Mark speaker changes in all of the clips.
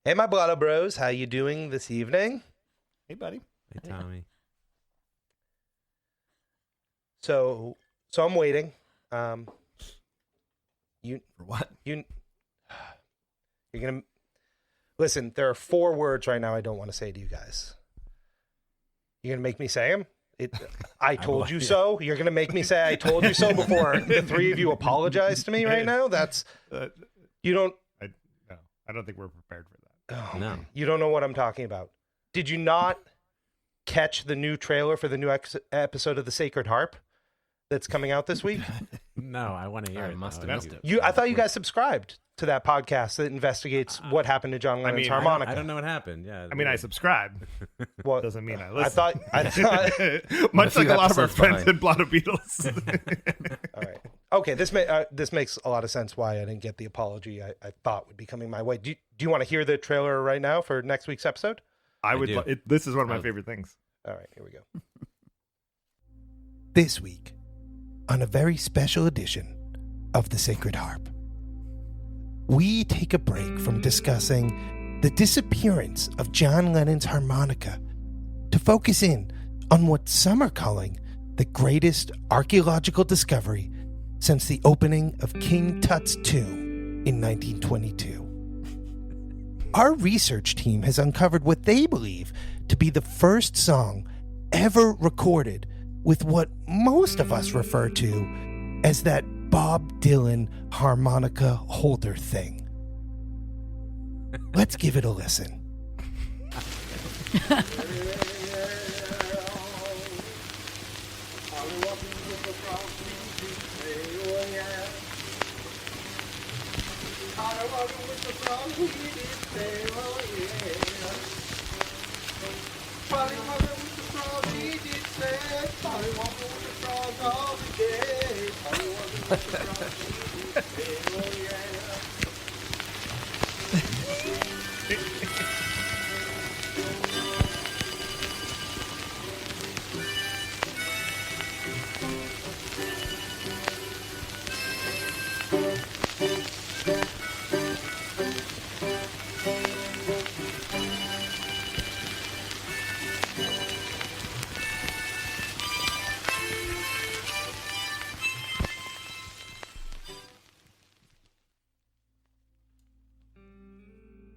Speaker 1: Hey, my Blotto Bros, how you doing this evening?
Speaker 2: Hey, buddy.
Speaker 3: Hey, Tommy.
Speaker 1: So I'm waiting.
Speaker 2: For what?
Speaker 1: You're gonna listen. There are 4 words right now I don't want to say to you guys. You're gonna make me say them. I told you so. You're gonna make me say I told you so before the 3 of you apologize to me right now. That's you don't.
Speaker 2: No, I don't think we're prepared for that.
Speaker 1: Oh,
Speaker 3: No.
Speaker 1: You don't know what I'm talking about. Did you not catch the new trailer for the new episode of the Sacred Harp that's coming out this week?
Speaker 3: No, I want to hear
Speaker 2: I
Speaker 3: it.
Speaker 2: must
Speaker 3: though.
Speaker 2: have missed it.
Speaker 1: I thought you guys subscribed to that podcast that investigates what happened to John Lennon's harmonica.
Speaker 3: I don't know what happened. Yeah.
Speaker 2: I mean, I subscribe.
Speaker 1: Well,
Speaker 2: Doesn't mean I
Speaker 1: I
Speaker 2: listen.
Speaker 1: thought
Speaker 2: Much like a lot of our friends
Speaker 4: behind.
Speaker 2: in Blotto Beatles.
Speaker 1: all right. Okay, this makes a lot of sense why I didn't get the apology I thought would be coming my way. Do you want to hear the trailer right now for next week's episode?
Speaker 2: I would.
Speaker 3: do.
Speaker 2: This is one of my favorite things.
Speaker 1: All right, here we go. This week, on a very special edition of the Sacred Harp, we take a break from discussing the disappearance of John Lennon's harmonica to focus in on what some are calling the greatest archaeological discovery since the opening of King Tut's tomb in 1922. Our research team has uncovered what they believe to be the first song ever recorded with what most of us refer to as that Bob Dylan harmonica holder thing. Let's give it a listen.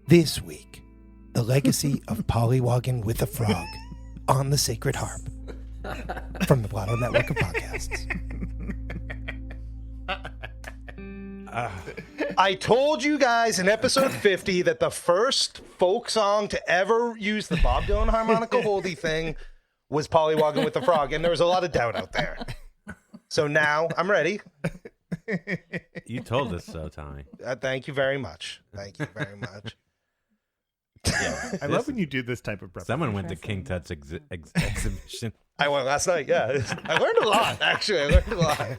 Speaker 1: This week, the legacy of Pollywoggin' with a Frog on the Sacred Harp from the Blotto Network of Podcasts. I told you guys in episode 50 that the first folk song to ever use the Bob Dylan harmonica holdy thing was Pollywoggin' with the Frog, and there was a lot of doubt out there. So now I'm ready.
Speaker 3: You told us so, Tommy.
Speaker 1: Thank you very much. Thank you very much.
Speaker 3: Yeah.
Speaker 2: I love when you do this type of preparation.
Speaker 3: Someone went to King Tut's exhibition.
Speaker 1: I went last night, yeah. I learned a lot, actually. I learned a lot.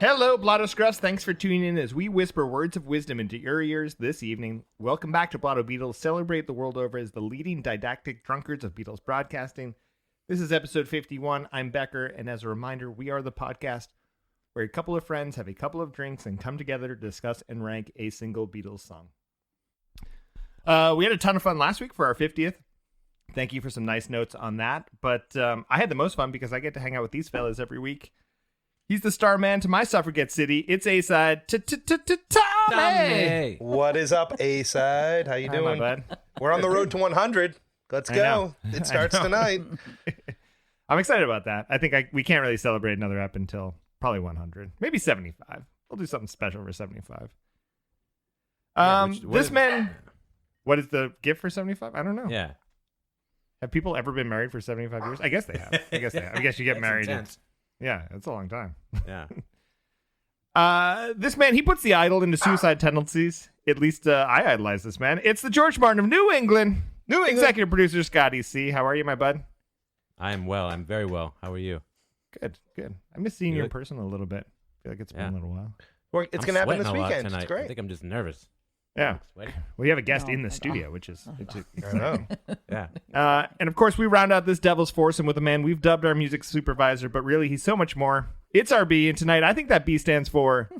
Speaker 2: Hello, Blotto Scruffs. Thanks for tuning in as we whisper words of wisdom into your ears this evening. Welcome back to Blotto Beatles. Celebrate the world over as the leading didactic drunkards of Beatles broadcasting. This is episode 51. I'm Becker, and as a reminder, we are the podcast where a couple of friends have a couple of drinks and come together to discuss and rank a single Beatles song. We had a ton of fun last week for our 50th. Thank you for some nice notes on that. But I had the most fun because I get to hang out with these fellas every week. He's the star man to my suffragette city. It's A-Side. Tommy!
Speaker 1: What is up, A-Side? How you
Speaker 2: Hi,
Speaker 1: doing?
Speaker 2: my bud.
Speaker 1: We're on the road to 100. Let's
Speaker 2: I
Speaker 1: go.
Speaker 2: know.
Speaker 1: It starts tonight.
Speaker 2: I'm excited about that. I think we can't really celebrate another ep until probably 100. Maybe 75. We'll do something special for 75. What is the gift for 75? I don't know.
Speaker 3: Yeah.
Speaker 2: Have people ever been married for 75 years? I guess they have. I guess you get
Speaker 3: That's
Speaker 2: married.
Speaker 3: intense.
Speaker 2: Yeah, it's a long time.
Speaker 3: Yeah.
Speaker 2: This man, he puts the idol into suicide tendencies. At least I idolize this man. It's the George Martin of New England. Executive producer Scotty C. How are you, my bud?
Speaker 3: I am well. I'm very well. How are you?
Speaker 2: Good. I miss seeing you in person a little bit. I feel like it's been a little while.
Speaker 1: It's going to happen this weekend.
Speaker 3: Tonight.
Speaker 1: It's great.
Speaker 3: I think I'm just nervous.
Speaker 2: Yeah.
Speaker 3: Sweaty.
Speaker 2: We have a guest in the studio, which is
Speaker 1: I know.
Speaker 3: Yeah.
Speaker 2: and of course, we round out this Devil's Foursome with a man we've dubbed our music supervisor, but really he's so much more. It's our B, and tonight I think that B stands for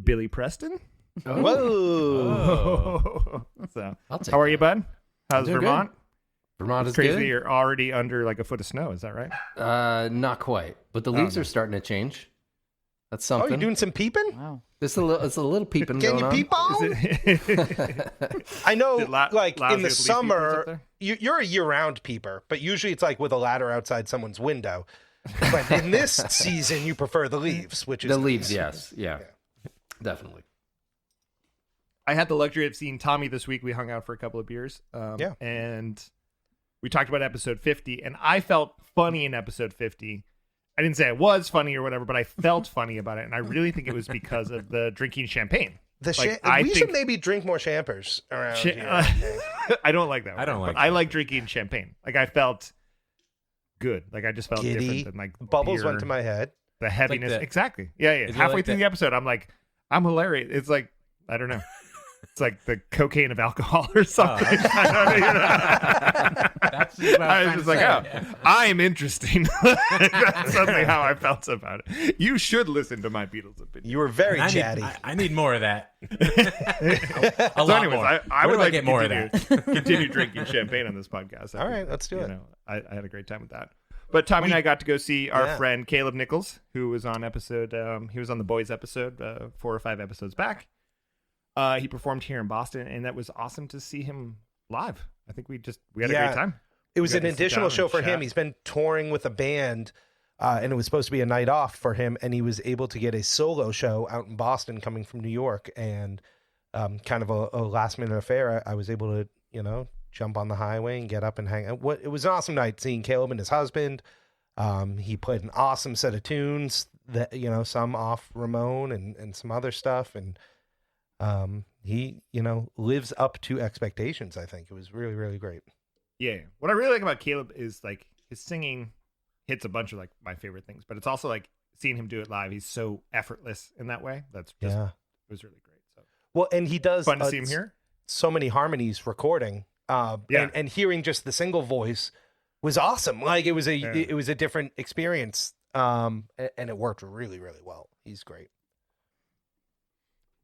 Speaker 2: Billy Preston.
Speaker 1: Whoa.
Speaker 2: So,
Speaker 4: I'll take
Speaker 2: how are you,
Speaker 4: that.
Speaker 2: bud? How's
Speaker 4: Doing
Speaker 2: Vermont?
Speaker 4: Vermont is
Speaker 2: Crazy,
Speaker 4: good.
Speaker 2: you're already under like a foot of snow. Is that right?
Speaker 4: Not quite, but the leaves are starting to change. That's
Speaker 1: Oh,
Speaker 4: something.
Speaker 1: you're doing some peeping?
Speaker 5: Wow.
Speaker 4: It's a little peeping
Speaker 1: Can
Speaker 4: going
Speaker 1: you
Speaker 4: on.
Speaker 1: peep on?
Speaker 2: Is it-
Speaker 1: I know,
Speaker 2: Is it
Speaker 1: like
Speaker 2: lousy
Speaker 1: in the
Speaker 2: with leaf peepers up
Speaker 1: summer,
Speaker 2: there?
Speaker 1: you're a year-round peeper, but usually it's like with a ladder outside someone's window. But in this season, you prefer the leaves, which is
Speaker 4: The
Speaker 1: nice.
Speaker 4: leaves, yes, yeah, definitely.
Speaker 2: I had the luxury of seeing Tommy this week. We hung out for a couple of beers.
Speaker 1: Yeah.
Speaker 2: And we talked about episode 50, and I felt funny in episode 50. I didn't say I was funny or whatever, but I felt funny about it, and I really think it was because of the drinking champagne.
Speaker 1: The
Speaker 2: Like, I
Speaker 1: we
Speaker 2: think-
Speaker 1: should maybe drink more champers around here.
Speaker 2: I don't like that word,
Speaker 3: I don't like
Speaker 2: but I
Speaker 3: that.
Speaker 2: like drinking champagne. Like, I felt good. Like, I just felt
Speaker 1: Giddy.
Speaker 2: different than like
Speaker 1: Bubbles
Speaker 2: beer,
Speaker 1: went to my head.
Speaker 2: the heaviness.
Speaker 3: the-
Speaker 2: Exactly. Yeah.
Speaker 3: Is it
Speaker 2: Halfway
Speaker 3: like
Speaker 2: through
Speaker 3: the-
Speaker 2: the episode, I'm like, I'm hilarious. It's like, I don't know. It's like the cocaine of alcohol or something. I don't know.
Speaker 3: That's what
Speaker 2: I
Speaker 3: I
Speaker 2: was
Speaker 3: was
Speaker 2: just like, oh, I'm interesting. That's suddenly how I felt about it. You should listen to my Beatles opinion.
Speaker 1: You were very
Speaker 3: I
Speaker 1: chatty.
Speaker 3: I need more of that. A
Speaker 2: So
Speaker 3: lot
Speaker 2: anyways,
Speaker 3: more.
Speaker 2: I
Speaker 3: Where
Speaker 2: would
Speaker 3: do
Speaker 2: like
Speaker 3: get
Speaker 2: to
Speaker 3: more of
Speaker 2: continue,
Speaker 3: that.
Speaker 2: continue drinking champagne on this podcast.
Speaker 1: All right, let's do it.
Speaker 2: I had a great time with that. But Tommy and I got to go see our
Speaker 1: Yeah.
Speaker 2: friend Caleb Nichols, who was on episode. He was on the Boys episode 4 or 5 episodes back. He performed here in Boston, and that was awesome to see him live. I think we had a
Speaker 1: Yeah.
Speaker 2: great time.
Speaker 1: It was
Speaker 2: We
Speaker 1: an
Speaker 2: got to sit
Speaker 1: additional
Speaker 2: down
Speaker 1: show
Speaker 2: and
Speaker 1: for him.
Speaker 2: chat.
Speaker 1: He's been touring with a band, and it was supposed to be a night off for him, and he was able to get a solo show out in Boston coming from New York, and kind of a last-minute affair. I was able to, jump on the highway and get up and hang out. It was an awesome night seeing Caleb and his husband. He played an awesome set of tunes, that some off Ramon and some other stuff, and he lives up to expectations. I think it was really, really great.
Speaker 2: Yeah. What I really like about Caleb is like his singing hits a bunch of like my favorite things, but it's also like seeing him do it live. He's so effortless in that way. That's just
Speaker 1: Yeah.
Speaker 2: it was really great. So
Speaker 1: Well, and he does
Speaker 2: fun to see him here.
Speaker 1: so many harmonies recording.
Speaker 2: Yeah.
Speaker 1: And hearing just the single voice was awesome. Like it was
Speaker 2: Yeah.
Speaker 1: it was a different experience. And it worked really, really well. He's great.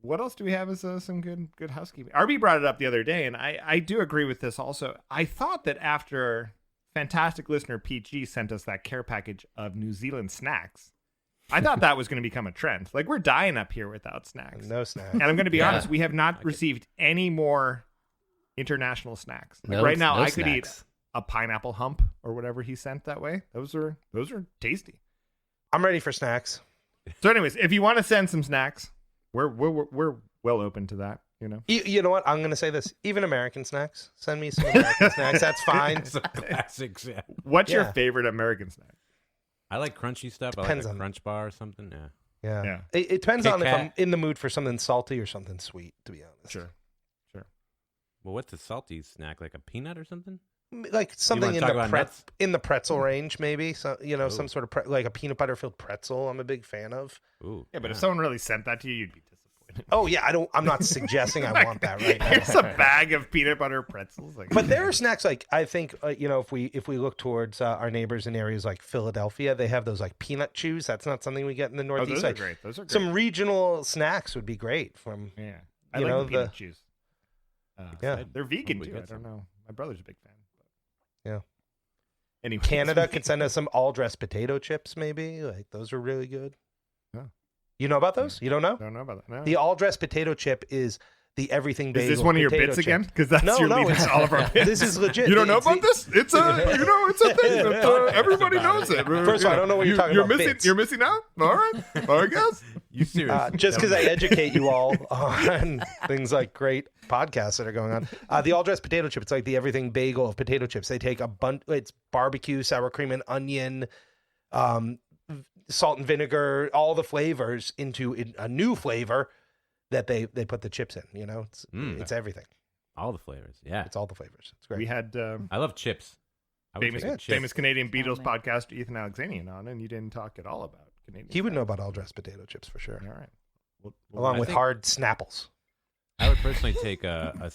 Speaker 2: What else do we have as some good housekeeping? RB brought it up the other day, and I do agree with this also. I thought that after fantastic listener PG sent us that care package of New Zealand snacks, I thought that was going to become a trend. Like, we're dying up here without snacks.
Speaker 1: No snack.
Speaker 2: And I'm going to be
Speaker 4: Yeah.
Speaker 2: honest, we have not received any more international snacks. Like,
Speaker 4: No-
Speaker 2: right now,
Speaker 4: no
Speaker 2: I could eat
Speaker 4: snacks.
Speaker 2: a pineapple hump or whatever he sent that way. Those are tasty.
Speaker 1: I'm ready for snacks.
Speaker 2: So anyways, if you want to send some snacks, we're well open to that,
Speaker 1: You know what? I'm going to say this. Even American snacks. Send me some American snacks. That's fine.
Speaker 3: Some classics. Yeah.
Speaker 2: What's your
Speaker 1: Yeah.
Speaker 2: favorite American snack?
Speaker 3: I like crunchy stuff.
Speaker 1: Depends
Speaker 3: I like
Speaker 1: on-
Speaker 3: a crunch bar or something. Yeah.
Speaker 1: Yeah.
Speaker 2: Yeah.
Speaker 1: It depends
Speaker 3: Kit
Speaker 1: on if
Speaker 3: Kat.
Speaker 1: I'm in the mood for something salty or something sweet, to be honest.
Speaker 2: Sure.
Speaker 3: Well, what's a salty snack? Like a peanut or something?
Speaker 1: Like something
Speaker 3: wanna
Speaker 1: in
Speaker 3: talk
Speaker 1: the
Speaker 3: about nuts?
Speaker 1: in the pretzel range, maybe. So some
Speaker 3: Ooh.
Speaker 1: sort of like a peanut butter filled pretzel. I'm a big fan of.
Speaker 3: Ooh.
Speaker 2: Yeah, but if someone really sent that to you, you'd be disappointed.
Speaker 1: Oh yeah, I'm not suggesting I want that right now.
Speaker 2: Here's a bag of peanut butter pretzels. Like,
Speaker 1: But there are snacks like I think if we look towards our neighbors in areas like Philadelphia, they have those like peanut chews. That's not something we get in the
Speaker 2: oh,
Speaker 1: Northeast.
Speaker 2: those are
Speaker 1: Like,
Speaker 2: great. Those are great.
Speaker 1: some regional snacks would be great. From
Speaker 2: yeah, I
Speaker 1: you
Speaker 2: like
Speaker 1: know,
Speaker 2: the peanut
Speaker 1: the-
Speaker 2: juice.
Speaker 1: Yeah.
Speaker 2: they're vegan
Speaker 3: Probably
Speaker 2: too. I
Speaker 3: get
Speaker 2: don't
Speaker 3: some.
Speaker 2: know. My brother's a big fan.
Speaker 1: Yeah.
Speaker 2: Anyway,
Speaker 1: Canada could send us some all dressed potato chips. Maybe like those are really good.
Speaker 2: Yeah.
Speaker 1: You know about those? You don't know?
Speaker 2: I don't know about that. No.
Speaker 1: The all dressed potato chip is the everything
Speaker 2: Is
Speaker 1: bagel.
Speaker 2: this one of your
Speaker 1: potato
Speaker 2: bits
Speaker 1: chip.
Speaker 2: again? Because that's
Speaker 1: No,
Speaker 2: your
Speaker 1: no,
Speaker 2: lead
Speaker 1: it's-
Speaker 2: to all of our bits.
Speaker 1: This is legit.
Speaker 2: You don't know
Speaker 1: It's
Speaker 2: about
Speaker 1: the-
Speaker 2: this? It's a it's a thing. It's everybody knows it.
Speaker 1: First of all, I don't know what you're talking
Speaker 2: you're
Speaker 1: about,
Speaker 2: Missing,
Speaker 1: bits.
Speaker 2: you're missing out. All right, I guess.
Speaker 3: You serious?
Speaker 1: Just because I educate you all on things like great podcasts that are going on. The all dressed potato chip, it's like the everything bagel of potato chips. They take a bunch, it's barbecue, sour cream, and onion, salt and vinegar, all the flavors into a new flavor that they put the chips in. You know, it's everything.
Speaker 3: All the flavors. Yeah.
Speaker 1: It's all the flavors. It's great.
Speaker 2: We had
Speaker 3: I love chips. I would take a chip.
Speaker 2: famous Canadian Beatles
Speaker 5: Family.
Speaker 2: podcaster Ethan Alexanian on, and you didn't talk at all about Canadian.
Speaker 1: He would
Speaker 2: stuff.
Speaker 1: know about all dressed potato chips for sure,
Speaker 2: All right.
Speaker 1: along
Speaker 3: I
Speaker 1: with
Speaker 3: think-
Speaker 1: hard Snapples.
Speaker 3: I would personally take a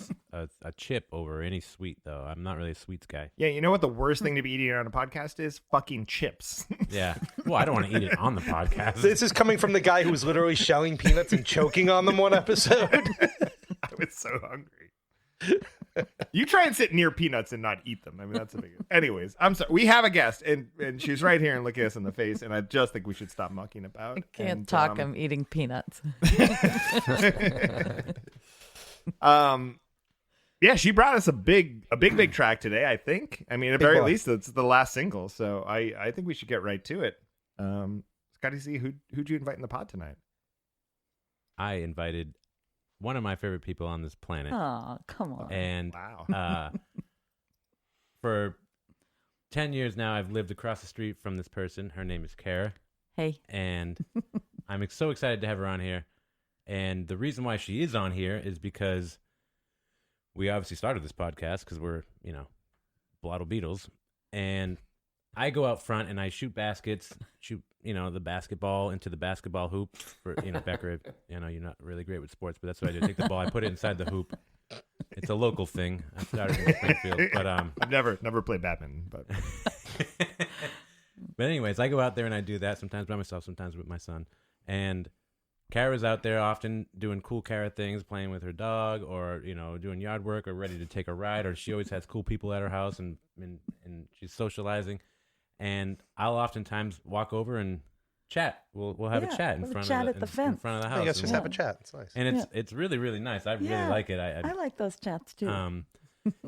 Speaker 3: chip over any sweet, though. I'm not really a sweets guy.
Speaker 2: Yeah, you know what the worst thing to be eating on a podcast is? Fucking chips.
Speaker 3: Yeah. Well, I don't want to eat it on the podcast.
Speaker 1: This is coming from the guy who was literally shelling peanuts and choking on them one episode.
Speaker 2: I was so hungry. You try and sit near peanuts and not eat them. I mean, that's a big. Anyways, I'm sorry. We have a guest, and she's right here and looking us in the face, and I just think we should stop mucking about.
Speaker 5: Can't
Speaker 2: And,
Speaker 5: talk. I'm eating peanuts.
Speaker 2: Yeah, she brought us a big track today, I think. I mean, at the very
Speaker 1: boy.
Speaker 2: least, it's the last single, so I think we should get right to it. Scotty C, who'd you invite in the pod tonight?
Speaker 3: I invited one of my favorite people on this planet.
Speaker 5: Oh, come on.
Speaker 3: And
Speaker 2: Wow.
Speaker 3: for 10 years now, I've lived across the street from this person. Her name is Kara.
Speaker 5: Hey.
Speaker 3: And I'm so excited to have her on here. And the reason why she is on here is because we obviously started this podcast because we're, Blotto Beatles. And I go out front and I shoot baskets, the basketball into the basketball hoop for, Becker, you're not really great with sports, but that's what I do. Take the ball, I put it inside the hoop. It's a local thing. I started in Springfield, but
Speaker 2: I've never played badminton, but
Speaker 3: but anyways, I go out there and I do that sometimes by myself, sometimes with my son. And Kara's out there often doing cool Kara things, playing with her dog, or doing yard work, or ready to take a ride. Or she always has cool people at her house, and she's socializing. And I'll oftentimes walk over and chat. We'll have a chat in
Speaker 5: have a
Speaker 3: front
Speaker 5: chat
Speaker 3: of
Speaker 5: at the
Speaker 3: in
Speaker 5: fence.
Speaker 3: front of the
Speaker 1: I
Speaker 3: house.
Speaker 1: guess just
Speaker 3: And-
Speaker 1: have a chat. It's nice.
Speaker 3: and it's really, really nice. I really
Speaker 5: Yeah.
Speaker 3: like it.
Speaker 5: I like those chats too.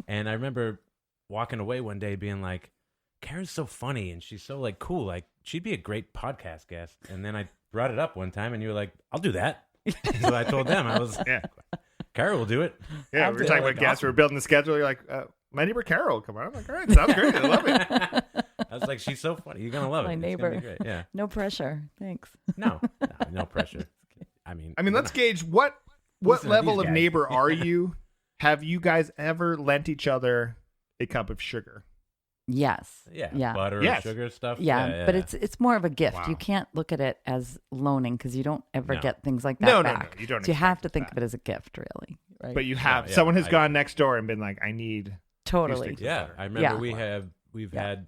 Speaker 3: And I remember walking away one day being like, Kara's so funny and she's so like cool. Like she'd be a great podcast guest. And then I brought it up one time and you were like, I'll do that. So I told them,
Speaker 2: yeah.
Speaker 3: Kara will do it.
Speaker 2: Yeah,
Speaker 5: I'll
Speaker 2: we were
Speaker 5: do
Speaker 2: talking
Speaker 5: it.
Speaker 2: about guests. We were building the schedule. You're like, my neighbor Carol, come on. I'm like, all right, sounds great. I love it.
Speaker 3: I was like, she's so funny. You're going to love
Speaker 5: My
Speaker 3: it. It's gonna
Speaker 5: neighbor.
Speaker 3: be great. Yeah.
Speaker 5: No pressure. Thanks.
Speaker 3: No pressure. I mean,
Speaker 2: Let's gauge what
Speaker 3: Listen to
Speaker 2: level
Speaker 3: these
Speaker 2: of
Speaker 3: guys.
Speaker 2: neighbor are you? Have you guys ever lent each other a cup of sugar?
Speaker 5: Yes.
Speaker 3: yeah, butter,
Speaker 2: Yes.
Speaker 3: sugar stuff.
Speaker 5: Yeah, but it's more of a gift.
Speaker 2: Wow.
Speaker 5: You can't look at it as loaning because you don't ever
Speaker 3: No.
Speaker 5: get things like that
Speaker 2: No,
Speaker 5: back.
Speaker 2: you don't.
Speaker 5: So you have
Speaker 2: expect
Speaker 5: to
Speaker 2: it
Speaker 5: think
Speaker 2: back.
Speaker 5: of it as a gift, really. Right?
Speaker 2: But you have
Speaker 3: Yeah,
Speaker 2: someone has
Speaker 3: I-
Speaker 2: gone next door and been like, I need.
Speaker 5: totally.
Speaker 2: Used
Speaker 3: Yeah, I remember
Speaker 5: Yeah.
Speaker 3: we've
Speaker 5: Yeah.
Speaker 3: had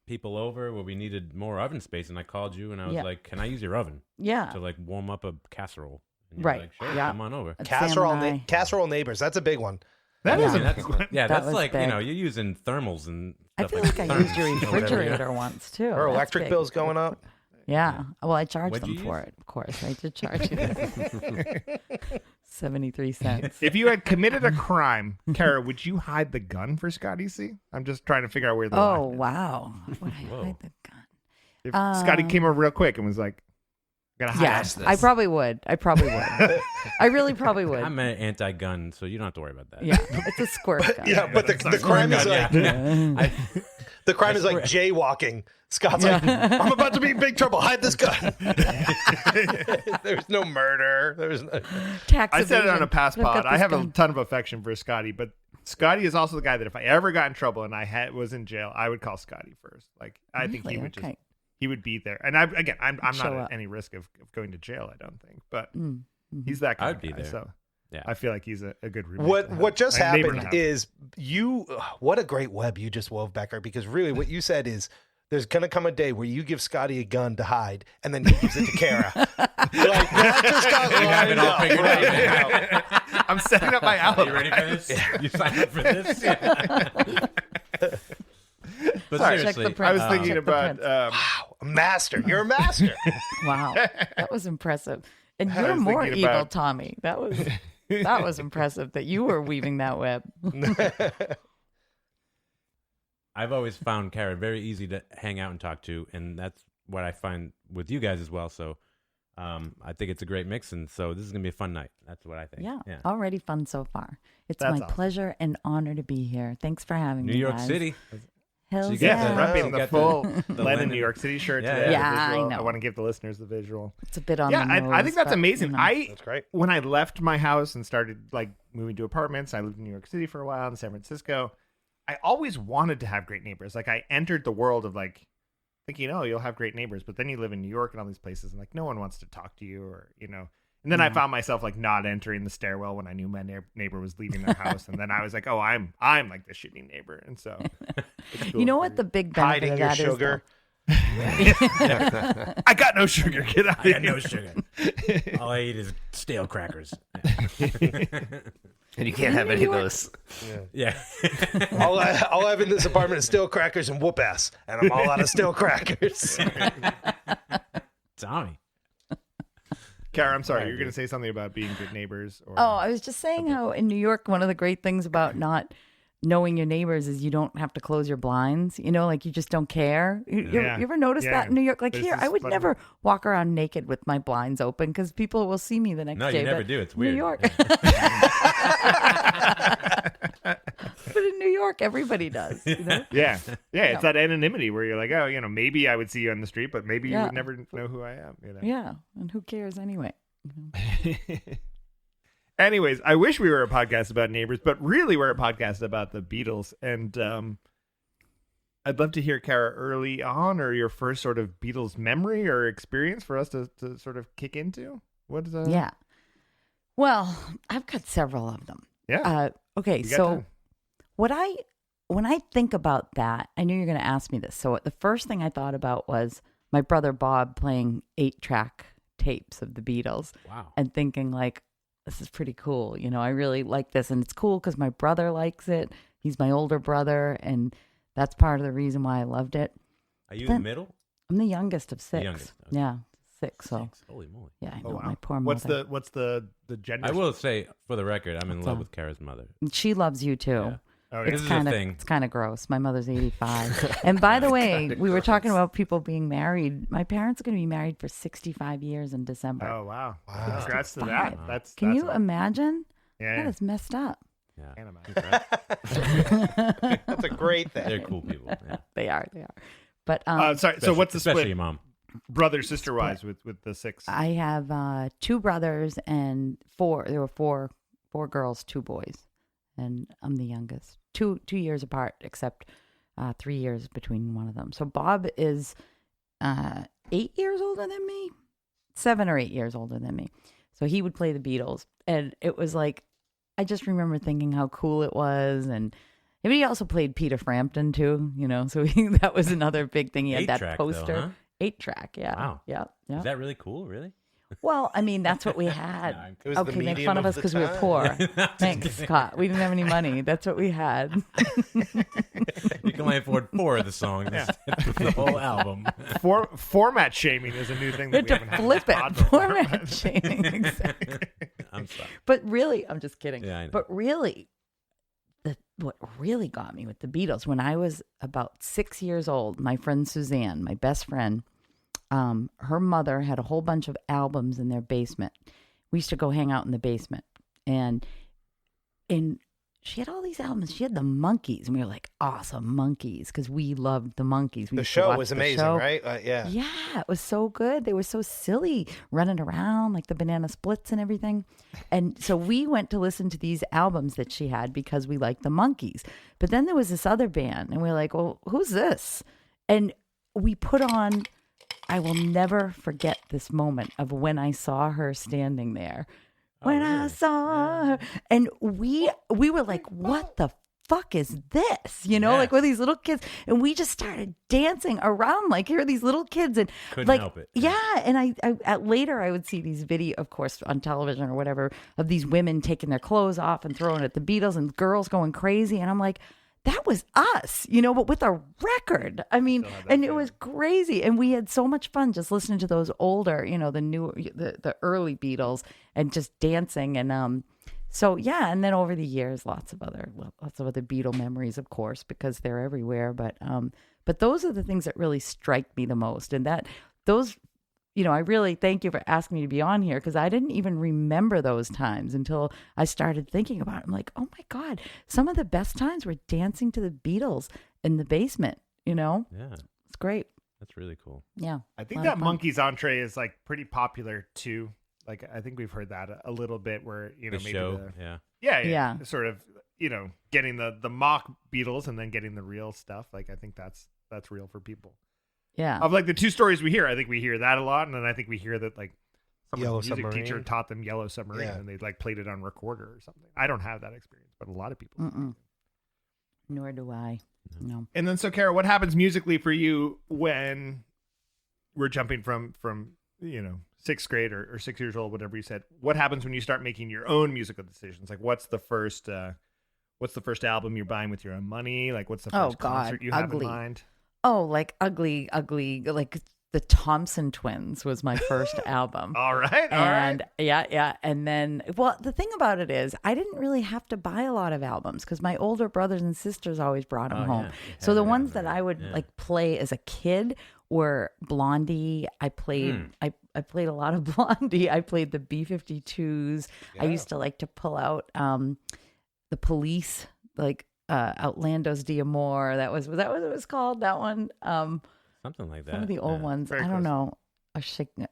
Speaker 3: people over where we needed more oven space, and I called you and I was
Speaker 5: Yeah.
Speaker 3: like, "Can I use your oven
Speaker 5: Yeah.
Speaker 3: to like warm up a casserole?" And you were
Speaker 5: Right.
Speaker 3: Like, sure,
Speaker 5: Yeah.
Speaker 3: come on over.
Speaker 5: Sam
Speaker 1: Casserole,
Speaker 5: and I-
Speaker 1: casserole neighbors. That's a big one.
Speaker 2: That
Speaker 5: Yeah.
Speaker 2: is
Speaker 3: I mean,
Speaker 2: a big one.
Speaker 3: that's
Speaker 5: That
Speaker 3: that's
Speaker 5: was
Speaker 3: like
Speaker 5: big.
Speaker 3: you're using thermals and
Speaker 5: I
Speaker 3: stuff
Speaker 5: feel
Speaker 3: like
Speaker 5: like I used your
Speaker 3: thermos or whatever,
Speaker 5: refrigerator once too.
Speaker 1: Her
Speaker 5: That's
Speaker 1: electric
Speaker 5: big.
Speaker 1: bill's going up.
Speaker 5: Yeah. Well, I charged
Speaker 3: What'd
Speaker 5: them
Speaker 3: you
Speaker 5: for
Speaker 3: use?
Speaker 5: it. Of course, I did charge you 73 cents.
Speaker 2: If you had committed a crime, Kara, would you hide the gun for Scotty C? I'm just trying to figure out where the
Speaker 5: Oh
Speaker 2: line is.
Speaker 5: wow! Would I
Speaker 3: Whoa.
Speaker 5: hide the gun?
Speaker 2: If Scotty came over real quick and was like, "Gonna hide
Speaker 5: Yes,
Speaker 2: this."
Speaker 5: I probably would. I really probably would.
Speaker 3: I'm an anti-gun, so you don't have to worry about that.
Speaker 5: Yeah, it's a squirt gun.
Speaker 1: Yeah, but the crime is like
Speaker 3: Yeah.
Speaker 1: the crime is like jaywalking. Scott's like, I'm about to be in big trouble. Hide this gun. There's no murder. There's no...
Speaker 5: Tax
Speaker 2: I said it on
Speaker 5: evasion.
Speaker 2: a past
Speaker 5: Look
Speaker 2: pod.
Speaker 5: up
Speaker 2: I
Speaker 5: this
Speaker 2: have a
Speaker 5: gun.
Speaker 2: ton of affection for Scotty, but Scotty is also the guy that if I ever got in trouble and was in jail, I would call Scotty first. Like I think he
Speaker 5: Really?
Speaker 2: would
Speaker 5: Okay.
Speaker 2: he would be there. And I'm not
Speaker 5: Show
Speaker 2: at
Speaker 5: up.
Speaker 2: any risk of going to jail. I don't think, but
Speaker 5: Mm, mhm.
Speaker 2: he's that kind
Speaker 3: I'd
Speaker 2: of
Speaker 3: be
Speaker 2: guy.
Speaker 3: there.
Speaker 2: So
Speaker 3: Yeah.
Speaker 2: I feel like he's a good roommate.
Speaker 1: What just
Speaker 2: A neighbor to
Speaker 1: happened
Speaker 2: have.
Speaker 1: is what a great web you just wove, Becker, because really what you said is there's going to come a day where you give Scotty a gun to hide and then he gives it to Kara. Like, that just got
Speaker 3: You have it
Speaker 1: lined
Speaker 3: all
Speaker 1: up
Speaker 3: figured
Speaker 1: right
Speaker 3: out.
Speaker 1: now.
Speaker 2: I'm setting up my
Speaker 3: Are
Speaker 2: alibi.
Speaker 3: you ready for this? You signed up for this? But
Speaker 2: Sorry.
Speaker 3: seriously,
Speaker 5: Check the
Speaker 2: I was
Speaker 5: Check
Speaker 2: thinking
Speaker 5: the
Speaker 2: about
Speaker 5: prints.
Speaker 1: Wow, a master. You're a master.
Speaker 5: Wow, that was impressive. And
Speaker 2: I
Speaker 5: you're
Speaker 2: was
Speaker 5: more
Speaker 2: thinking
Speaker 5: evil,
Speaker 2: about-
Speaker 5: Tommy. That was impressive that you were weaving that web.
Speaker 3: I've always found Kara very easy to hang out and talk to, and that's what I find with you guys as well. So I think it's a great mix, and so this is gonna be a fun night. That's what I think.
Speaker 5: Yeah,
Speaker 3: yeah.
Speaker 5: already fun so far. It's
Speaker 2: That's
Speaker 5: my
Speaker 2: awesome.
Speaker 5: pleasure and honor to be here. Thanks for having
Speaker 3: New
Speaker 5: me,
Speaker 3: York
Speaker 5: guys.
Speaker 3: City.
Speaker 5: Hills.
Speaker 3: you get
Speaker 2: Yeah,
Speaker 3: the-
Speaker 2: repping
Speaker 3: you
Speaker 2: the
Speaker 3: got
Speaker 2: full
Speaker 3: the
Speaker 2: Lennon
Speaker 3: Lennon.
Speaker 2: New York City shirt
Speaker 3: Yeah,
Speaker 2: today.
Speaker 5: yeah.
Speaker 2: The
Speaker 5: Yeah, I
Speaker 2: visual.
Speaker 5: know.
Speaker 2: I want to give the listeners the visual.
Speaker 5: It's a bit on
Speaker 2: Yeah,
Speaker 5: the nose.
Speaker 2: I think that's
Speaker 5: but,
Speaker 2: amazing.
Speaker 5: you know.
Speaker 1: That's great.
Speaker 2: When I left my house and started like moving to apartments, I lived in New York City for a while, in San Francisco. I always wanted to have great neighbors. Like I entered the world of like thinking, oh, you'll have great neighbors, but then you live in New York and all these places, and like no one wants to talk to you, or you know. And then I found myself like not entering the stairwell when I knew my neighbor was leaving their house, and then I was like, oh, I'm like the shitty neighbor, and so it's cool
Speaker 5: You know
Speaker 2: for
Speaker 5: what the big benefit
Speaker 1: Hiding
Speaker 5: of
Speaker 1: your
Speaker 5: that is,
Speaker 1: sugar.
Speaker 2: I got no sugar. Get out of
Speaker 3: I
Speaker 2: here.
Speaker 3: got no sugar. All I eat is stale crackers.
Speaker 4: And you can't have any of those.
Speaker 3: Yeah.
Speaker 1: all I have in this apartment is stale crackers and whoop ass, and I'm all out of stale crackers.
Speaker 3: Tommy.
Speaker 2: Kara, I'm sorry. You're going to say something about being good neighbors. Or...
Speaker 5: Oh, I was just saying how in New York, one of the great things about not knowing your neighbors is you don't have to close your blinds. You know, like you just don't care. You ever notice that in New York? Like
Speaker 2: There's
Speaker 5: here,
Speaker 2: this
Speaker 5: I would
Speaker 2: fun-
Speaker 5: never walk around naked with my blinds open because people will see me the next
Speaker 3: No,
Speaker 5: day.
Speaker 3: you never
Speaker 5: but
Speaker 3: do. It's
Speaker 5: New
Speaker 3: weird.
Speaker 5: York. But in New York, everybody does. You know?
Speaker 2: Yeah. It's that anonymity where you're like, oh, you know, maybe I would see you on the street, but maybe you
Speaker 5: Yeah.
Speaker 2: would never know who I am. You know?
Speaker 5: Yeah, and who cares anyway?
Speaker 2: Anyways, I wish we were a podcast about neighbors, but really we're a podcast about the Beatles. And I'd love to hear, Kara, early on, or your first sort of Beatles memory or experience for us to sort of kick into. What is that?
Speaker 5: Yeah. Well, I've got several of them.
Speaker 2: Yeah.
Speaker 5: Okay,
Speaker 2: We got
Speaker 5: so
Speaker 2: time.
Speaker 5: when I think about that, I knew you were going to ask me this. So the first thing I thought about was my brother Bob playing 8-track tapes of the Beatles.
Speaker 3: Wow.
Speaker 5: And thinking like, this is pretty cool. You know, I really like this, and it's cool because my brother likes it. He's my older brother, and that's part of the reason why I loved it.
Speaker 3: Are you
Speaker 5: Then-
Speaker 3: in the middle?
Speaker 5: I'm the youngest of 6.
Speaker 3: youngest, okay.
Speaker 5: Yeah, 6. So
Speaker 3: 6. Holy moly.
Speaker 5: yeah, I know
Speaker 2: Oh, wow.
Speaker 5: my poor
Speaker 2: What's
Speaker 5: mother.
Speaker 2: the gender?
Speaker 3: I will say, for the record, I'm in
Speaker 5: What's
Speaker 3: love
Speaker 5: that?
Speaker 3: with Kara's mother.
Speaker 5: She loves you too.
Speaker 3: Yeah.
Speaker 2: Oh,
Speaker 3: This
Speaker 5: It's
Speaker 3: is
Speaker 5: kind
Speaker 3: a
Speaker 5: of
Speaker 3: thing.
Speaker 5: it's kind of gross. My mother's 85. And by the way, we were talking about people being married. My parents are going to be married for 65 years in December.
Speaker 2: Oh, wow.
Speaker 1: Wow.
Speaker 2: Congrats to
Speaker 5: 65.
Speaker 2: that.
Speaker 5: Can
Speaker 2: that's
Speaker 5: you imagine?
Speaker 2: Yeah.
Speaker 5: That is messed up.
Speaker 3: Yeah.
Speaker 2: Can't imagine.
Speaker 1: That's a great thing.
Speaker 3: They're cool people. Yeah.
Speaker 5: They are. But
Speaker 2: Sorry. So what's the
Speaker 3: Especially
Speaker 2: split,
Speaker 3: your mom.
Speaker 2: brother sister wise, with the 6?
Speaker 5: I have 2 brothers and 4. There were 4 girls, 2 boys, and I'm the youngest. 2 years apart, except 3 years between one of them. So Bob is 8 years older than me, 7 or 8 years older than me. So he would play the Beatles, and it was like, I just remember thinking how cool it was. And he also played Peter Frampton too, you know, so that was another big thing. He had that
Speaker 3: 8-track though,
Speaker 5: poster.
Speaker 3: huh?
Speaker 5: 8-track, yeah.
Speaker 3: Wow.
Speaker 5: Yeah.
Speaker 3: Is that really cool? Really?
Speaker 5: Well, I mean, that's what we had.
Speaker 3: No, I'm
Speaker 1: It was the
Speaker 5: Okay, make
Speaker 1: medium
Speaker 5: fun of us
Speaker 1: the
Speaker 5: because we were
Speaker 1: time.
Speaker 5: poor.
Speaker 3: Just
Speaker 5: Thanks,
Speaker 3: kidding.
Speaker 5: Scott. We didn't have any money. That's what we had.
Speaker 3: You can only afford 4 of the songs. The whole album.
Speaker 2: Format shaming is a new thing
Speaker 5: We
Speaker 2: that
Speaker 5: had
Speaker 2: we
Speaker 5: to
Speaker 2: haven't had.
Speaker 5: flip
Speaker 2: in this
Speaker 5: it.
Speaker 2: pod before.
Speaker 5: Format shaming. Exactly.
Speaker 3: I'm sorry.
Speaker 5: But really, I'm just kidding.
Speaker 3: Yeah, I know.
Speaker 5: But really, what really got me with the Beatles, when I was about 6 years old, my friend Suzanne, my best friend, her mother had a whole bunch of albums in their basement. We used to go hang out in the basement, and she had all these albums. She had the Monkees, and we were like, awesome, Monkees, because we loved the Monkees. We
Speaker 1: The
Speaker 5: used to
Speaker 1: show
Speaker 5: watch
Speaker 1: was
Speaker 5: the
Speaker 1: amazing,
Speaker 5: show.
Speaker 1: right? Yeah.
Speaker 5: Yeah, it was so good. They were so silly, running around like the banana splits and everything. And so we went to listen to these albums that she had because we liked the Monkees. But then there was this other band, and we were like, well, who's this? And we put on, I will never forget this moment of when I saw her standing there. When I
Speaker 3: really?
Speaker 5: saw her. And we were like, what the fuck is this? You know,
Speaker 3: Yeah.
Speaker 5: like we're these little kids, and we just started dancing around like here are these little kids, and
Speaker 3: Couldn't
Speaker 5: like
Speaker 3: help it.
Speaker 5: yeah. And I later I would see these video, of course, on television or whatever, of these women taking their clothes off and throwing at the Beatles and girls going crazy, and I'm like, that was us, you know, but with a record. I mean, and it was crazy, and we had so much fun just listening to those older, you know, the early Beatles, and just dancing. And so yeah, and then over the years, lots of other Beatle memories, of course, because they're everywhere. But those are the things that really strike me the most, and that those I really thank you for asking me to be on here, because I didn't even remember those times until I started thinking about it. I'm like, oh my God, some of the best times were dancing to the Beatles in the basement,
Speaker 3: Yeah,
Speaker 5: It's great.
Speaker 3: that's really cool.
Speaker 5: Yeah.
Speaker 2: I think
Speaker 5: Lot
Speaker 2: that
Speaker 5: of fun.
Speaker 2: Monkees entree is like pretty popular too. Like I think we've heard that a little bit where,
Speaker 3: The
Speaker 2: maybe
Speaker 3: show, yeah.
Speaker 2: yeah,
Speaker 5: Yeah.
Speaker 2: sort of, getting the mock Beatles and then getting the real stuff. Like I think that's real for people.
Speaker 5: Yeah.
Speaker 2: Of like the two stories we hear, I think we hear that a lot, and then I think we hear that like some
Speaker 1: Yellow
Speaker 2: music teacher
Speaker 1: Submarine.
Speaker 2: taught them Yellow Submarine,
Speaker 1: Yeah.
Speaker 2: and they like played it on recorder or something. I don't have that experience, but a lot of people.
Speaker 5: Mm-mm. Nor do I. No.
Speaker 2: And then, so Kara, what happens musically for you when we're jumping from 6th grade or 6 years old, whatever you said? What happens when you start making your own musical decisions? Like, what's the first album you're buying with your own money? Like, what's the
Speaker 5: Oh,
Speaker 2: first
Speaker 5: God,
Speaker 2: concert you have
Speaker 5: ugly.
Speaker 2: in mind?
Speaker 5: Oh, like ugly, like the Thompson Twins was my first album.
Speaker 2: All right,
Speaker 5: And yeah. And then, well, the thing about it is, I didn't really have to buy a lot of albums because my older brothers and sisters always brought them home.
Speaker 3: Yeah.
Speaker 5: So the
Speaker 3: Yeah,
Speaker 5: ones that
Speaker 3: right.
Speaker 5: I would
Speaker 3: Yeah.
Speaker 5: like play as a kid were Blondie. I played, I played a lot of Blondie. I played the B-52s. I
Speaker 1: Yeah.
Speaker 5: used to like to pull out the Police, like Outlandos D'Amore. Was that what it was called? That one.
Speaker 3: Something like that.
Speaker 5: Some of the old
Speaker 3: yeah.
Speaker 5: ones.
Speaker 2: Very
Speaker 5: I don't
Speaker 2: close.
Speaker 5: know.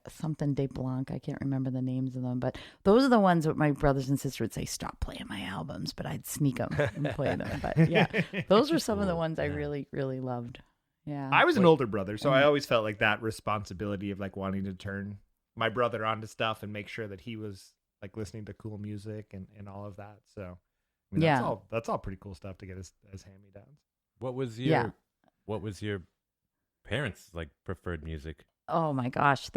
Speaker 5: Something de Blanc. I can't remember the names of them, but those are the ones that my brothers and sisters would say, "Stop playing my albums," but I'd sneak them and play them. But yeah, those were some of the
Speaker 3: Cool.
Speaker 5: ones I
Speaker 3: Yeah.
Speaker 5: really, really loved. Yeah,
Speaker 2: I was an older brother, so I
Speaker 5: Mm.
Speaker 2: always felt like that responsibility of like wanting to turn my brother onto stuff and make sure that he was like listening to cool music and all of that. So I mean,
Speaker 5: Yeah.
Speaker 2: that's all pretty cool stuff to get as hand-me-downs.
Speaker 3: What was
Speaker 5: Yeah.
Speaker 3: your parents' like preferred music?
Speaker 5: Oh my gosh,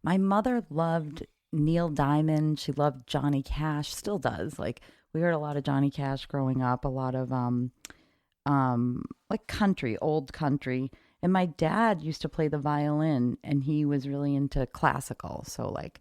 Speaker 5: my mother loved Neil Diamond. She loved Johnny Cash. Still does. Like we heard a lot of Johnny Cash growing up. A lot of like country, old country. And my dad used to play the violin, and he was really into classical. So like,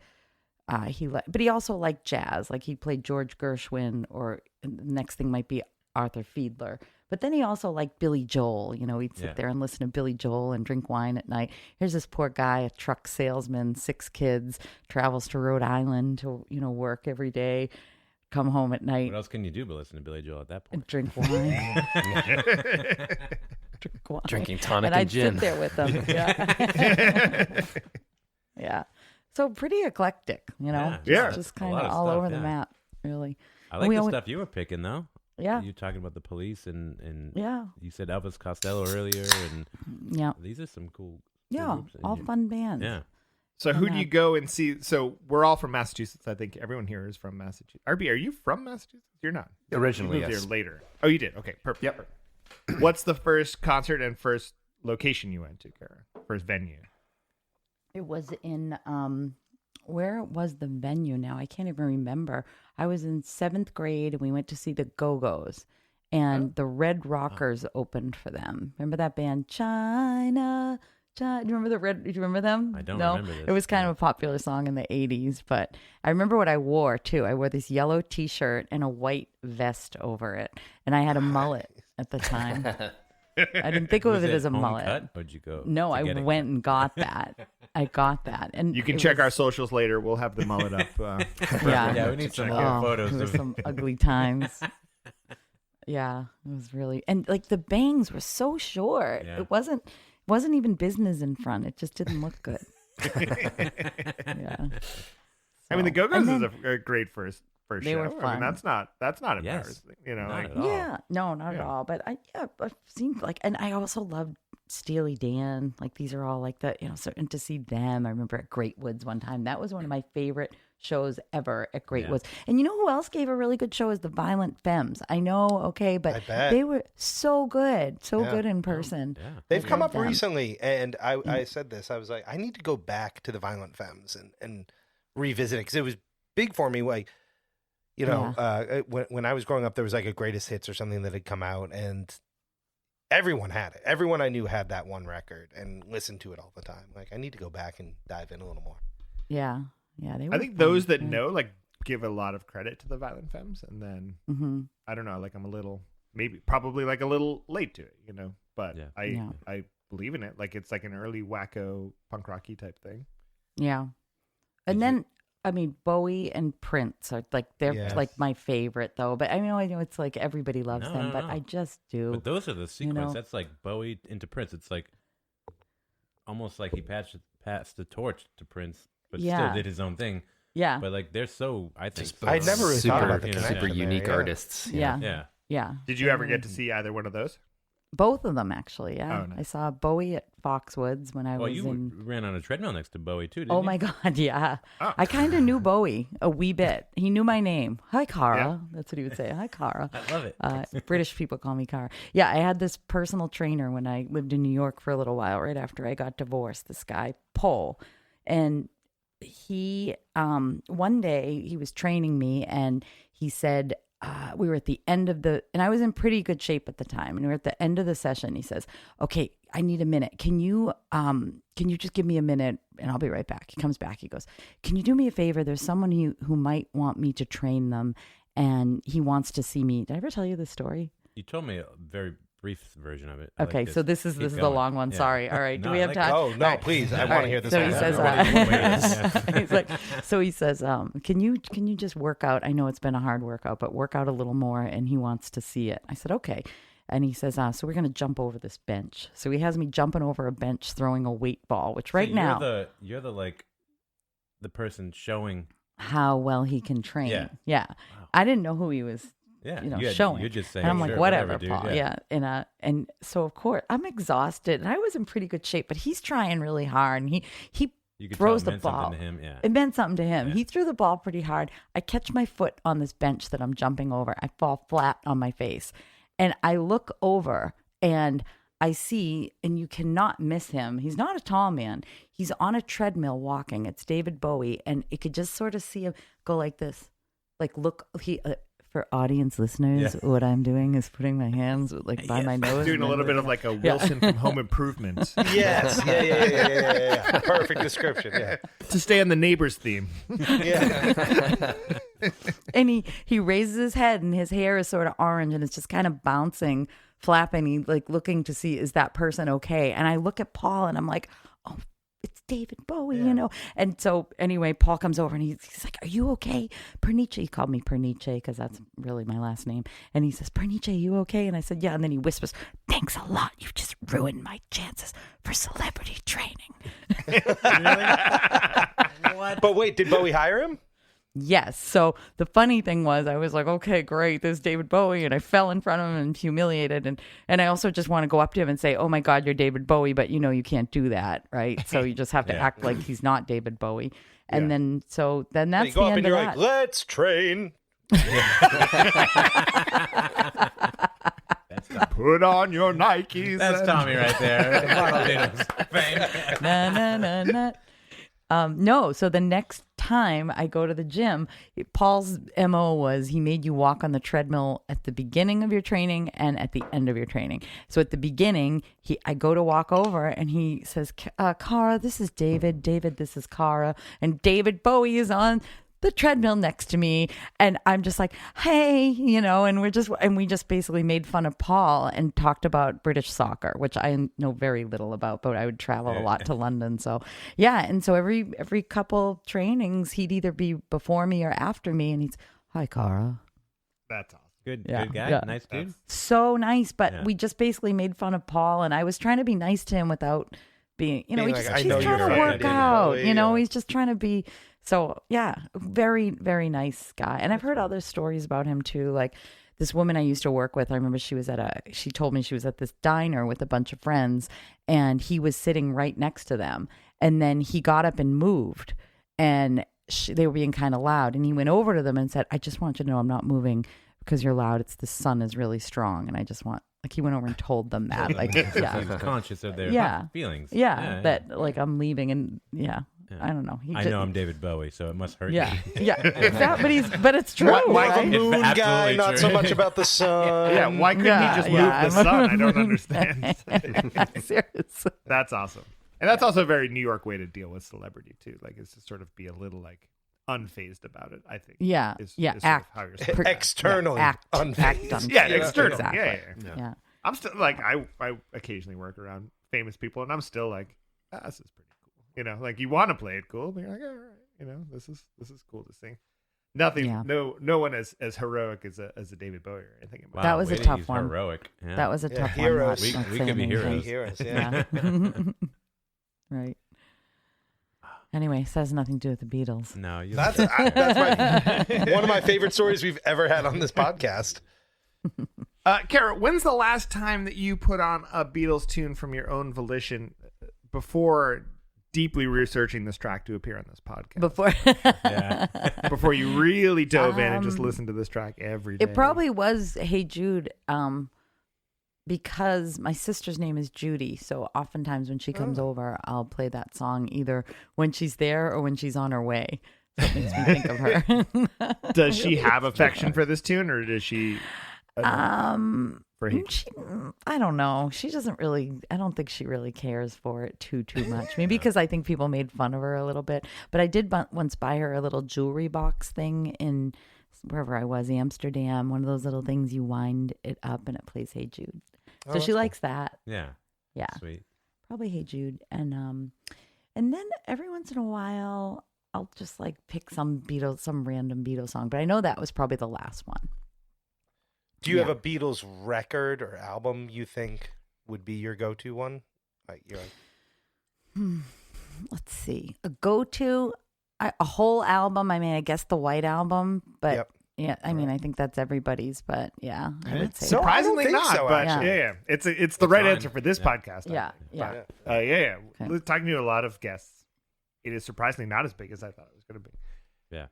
Speaker 5: but he also liked jazz. Like he played George Gershwin, or the next thing might be Arthur Fiedler. But then he also liked Billy Joel. He'd sit
Speaker 3: Yeah.
Speaker 5: there and listen to Billy Joel and drink wine at night. Here's this poor guy, a truck salesman, 6 kids, travels to Rhode Island to, work every day, come home at night
Speaker 3: What else can you do but listen to Billy Joel at that
Speaker 5: and
Speaker 3: point?
Speaker 5: drink wine. Drink wine.
Speaker 4: Drinking tonic
Speaker 5: and
Speaker 4: and
Speaker 5: I'd
Speaker 4: gin.
Speaker 5: sit there with them. Yeah. Yeah. So pretty eclectic,
Speaker 3: Yeah.
Speaker 2: Yeah.
Speaker 5: Just
Speaker 3: A
Speaker 5: kind
Speaker 3: lot
Speaker 5: of
Speaker 3: of
Speaker 5: all
Speaker 3: stuff,
Speaker 5: over the
Speaker 3: yeah.
Speaker 5: map, really.
Speaker 3: I like
Speaker 5: We
Speaker 3: the
Speaker 5: always-
Speaker 3: stuff you were picking though.
Speaker 5: Yeah.
Speaker 3: You talking about the Police and
Speaker 5: Yeah.
Speaker 3: you said Elvis Costello earlier, and
Speaker 5: Yeah.
Speaker 3: these are some cool
Speaker 5: Yeah.
Speaker 3: groups in
Speaker 5: All
Speaker 3: here.
Speaker 5: fun bands.
Speaker 3: Yeah.
Speaker 2: So who
Speaker 5: I'm
Speaker 2: do you
Speaker 5: not-
Speaker 2: go and see? So we're all from Massachusetts. I think everyone here is from Massachusetts. RB, are you from Massachusetts? You're not.
Speaker 4: Originally,
Speaker 2: you moved
Speaker 4: yes.
Speaker 2: here later. Oh, you did. Okay, perfect.
Speaker 4: Yep.
Speaker 2: Perfect. What's the first concert and first location you went to, Kara? First venue?
Speaker 5: It was in where was the venue now? I can't even remember. I was in 7th grade and we went to see the Go-Go's, and the Red Rockers opened for them. Remember that band, China? Do you remember do you remember them?
Speaker 3: I don't
Speaker 5: No?
Speaker 3: remember this,
Speaker 5: It was kind
Speaker 3: no.
Speaker 5: of a popular song in the 80s, but I remember what I wore too. I wore this yellow t-shirt and a white vest over it, and I had a mullet at the time. I didn't think of
Speaker 3: Was
Speaker 5: it as a
Speaker 3: home
Speaker 5: mullet.
Speaker 3: cut, or did you go?
Speaker 5: No,
Speaker 3: to
Speaker 5: I
Speaker 3: get it
Speaker 5: went
Speaker 3: cut?
Speaker 5: and got that. I got that, and
Speaker 2: You can
Speaker 5: it
Speaker 2: check
Speaker 5: was-
Speaker 2: our socials later. We'll have the mullet up.
Speaker 5: Yeah.
Speaker 3: Yeah, we need some
Speaker 2: check
Speaker 3: more
Speaker 2: out.
Speaker 3: photos
Speaker 5: There was
Speaker 3: of
Speaker 5: some ugly times. Yeah, it was really, and like the bangs were so short.
Speaker 3: Yeah.
Speaker 5: It wasn't even business in front. It just didn't look good. Yeah.
Speaker 2: I mean, the
Speaker 5: So-
Speaker 2: Go-Go's
Speaker 5: and
Speaker 2: is
Speaker 5: then-
Speaker 2: a great first
Speaker 5: They
Speaker 2: show.
Speaker 5: were
Speaker 2: I mean,
Speaker 5: fun.
Speaker 2: that's not
Speaker 3: Yes.
Speaker 2: embarrassing. You know,
Speaker 3: Not
Speaker 2: like,
Speaker 3: at all.
Speaker 5: Yeah, no, not at
Speaker 2: Yeah.
Speaker 5: all. But I've seen like, and I also loved Steely Dan. Like these are all like so, and to see them, I remember at Great Woods one time. That was one of my favorite shows ever at Great
Speaker 3: Yeah.
Speaker 5: Woods. And you know who else gave a really good show is the Violent Femmes. I know, okay,
Speaker 1: I
Speaker 5: but
Speaker 1: bet.
Speaker 5: they were so good, so
Speaker 1: Yeah.
Speaker 5: good in person.
Speaker 3: Yeah.
Speaker 1: They've
Speaker 5: I
Speaker 1: come
Speaker 5: love
Speaker 1: up
Speaker 5: them.
Speaker 1: recently, and I said this. I was like, I need to go back to the Violent Femmes and revisit it because it was big for me. Like, when I was growing up, there was like a greatest hits or something that had come out, and everyone had it. Everyone I knew had that one record and listened to it all the time. Like, I need to go back and dive in a little more.
Speaker 5: Yeah, they were
Speaker 2: I think
Speaker 5: fun.
Speaker 2: those that
Speaker 5: Yeah.
Speaker 2: know like give a lot of credit to the Violent Femmes, and then
Speaker 5: Mhm.
Speaker 2: I don't know, like I'm probably like a little late to it, but
Speaker 3: Yeah.
Speaker 2: I
Speaker 5: Yeah.
Speaker 2: I believe in it. Like it's like an early wacko punk rocky type thing.
Speaker 5: Yeah. And then, I mean, Bowie and Prince are like, they're
Speaker 1: Yes.
Speaker 5: like my favorite though. But I know it's like everybody loves
Speaker 3: No,
Speaker 5: them,
Speaker 3: no,
Speaker 5: but
Speaker 3: no.
Speaker 5: I just do.
Speaker 3: But those are the sequence.
Speaker 5: know?
Speaker 3: That's like Bowie into Prince. It's like almost like he passed the torch to Prince, but
Speaker 5: Yeah.
Speaker 3: still did his own thing.
Speaker 5: Yeah.
Speaker 3: But like they're so, I think,
Speaker 4: Just
Speaker 1: I never really thought about the
Speaker 3: you know,
Speaker 1: connection
Speaker 4: super
Speaker 1: there,
Speaker 4: unique
Speaker 1: yeah.
Speaker 4: artists.
Speaker 5: Yeah.
Speaker 3: Yeah.
Speaker 5: Yeah.
Speaker 2: Did you ever get to see either one of those?
Speaker 5: Both of them, actually. Yeah.
Speaker 2: Oh, nice.
Speaker 5: I saw Bowie at Foxwoods when I
Speaker 3: Well,
Speaker 5: was
Speaker 3: you
Speaker 5: in.
Speaker 3: ran on a treadmill next to Bowie too, didn't
Speaker 5: Oh
Speaker 3: you?
Speaker 5: my God, yeah.
Speaker 2: Oh.
Speaker 5: I kind of knew Bowie a wee bit. He knew my name. Hi, Cara.
Speaker 2: Yeah.
Speaker 5: That's what he would say. Hi, Cara.
Speaker 3: I love it.
Speaker 5: British people call me Cara. Yeah, I had this personal trainer when I lived in New York for a little while, right after I got divorced, this guy, Paul. And he, one day he was training me and he said, we were at the end of and I was in pretty good shape at the time. And we were at the end of the session. He says, okay, I need a minute. Can you just give me a minute and I'll be right back. He comes back. He goes, can you do me a favor? There's someone who might want me to train them and he wants to see me. Did I ever tell you this story?
Speaker 3: You told me a very brief version of it. I like
Speaker 5: Okay, so this is
Speaker 3: Keep
Speaker 5: a
Speaker 3: going.
Speaker 5: long one.
Speaker 3: Yeah.
Speaker 5: Sorry. All right. Do
Speaker 3: No,
Speaker 5: we
Speaker 3: I
Speaker 5: have
Speaker 3: like
Speaker 5: time?
Speaker 1: Oh, no,
Speaker 5: All right.
Speaker 1: please. I
Speaker 5: All
Speaker 1: want to
Speaker 5: right.
Speaker 1: hear this.
Speaker 5: So he
Speaker 1: one.
Speaker 5: says, he's can you just work out? I know it's been a hard workout, but work out a little more. And he wants to see it. I said, okay. And he says, so we're going to jump over this bench. So he has me jumping over a bench, throwing a weight ball, which right now,
Speaker 3: you're the like the person showing.
Speaker 5: how well he can train.
Speaker 3: Yeah.
Speaker 5: Yeah.
Speaker 3: Wow.
Speaker 5: I didn't know who he was.
Speaker 3: Yeah,
Speaker 5: Showing.
Speaker 3: You're just saying.
Speaker 5: And I'm like,
Speaker 3: sure,
Speaker 5: whatever,
Speaker 3: dude.
Speaker 5: Paul. Yeah. And so of course I'm exhausted and I was in pretty good shape, but he's trying really hard and he
Speaker 3: You could
Speaker 5: throws
Speaker 3: tell
Speaker 5: the
Speaker 3: it meant something
Speaker 5: ball.
Speaker 3: to him. Yeah.
Speaker 5: It meant something to him.
Speaker 3: Yeah.
Speaker 5: He threw the ball pretty hard. I catch my foot on this bench that I'm jumping over. I fall flat on my face. And I look over and I see, and you cannot miss him. He's not a tall man. He's on a treadmill walking. It's David Bowie. And you could just sort of see him go like this. Like, look, for audience listeners, what I'm doing is putting my hands like by my nose.
Speaker 2: Doing a little bit of like a Wilson from Home Improvement.
Speaker 1: Yes. Yeah. Perfect description. Yeah.
Speaker 2: To stay on the Neighbors theme.
Speaker 1: Yeah.
Speaker 5: And he raises his head and his hair is sort of orange and it's just kind of bouncing, flapping. He like looking to see, is that person okay? And I look at Paul and I'm like, oh, it's David Bowie, you know? And so anyway, Paul comes over and he's like, are you okay? Pernice, he called me Pernice because that's really my last name. And he says, Pernice, you okay? And I said, yeah. And then he whispers, thanks a lot. You've just ruined my chances for celebrity training.
Speaker 1: But wait, did Bowie hire him?
Speaker 5: Yes. So the funny thing was I was like, okay, great. There's David Bowie. And I fell in front of him and humiliated. And I also just want to go up to him and say, oh my God, you're David Bowie. But you know, you can't do that. Right. So you just have to act like he's not David Bowie. And then that's
Speaker 1: You go
Speaker 5: the
Speaker 1: up
Speaker 5: end
Speaker 1: and
Speaker 5: of
Speaker 1: you're
Speaker 5: that.
Speaker 1: like, let's train.
Speaker 2: Put on your Nikes.
Speaker 3: That's
Speaker 2: and-
Speaker 3: Tommy right there. Blotto Beatles fame.
Speaker 5: Na, na, na, na. No, so the next time I go to the gym, Paul's MO was he made you walk on the treadmill at the beginning of your training and at the end of your training. So at the beginning, I go to walk over and he says, Cara, this is David. David, this is Cara. And David Bowie is on the treadmill next to me. And I'm just like, hey, you know, and we just basically made fun of Paul and talked about British soccer, which I know very little about, but I would travel a lot to London. So yeah. And so every couple trainings, he'd either be before me or after me. And he's, hi, Cara.
Speaker 2: That's awesome.
Speaker 3: Good
Speaker 5: Yeah.
Speaker 3: guy.
Speaker 5: Yeah.
Speaker 3: Nice dude.
Speaker 5: So nice. But
Speaker 3: Yeah.
Speaker 5: we just basically made fun of Paul and I was trying to be nice to him without being, you know,
Speaker 1: Being
Speaker 5: he's
Speaker 1: like, I
Speaker 5: just
Speaker 1: know
Speaker 5: he's
Speaker 1: you're
Speaker 5: trying to
Speaker 1: from
Speaker 5: work
Speaker 1: David
Speaker 5: out,
Speaker 1: Bowie,
Speaker 5: you know,
Speaker 1: yeah.
Speaker 5: he's just trying to be. So yeah, very, very nice guy. And I've heard other stories about him too. Like this woman I used to work with, I remember she told me she was at this diner with a bunch of friends and he was sitting right next to them. And then he got up and moved and they were being kind of loud. And he went over to them and said, I just want you to know I'm not moving because you're loud. The sun is really strong. And I just want, like he went over and told them that. Like, yeah.
Speaker 3: He's conscious of their feelings.
Speaker 5: Yeah. That like I'm leaving and
Speaker 3: Yeah.
Speaker 5: I don't know.
Speaker 3: I know I'm David Bowie, so it must hurt
Speaker 5: Yeah,
Speaker 3: me.
Speaker 5: yeah, but it's true.
Speaker 1: Michael
Speaker 5: right?
Speaker 1: Moon
Speaker 3: It's
Speaker 1: guy,
Speaker 3: absolutely
Speaker 1: not
Speaker 3: true.
Speaker 1: so much about the sun.
Speaker 2: Yeah, why couldn't he just move the sun? I don't understand.
Speaker 5: Seriously.
Speaker 2: That's awesome. And that's also a very New York way to deal with celebrity too. Like it's to sort of be a little like unfazed about it, I think.
Speaker 5: Yeah,
Speaker 2: is
Speaker 5: yeah.
Speaker 2: sort of
Speaker 5: Act
Speaker 2: how you're supposed to-
Speaker 1: Externally,
Speaker 5: act
Speaker 1: unfazed.
Speaker 5: unfazed.
Speaker 2: Yeah, external.
Speaker 5: Exactly.
Speaker 2: Yeah.
Speaker 5: Yeah.
Speaker 2: I'm still like I occasionally work around famous people and I'm still like, this is pretty cool. You know, like you want to play it cool, but you're like, all right, you know, this is cool to sing. Nothing,
Speaker 5: Yeah.
Speaker 2: no one as heroic as a David Bowie or anything.
Speaker 3: Wow,
Speaker 5: That was
Speaker 3: way
Speaker 5: a
Speaker 3: to
Speaker 5: tough
Speaker 3: use
Speaker 5: one.
Speaker 3: Heroic. Yeah.
Speaker 5: That was a tough
Speaker 1: heroes.
Speaker 5: one.
Speaker 3: We could be heroes.
Speaker 1: Heroes, yeah.
Speaker 5: Yeah. Right. Anyway, so has nothing to do with the Beatles.
Speaker 3: No, you.
Speaker 1: That's one of my favorite stories we've ever had on this podcast.
Speaker 2: Kara, when's the last time that you put on a Beatles tune from your own volition before deeply researching this track to appear on this podcast? Before you really dove in and just listened to this track every day?
Speaker 5: It probably was Hey Jude, because my sister's name is Judy. So oftentimes when she comes over, I'll play that song either when she's there or when she's on her way. So it makes me think of her.
Speaker 2: Does she have affection for this tune, or does she? For Hey
Speaker 5: I don't know. She doesn't really. I don't think she really cares for it too much. Maybe because I think people made fun of her a little bit. But I did once buy her a little jewelry box thing in wherever I was, Amsterdam. One of those little things you wind it up and it plays Hey Jude. So she likes that.
Speaker 3: Yeah.
Speaker 5: Yeah.
Speaker 3: Sweet.
Speaker 5: Probably Hey Jude, and then every once in a while I'll just like pick some random Beatles song. But I know that was probably the last one.
Speaker 1: Do you have a Beatles record or album you think would be your go-to one?
Speaker 5: Let's see. A go-to, a whole album. I mean, I guess the White Album, but yeah, I mean, I think that's everybody's. But yeah, I would say
Speaker 2: surprisingly
Speaker 1: I don't think
Speaker 2: not.
Speaker 1: so,
Speaker 2: but
Speaker 1: actually.
Speaker 2: yeah, it's the right answer for this podcast.
Speaker 5: Yeah,
Speaker 2: I think.
Speaker 5: Okay.
Speaker 2: Talking to a lot of guests, it is surprisingly not as big as I thought it was going to be.
Speaker 3: Yeah.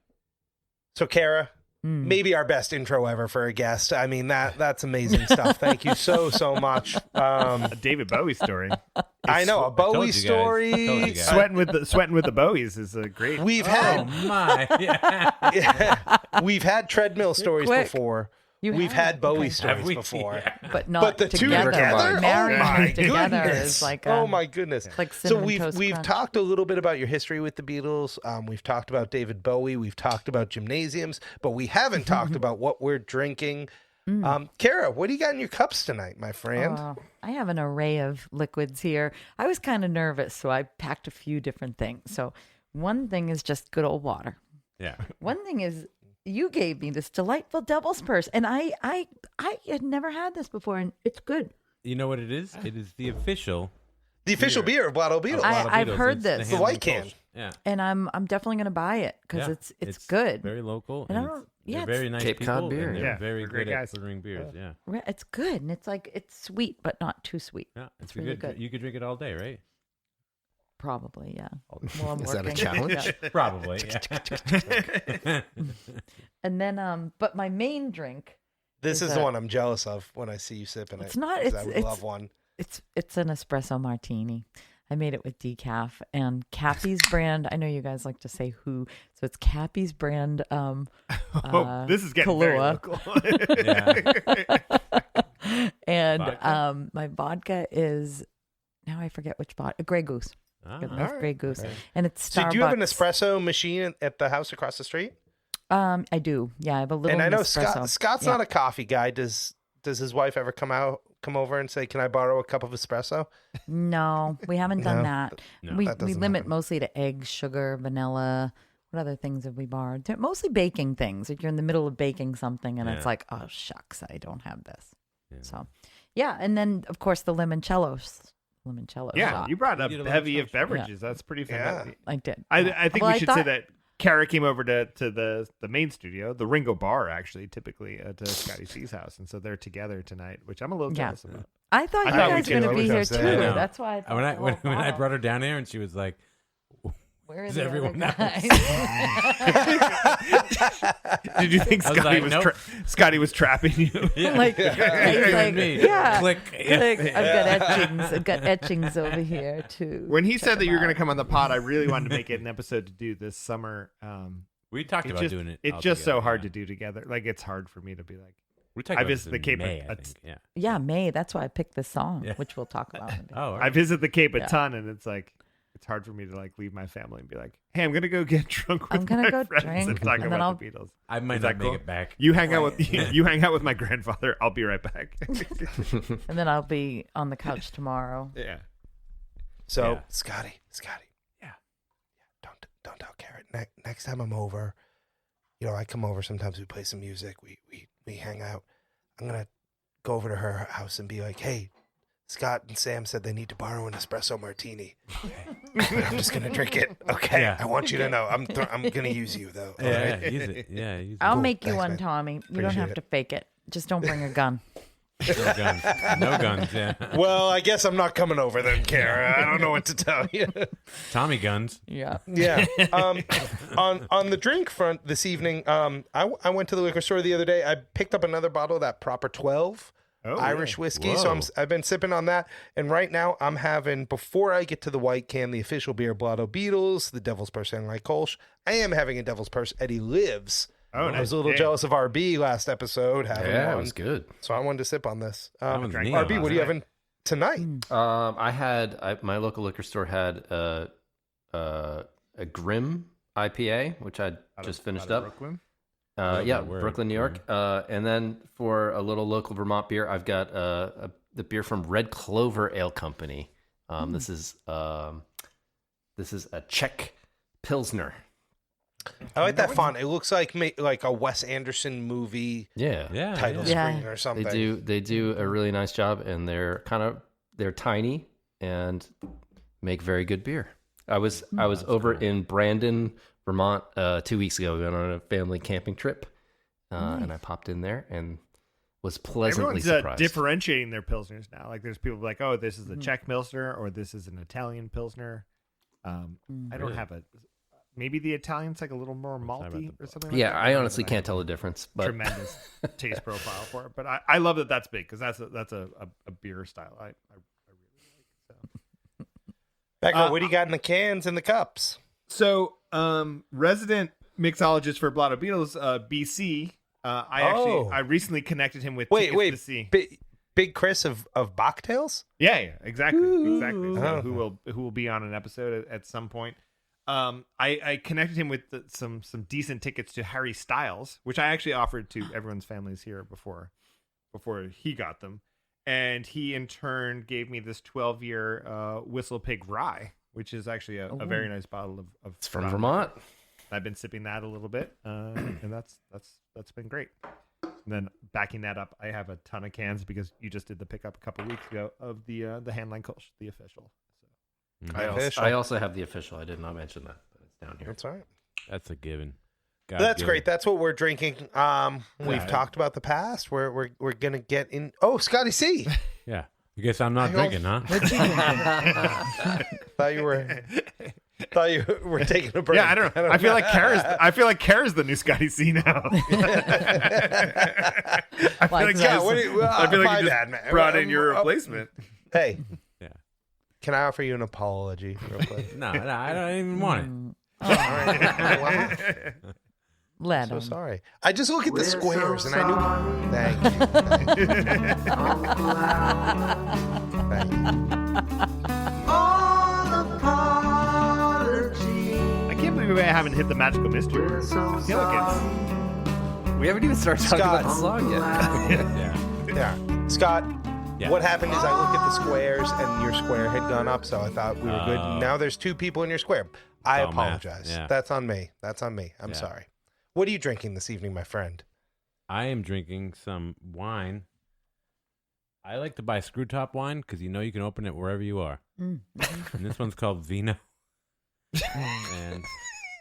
Speaker 1: So, Kara, maybe our best intro ever for a guest. I mean, that's amazing stuff. Thank you so much.
Speaker 2: A David Bowie story.
Speaker 1: I know, a Bowie story.
Speaker 2: Sweating with the Bowies is a great.
Speaker 1: We've had we've had treadmill stories
Speaker 5: quick.
Speaker 1: before.
Speaker 5: We've
Speaker 1: had Bowie
Speaker 5: okay.
Speaker 1: stories before.
Speaker 5: But not
Speaker 1: But the two
Speaker 5: together.
Speaker 1: together?
Speaker 5: Marrying
Speaker 1: Oh my
Speaker 5: them together
Speaker 1: goodness.
Speaker 5: is like
Speaker 1: Oh my goodness.
Speaker 5: like
Speaker 1: So
Speaker 5: Cinnamon Toast
Speaker 1: we've
Speaker 5: Crunch.
Speaker 1: talked a little bit about your history with the Beatles. We've talked about David Bowie. We've talked about gymnasiums, but we haven't talked about what we're drinking. Kara, what do you got in your cups tonight, my friend?
Speaker 5: I have an array of liquids here. I was kind of nervous, so I packed a few different things. So one thing is just good old water.
Speaker 3: Yeah.
Speaker 5: One thing is you gave me this delightful devil's purse, and I had never had this before, and it's good.
Speaker 3: You know what it is? It is the official
Speaker 1: beer of Blotto Beatles.
Speaker 5: I've heard
Speaker 3: It's
Speaker 5: this.
Speaker 1: The white
Speaker 3: Hamilton
Speaker 1: can.
Speaker 3: Kolsch. Yeah.
Speaker 5: And I'm definitely going to buy it because
Speaker 3: Yeah.
Speaker 5: it's good.
Speaker 3: Very local.
Speaker 5: And I
Speaker 3: And
Speaker 5: don't-
Speaker 3: they're
Speaker 5: yeah,
Speaker 3: very
Speaker 5: it's-
Speaker 3: nice
Speaker 4: Cape
Speaker 3: people.
Speaker 4: Cod beer.
Speaker 3: And they're
Speaker 2: Yeah,
Speaker 3: very
Speaker 2: they're great
Speaker 3: good at
Speaker 2: guys.
Speaker 3: brewing beers. Yeah.
Speaker 5: It's good, and it's like it's sweet, but not too sweet.
Speaker 3: Yeah. It's
Speaker 5: really
Speaker 3: good.
Speaker 5: good.
Speaker 3: You could drink it all day, right?
Speaker 5: Probably, yeah. While I'm
Speaker 4: Is that a
Speaker 5: working.
Speaker 4: challenge?
Speaker 5: Yeah.
Speaker 3: Probably. Yeah.
Speaker 5: And then, but my main drink,
Speaker 1: This
Speaker 5: Is
Speaker 1: is the
Speaker 5: that-
Speaker 1: one I'm jealous of when I see you sipping
Speaker 5: It's
Speaker 1: it.
Speaker 5: not-
Speaker 1: 'cause
Speaker 5: it's-
Speaker 1: I would
Speaker 5: it's-
Speaker 1: love one.
Speaker 5: it's an espresso martini. I made it with decaf and Cappy's brand. I know you guys like to say who, so it's Cappy's brand.
Speaker 2: This is getting very
Speaker 5: Kahlua.
Speaker 2: local.
Speaker 5: And
Speaker 3: Vodka?
Speaker 5: my vodka is now I forget which vodka. Grey Goose.
Speaker 3: Ah,
Speaker 5: It's
Speaker 1: right.
Speaker 5: Grey Goose,
Speaker 1: Okay.
Speaker 5: and it's Starbucks.
Speaker 1: So do you have an espresso machine at the house across the street?
Speaker 5: I do. Yeah, I have a little.
Speaker 1: And I know
Speaker 5: Nespresso.
Speaker 1: Scott's
Speaker 5: Yeah.
Speaker 1: not a coffee guy. Does his wife ever come over and say, "Can I borrow a cup of espresso?"
Speaker 5: No, we haven't done
Speaker 1: No.
Speaker 5: that.
Speaker 3: No.
Speaker 5: we
Speaker 1: That doesn't
Speaker 5: limit
Speaker 1: happen.
Speaker 5: mostly to eggs, sugar, vanilla. What other things have we borrowed? They're mostly baking things. If you're in the middle of baking something and it's
Speaker 3: Yeah.
Speaker 5: like, oh shucks, I don't have this.
Speaker 3: Yeah.
Speaker 5: So, yeah, and then of course the limoncello
Speaker 2: Yeah,
Speaker 5: shot.
Speaker 2: you brought up
Speaker 3: You did a
Speaker 2: heavy of
Speaker 3: limoncello shot.
Speaker 2: beverages. That's pretty fantastic.
Speaker 5: I did.
Speaker 2: I think
Speaker 5: Well,
Speaker 2: we should say
Speaker 5: thought-
Speaker 2: that Kara came over to the main studio, the Ringo Bar, actually, typically to Scotty C's house, and so they're together tonight, which I'm a little
Speaker 5: Yeah.
Speaker 2: jealous about.
Speaker 5: I thought
Speaker 2: I
Speaker 5: you
Speaker 2: thought we
Speaker 5: guys
Speaker 2: could
Speaker 5: were going to
Speaker 1: always
Speaker 5: be here
Speaker 1: have
Speaker 5: too.
Speaker 1: that.
Speaker 3: I know.
Speaker 5: That's why I thought
Speaker 3: When I
Speaker 5: the whole
Speaker 3: when I
Speaker 5: bottle.
Speaker 3: brought her down here and she was like,
Speaker 5: Where
Speaker 3: is
Speaker 5: the other
Speaker 3: everyone else?
Speaker 5: guys?
Speaker 2: Did you think
Speaker 3: I was
Speaker 2: Scotty
Speaker 3: like,
Speaker 2: was
Speaker 3: nope.
Speaker 2: Scotty was trapping you?
Speaker 3: yeah.
Speaker 5: Like,
Speaker 3: yeah.
Speaker 5: he's
Speaker 3: You
Speaker 5: like,
Speaker 3: and me.
Speaker 5: yeah.
Speaker 3: Click. Yeah.
Speaker 5: Like, I've got etchings over here too.
Speaker 2: When he said that you were going to come on the pod, I really wanted to make it an episode to do this summer.
Speaker 3: We talked about
Speaker 2: just,
Speaker 3: doing it.
Speaker 2: It's
Speaker 3: all
Speaker 2: just so
Speaker 3: together,
Speaker 2: hard
Speaker 3: yeah.
Speaker 2: to do together. Like, it's hard for me to be like,
Speaker 3: We talked
Speaker 2: I
Speaker 3: about this
Speaker 2: visited the
Speaker 3: in
Speaker 2: Cape
Speaker 3: May,
Speaker 2: a-
Speaker 3: I think. Yeah.
Speaker 5: Yeah, May. That's why I picked this song,
Speaker 3: Yeah.
Speaker 5: which we'll talk about. In a bit.
Speaker 3: Oh, all
Speaker 2: I
Speaker 3: right.
Speaker 2: visit the Cape a
Speaker 5: Yeah.
Speaker 2: ton, and it's like, it's hard for me to like leave my family and be like, hey, I'm going to go get drunk with
Speaker 5: I'm gonna
Speaker 2: my
Speaker 5: go
Speaker 2: friends
Speaker 5: drink,
Speaker 2: and talk
Speaker 5: and then
Speaker 2: about the Beatles.
Speaker 3: I might
Speaker 2: Is
Speaker 3: not
Speaker 2: that
Speaker 3: make
Speaker 2: cool?
Speaker 3: it back.
Speaker 2: You hang out with
Speaker 5: Right.
Speaker 2: you hang out with my grandfather. I'll be right back.
Speaker 5: And then I'll be on the couch tomorrow.
Speaker 2: Yeah.
Speaker 1: So
Speaker 3: Yeah.
Speaker 1: Scotty, don't tell Kara. Next time I'm over, I come over. Sometimes we play some music. We hang out. I'm gonna go over to her house and be like, hey, Scott and Sam said they need to borrow an espresso martini. I'm just gonna drink it. Okay,
Speaker 3: Yeah.
Speaker 1: I want you to know I'm gonna use you though. all
Speaker 3: Yeah,
Speaker 1: right?
Speaker 3: use it. Yeah, use it.
Speaker 5: I'll
Speaker 1: Cool.
Speaker 5: make you
Speaker 1: Thanks,
Speaker 5: one,
Speaker 1: man.
Speaker 5: Tommy. You don't
Speaker 1: Appreciate
Speaker 5: have
Speaker 1: it.
Speaker 5: to fake it. Just don't bring a gun.
Speaker 3: No guns. No guns. Yeah.
Speaker 1: Well, I guess I'm not coming over then, Kara. I don't know what to tell you.
Speaker 3: Tommy guns.
Speaker 5: Yeah.
Speaker 1: Yeah. On the drink front this evening, I went to the liquor store the other day. I picked up another bottle of that Proper 12 Irish whiskey.
Speaker 3: Whoa.
Speaker 1: So I've been sipping on that. And right now I'm having, before I get to the white can, the official beer Blotto Beatles, the Devil's Purse and like Kolsch. I am having a Devil's Purse Eddie Lives.
Speaker 2: Oh,
Speaker 1: I was a
Speaker 2: nice.
Speaker 1: little
Speaker 2: Yeah.
Speaker 1: jealous of RB last episode. Having
Speaker 4: Yeah, it
Speaker 1: one.
Speaker 4: was good.
Speaker 1: So I wanted to sip on this.
Speaker 3: That one's neat.
Speaker 1: RB, what are you
Speaker 2: Last
Speaker 1: having tonight?
Speaker 4: My local liquor store had a Grim IPA, which I just finished up.
Speaker 2: Brooklyn.
Speaker 3: Love
Speaker 4: Yeah,
Speaker 3: that word,
Speaker 4: Brooklyn, New York. And then for a little local Vermont beer, I've got the beer from Red Clover Ale Company. This is a Czech Pilsner.
Speaker 1: I like that font. It looks like a Wes Anderson movie
Speaker 4: Yeah,
Speaker 3: Yeah.
Speaker 1: title
Speaker 3: yeah.
Speaker 1: screen or something.
Speaker 4: they do a really nice job, and they're tiny and make very good beer. I was over in Brandon, Vermont 2 weeks ago. We went on a family camping trip, and I popped in there and was pleasantly
Speaker 2: Everyone's
Speaker 4: surprised.
Speaker 2: differentiating their pilsners now. Like there's people like, oh, this is a Czech pilsner or this is an Italian pilsner. I don't
Speaker 3: Really?
Speaker 2: have a. Maybe the Italian's like a little more malty or something. Like
Speaker 4: Yeah,
Speaker 2: that.
Speaker 4: I honestly
Speaker 2: But
Speaker 4: can't tell the difference. But
Speaker 2: Tremendous taste profile for it, but I love that that's big because that's a beer style I really like. So.
Speaker 1: Becker, what do you got in the cans and the cups?
Speaker 2: So, resident mixologist for Blotto Beatles, BC. I recently connected him with tickets to see.
Speaker 1: Big Chris of Bachtails?
Speaker 2: Yeah, exactly.
Speaker 1: Oh.
Speaker 2: So who will be on an episode at some point. I connected him with some decent tickets to Harry Styles, which I actually offered to everyone's families here before he got them, and he in turn gave me this 12-year Whistle Pig Rye, which is actually a very nice bottle of
Speaker 4: it's from Vermont.
Speaker 2: I've been sipping that a little bit, and that's been great. And then backing that up, I have a ton of cans because you just did the pickup a couple weeks ago of the Handline Kolsch, the official. So.
Speaker 4: I also have the official. I did not mention that. But it's down here.
Speaker 1: That's all right.
Speaker 3: That's a given.
Speaker 1: That's great. That's what we're drinking. We've talked about the past. We're gonna get in. Oh, Scotty C.
Speaker 3: Yeah. I guess I'm not drinking, huh?
Speaker 1: Thought you were taking a break.
Speaker 2: Yeah, I don't know. I feel like Kara's the new Scotty C now. I feel like
Speaker 1: Yeah,
Speaker 2: you just brought in your replacement.
Speaker 1: Hey.
Speaker 3: Yeah.
Speaker 1: Can I offer you an apology real quick?
Speaker 3: No, I don't even want it.
Speaker 1: All right.
Speaker 5: Let
Speaker 1: So
Speaker 5: him.
Speaker 1: sorry. I just look at the squares and I knew. Thank you. Thank you.
Speaker 2: I can't believe I haven't hit the magical mystery. Skeletons.
Speaker 4: We haven't even started talking
Speaker 1: Scott.
Speaker 4: about the song yet.
Speaker 3: Yeah.
Speaker 1: Yeah. Scott,
Speaker 3: Yeah.
Speaker 1: what happened is I looked at the squares and your square had gone up, so I thought we were good.
Speaker 3: Oh.
Speaker 1: Now there's two people in your square. I
Speaker 3: all math.
Speaker 1: apologize.
Speaker 3: Yeah.
Speaker 1: That's on me. I'm
Speaker 3: Yeah.
Speaker 1: sorry. What are you drinking this evening, my friend?
Speaker 3: I am drinking some wine. I like to buy screw top wine because you know you can open it wherever you are.
Speaker 5: Mm.
Speaker 3: And this one's called Vino. And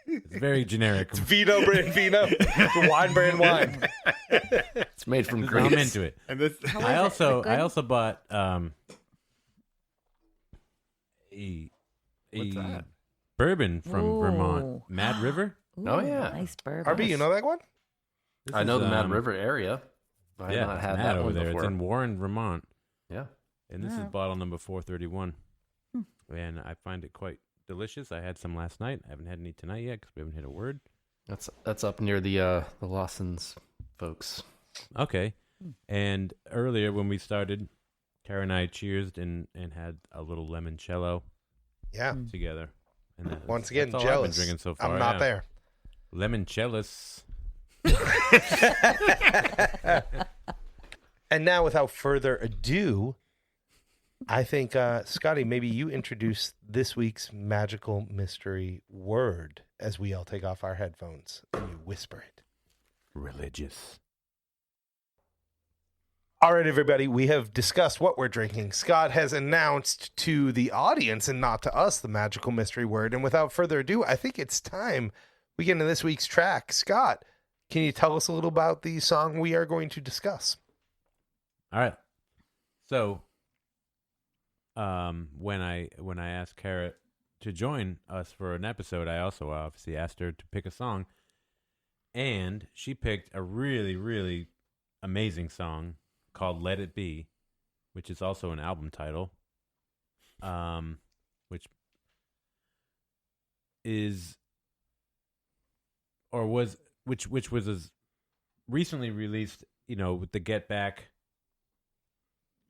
Speaker 3: it's very generic.
Speaker 1: Vino brand vino. Wine brand wine.
Speaker 4: It's made from
Speaker 3: I'm
Speaker 4: grapes.
Speaker 3: into it.
Speaker 2: And this,
Speaker 5: How
Speaker 3: I
Speaker 5: is it? Is it good?
Speaker 3: also bought
Speaker 2: What's that?
Speaker 3: bourbon from
Speaker 5: Ooh.
Speaker 3: Vermont, Mad River.
Speaker 4: Oh, yeah.
Speaker 5: Nice bourbon.
Speaker 1: RB, you know that one?
Speaker 3: This
Speaker 4: I know
Speaker 3: is,
Speaker 4: the Mad River area. I
Speaker 3: Yeah,
Speaker 4: have not
Speaker 3: it's
Speaker 4: had
Speaker 3: Mad
Speaker 4: that
Speaker 3: over
Speaker 4: one
Speaker 3: there.
Speaker 4: before.
Speaker 3: It's in Warren, Vermont,
Speaker 4: Yeah.
Speaker 3: and this is
Speaker 5: Yeah.
Speaker 3: bottle number 431. And I find it quite delicious. I had some last night. I haven't had any tonight yet because we haven't hit a word.
Speaker 4: That's up near the Lawsons folks.
Speaker 3: Okay. And earlier when we started, Kara and I cheersed and had a little limoncello
Speaker 1: Yeah.
Speaker 3: together. And
Speaker 1: Once again,
Speaker 3: that's all I've been
Speaker 1: jealous.
Speaker 3: drinking so far.
Speaker 1: I'm not
Speaker 3: yeah.
Speaker 1: there.
Speaker 3: Limoncellos.
Speaker 1: And now, without further ado, I think, Scotty, maybe you introduce this week's magical mystery word. as we all take off our headphones and you whisper it.
Speaker 3: Religious.
Speaker 1: All right, everybody, we have discussed what we're drinking. Scott has announced to the audience and not to us the magical mystery word. And without further ado, I think it's time we get into this week's track. Scott, can you tell us a little about the song we are going to discuss?
Speaker 3: All right. So, when I asked Kara to join us for an episode, I also obviously asked her to pick a song, and she picked a really, really amazing song called "Let It Be," which is also an album title, which was as recently released, with the Get Back,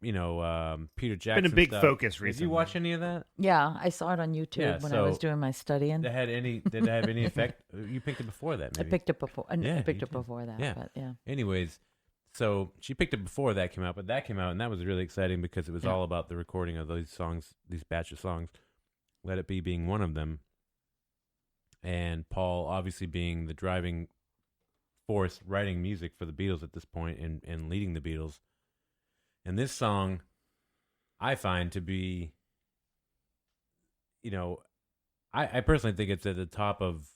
Speaker 3: Peter Jackson.
Speaker 2: Been a big
Speaker 3: stuff.
Speaker 2: focus
Speaker 3: Did
Speaker 2: recently.
Speaker 3: you watch any of that?
Speaker 5: Yeah, I saw it on YouTube when I was doing my studying.
Speaker 3: Did it have any effect? You picked it before that, maybe.
Speaker 5: I picked it before.
Speaker 3: Yeah,
Speaker 5: I picked
Speaker 3: you
Speaker 5: it
Speaker 3: did.
Speaker 5: before that.
Speaker 3: Yeah.
Speaker 5: But yeah.
Speaker 3: Anyways, so she picked it before that came out, but that came out, and that was really exciting because it was all about the recording of these songs, these batch of songs, Let It Be being one of them, and Paul obviously being the driving force writing music for the Beatles at this point and leading the Beatles. And this song, I find to be, I personally think it's at the top of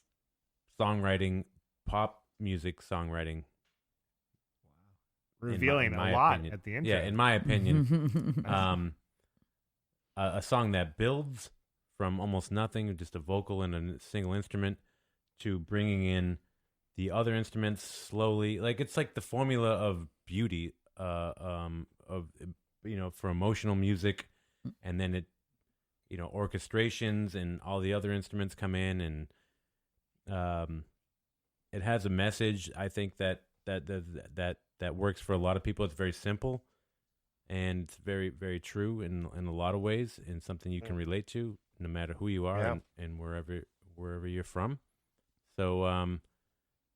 Speaker 3: songwriting, pop music songwriting.
Speaker 2: Revealing
Speaker 3: in my
Speaker 2: a lot
Speaker 3: opinion.
Speaker 2: at the intro.
Speaker 3: Yeah, in my opinion. A song that builds from almost nothing, just a vocal and a single instrument, to bringing in the other instruments slowly. Like, it's like the formula of beauty, for emotional music, and then it, orchestrations and all the other instruments come in, and it has a message. I think that works for a lot of people. It's very simple, and it's very, very true in a lot of ways, and something you can relate to, no matter who you are and wherever you're from. So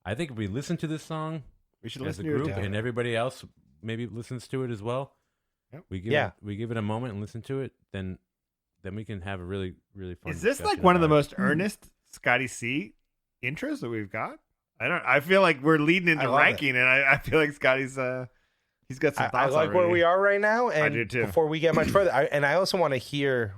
Speaker 3: I think if we listen to this song,
Speaker 2: We should
Speaker 3: as a
Speaker 2: listen to it
Speaker 3: group,
Speaker 2: together.
Speaker 3: and everybody else maybe listens to it as well.
Speaker 2: Yep.
Speaker 3: We give it a moment and listen to it, then we can have a really, really fun.
Speaker 2: Is this like
Speaker 3: discussion
Speaker 2: one of the
Speaker 3: about
Speaker 2: most earnest Scotty C intros that we've got? I feel like we're leading into
Speaker 1: I love
Speaker 2: ranking, and I feel like Scotty's he's got some
Speaker 1: I
Speaker 2: thoughts.
Speaker 1: like where
Speaker 2: already.
Speaker 1: we are right now, and
Speaker 2: do too.
Speaker 1: before we get much further, I also want to hear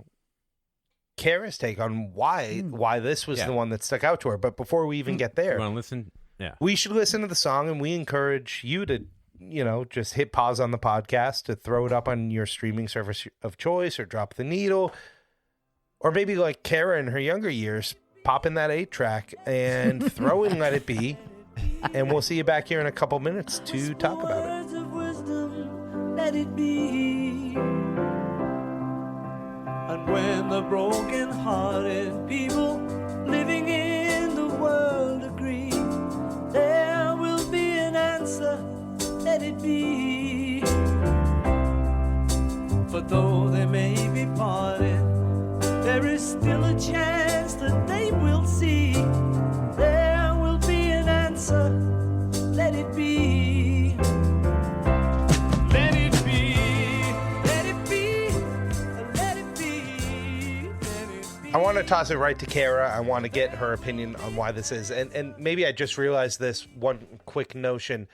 Speaker 1: Kara's take on why this was
Speaker 3: Yeah.
Speaker 1: the one that stuck out to her. But before we even get
Speaker 3: it. You
Speaker 1: there,
Speaker 3: want to listen? Yeah.
Speaker 1: we should listen to the song, and we encourage you to, just hit pause on the podcast, to throw it up on your streaming service of choice, or drop the needle, or maybe like Kara in her younger years, pop in that 8-track and throw in Let It Be, and we'll see you back here in a couple minutes to talk about it.
Speaker 6: Words of wisdom, let it be. And when the broken-hearted people living in the world agree, there will be an answer, let it be. For though they may be parted, there is still a chance that they will see. There will be an answer, let it be. Let it be, let it be, let it be, let it be.
Speaker 1: I want to toss it right to Kara. I want to get her opinion on why this is. And maybe I just realized this one quick notion.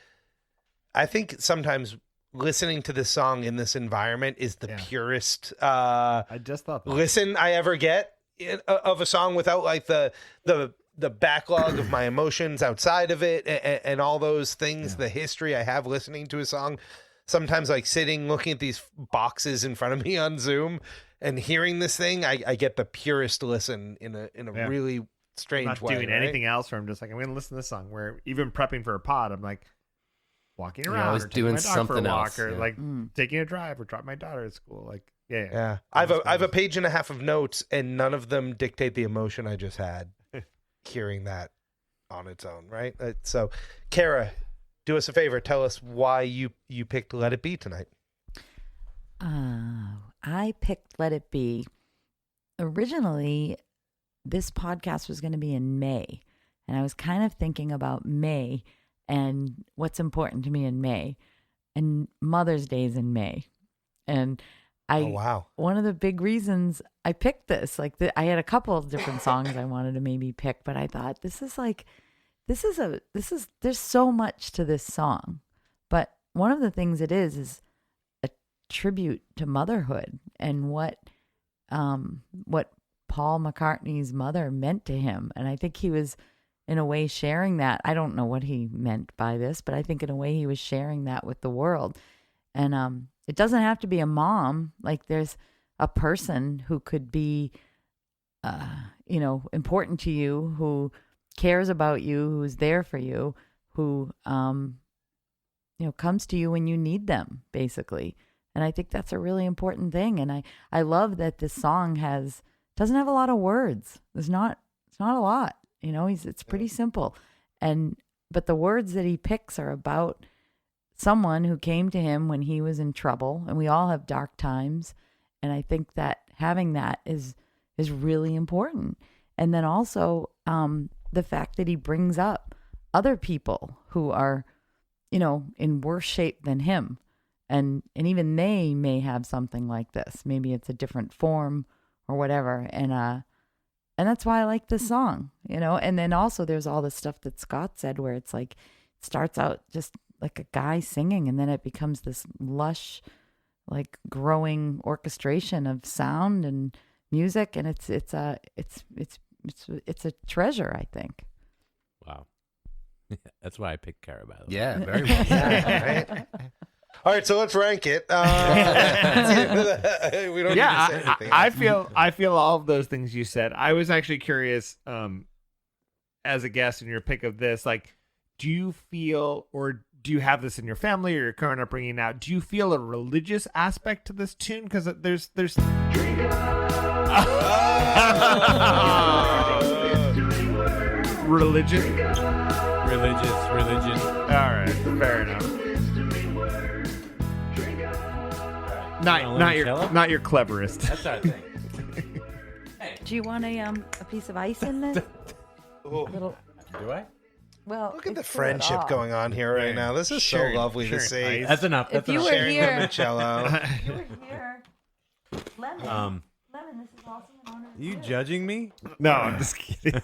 Speaker 1: I think sometimes listening to this song in this environment is the purest
Speaker 2: I just thought that.
Speaker 1: listen I ever get of a song, without like the backlog of my emotions outside of it, and all those things, the history I have listening to a song. Sometimes, like, sitting looking at these boxes in front of me on Zoom and hearing this thing, I get the purest listen in a really strange
Speaker 2: I'm not
Speaker 1: way.
Speaker 2: doing
Speaker 1: right?
Speaker 2: anything else where I'm just like, I'm going to listen to this song. Where even prepping for a pod, I'm like walking around,
Speaker 4: always
Speaker 2: or taking
Speaker 4: doing
Speaker 2: my dog for a
Speaker 4: something
Speaker 2: walk,
Speaker 4: else,
Speaker 2: or
Speaker 4: yeah.
Speaker 2: like taking a drive, or dropping my daughter at school. Like,
Speaker 1: Yeah, I have a page and a half of notes, and none of them dictate the emotion I just had hearing that on its own, right? So, Kara, do us a favor. Tell us why you picked Let It Be tonight.
Speaker 5: I picked Let It Be. Originally, this podcast was going to be in May, and I was kind of thinking about May and what's important to me in May, and Mother's Day is in May. And
Speaker 1: Oh, wow.
Speaker 5: One of the big reasons I picked this, like I had a couple of different songs I wanted to maybe pick, but I thought there's so much to this song. But one of the things it is a tribute to motherhood and what Paul McCartney's mother meant to him. And I think he was in a way sharing that. I don't know what he meant by this, but I think in a way he was sharing that with the world. And it doesn't have to be a mom. Like there's a person who could be, important to you, who cares about you, who's there for you, who, comes to you when you need them, basically. And I think that's a really important thing. And I love that this song doesn't have a lot of words. It's not a lot, it's pretty simple. But the words that he picks are about someone who came to him when he was in trouble, and we all have dark times. And I think that having that is really important. And then also the fact that he brings up other people who are, in worse shape than him. And even they may have something like this. Maybe it's a different form or whatever. And that's why I like this song, And then also there's all the stuff that Scott said where it's like, it starts out just like a guy singing, and then it becomes this lush, like growing orchestration of sound and music, and it's a treasure, I think.
Speaker 3: Wow. That's why I picked Kara, by the way.
Speaker 4: Yeah, very much.
Speaker 1: Yeah, right? All right, so let's rank it. We don't need to say anything.
Speaker 2: I feel all of those things you said. I was actually curious, as a guest in your pick of this, like, do you feel, or do you have this in your family or your current upbringing now? Do you feel a religious aspect to this tune? Because there's religion.
Speaker 3: Religion.
Speaker 2: All right, fair enough. Not your cleverest.
Speaker 3: That's our thing.
Speaker 5: Do you want a piece of ice in this?
Speaker 3: Do I?
Speaker 5: Well,
Speaker 1: Look at the friendship going on here right now. This is
Speaker 2: Sharing-
Speaker 1: so lovely to
Speaker 2: sharing
Speaker 1: see.
Speaker 2: ice.
Speaker 3: That's enough.
Speaker 5: If
Speaker 3: That's
Speaker 5: you
Speaker 3: enough.
Speaker 5: were
Speaker 1: Sharing
Speaker 5: here,
Speaker 1: limoncello.
Speaker 5: you were here. Lemon, this is also an honor.
Speaker 3: You judging me?
Speaker 2: No, I'm just kidding.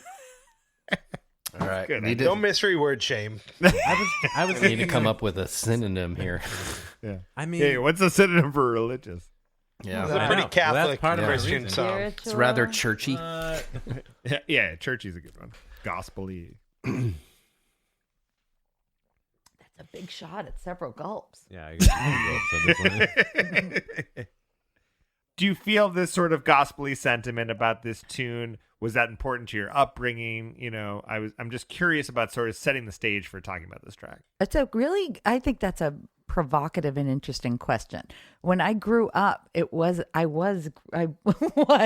Speaker 4: All right.
Speaker 2: Good.
Speaker 4: Need to,
Speaker 1: Don't mystery word shame.
Speaker 3: I was
Speaker 4: need to come up with a synonym here.
Speaker 2: Yeah.
Speaker 3: I mean,
Speaker 2: Hey, what's the synonym for religious?
Speaker 4: Yeah.
Speaker 1: It's a
Speaker 3: I
Speaker 1: pretty
Speaker 3: know. Well, that's
Speaker 1: Catholic
Speaker 3: part of my
Speaker 1: Christian
Speaker 3: reason.
Speaker 1: song.
Speaker 4: It's rather churchy.
Speaker 2: Yeah, churchy's a good one. Gospel-y.
Speaker 5: That's a big shot at several gulps.
Speaker 3: Yeah, I guess this one.
Speaker 2: Do you feel this sort of gospel-y sentiment about this tune? Was that important to your upbringing? I'm just curious about sort of setting the stage for talking about this track.
Speaker 5: I think that's a provocative and interesting question. When I grew up, what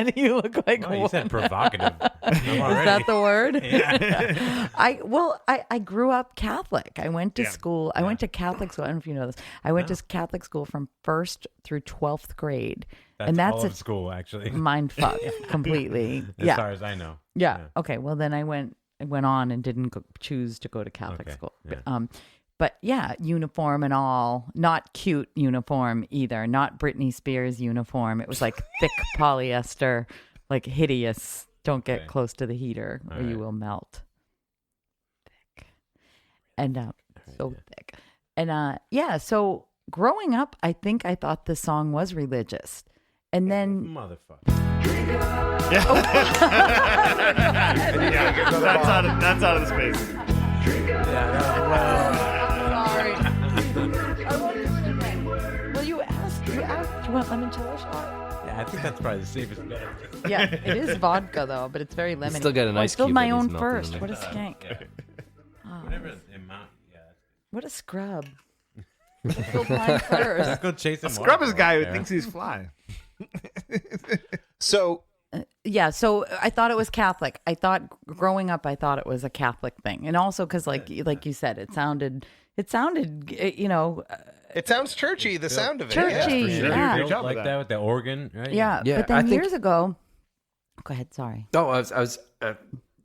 Speaker 5: do you look like?
Speaker 3: Oh, you said provocative.
Speaker 5: Is that the word?
Speaker 3: Yeah.
Speaker 5: I grew up Catholic. I went to school. I went to Catholic school. I don't know if you know this. I went to Catholic school from 1st through 12th grade.
Speaker 3: That's all of school, actually.
Speaker 5: Mind fuck completely.
Speaker 3: As far as I know.
Speaker 5: Yeah. Okay. Well, then I went on and didn't choose to go to Catholic school.
Speaker 3: Yeah.
Speaker 5: But yeah, uniform and all. Not cute uniform either. Not Britney Spears uniform. It was like thick polyester, like hideous. Don't get close to the heater or you will melt. Thick. And thick. And so growing up, I think I thought the song was religious. And then
Speaker 3: Motherfucker.
Speaker 2: That's out of the space.
Speaker 5: Sorry. I won't do it again. Well, you asked. Do you want limoncello shot?
Speaker 3: Yeah, I think that's probably the safest bet.
Speaker 5: Yeah, it is vodka though, but it's very lemony.
Speaker 4: Still got an ice
Speaker 5: I filled
Speaker 4: cube
Speaker 5: my
Speaker 4: that
Speaker 5: own
Speaker 4: he's melting in
Speaker 5: first.
Speaker 4: there.
Speaker 5: What a skank.
Speaker 3: Whatever the amount. Yeah.
Speaker 5: What a scrub. I filled mine first.
Speaker 3: Let's go chase him.
Speaker 2: Scrub is a guy who thinks he's fly.
Speaker 1: So
Speaker 5: So I thought it was Catholic. I thought growing up, I thought it was a Catholic thing, and also because, like you said, it sounded,
Speaker 1: it sounds churchy. The sound of it.
Speaker 5: Churchy,
Speaker 1: Yeah, for sure.
Speaker 5: yeah.
Speaker 2: Good job
Speaker 3: like
Speaker 2: with
Speaker 3: that with the organ, right?
Speaker 5: yeah.
Speaker 4: Yeah,
Speaker 5: But then
Speaker 4: I think-
Speaker 5: years ago, go ahead. Sorry.
Speaker 4: No, I was.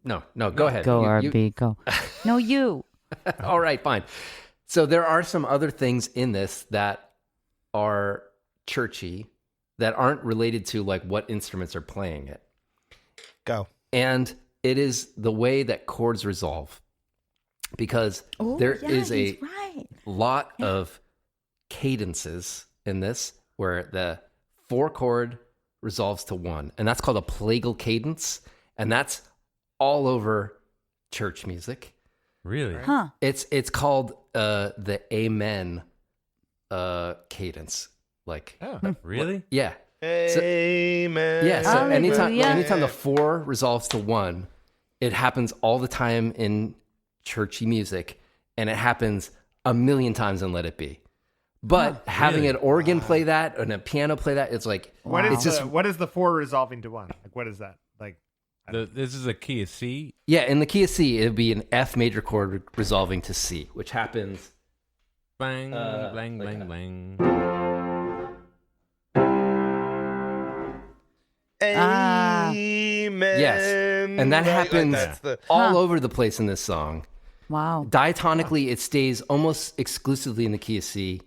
Speaker 4: No, go ahead.
Speaker 5: Go
Speaker 4: You-
Speaker 5: RB. Go. No, you.
Speaker 4: All right, fine. So there are some other things in this that are churchy, that aren't related to like what instruments are playing it.
Speaker 1: Go.
Speaker 4: And it is the way that chords resolve, because there is a lot of cadences in this where the 4 chord resolves to 1, and that's called a plagal cadence, and that's all over church music.
Speaker 3: Really?
Speaker 5: Huh.
Speaker 4: It's called the amen cadence. Like,
Speaker 3: Oh, really?
Speaker 4: yeah.
Speaker 1: Amen.
Speaker 4: Yeah, so
Speaker 5: Hallelujah.
Speaker 4: anytime the 4 resolves to 1, it happens all the time in churchy music, and it happens a million times in Let It Be. But having
Speaker 3: really?
Speaker 4: an organ play that and a piano play that, it's like,
Speaker 2: What
Speaker 5: Wow.
Speaker 2: is what is the 4 resolving to 1? Like, what is that? Like,
Speaker 3: This is a key of C.
Speaker 4: yeah, in the key of C, it'd be an F major chord resolving to C, which happens.
Speaker 3: Bang, blang,
Speaker 4: like
Speaker 3: blang,
Speaker 4: that.
Speaker 3: blang.
Speaker 1: Amen.
Speaker 4: Yes, and that
Speaker 1: Right,
Speaker 4: happens
Speaker 1: that's the-
Speaker 4: all over the place in this song.
Speaker 5: Wow.
Speaker 4: Diatonically, it stays almost exclusively in the key of C,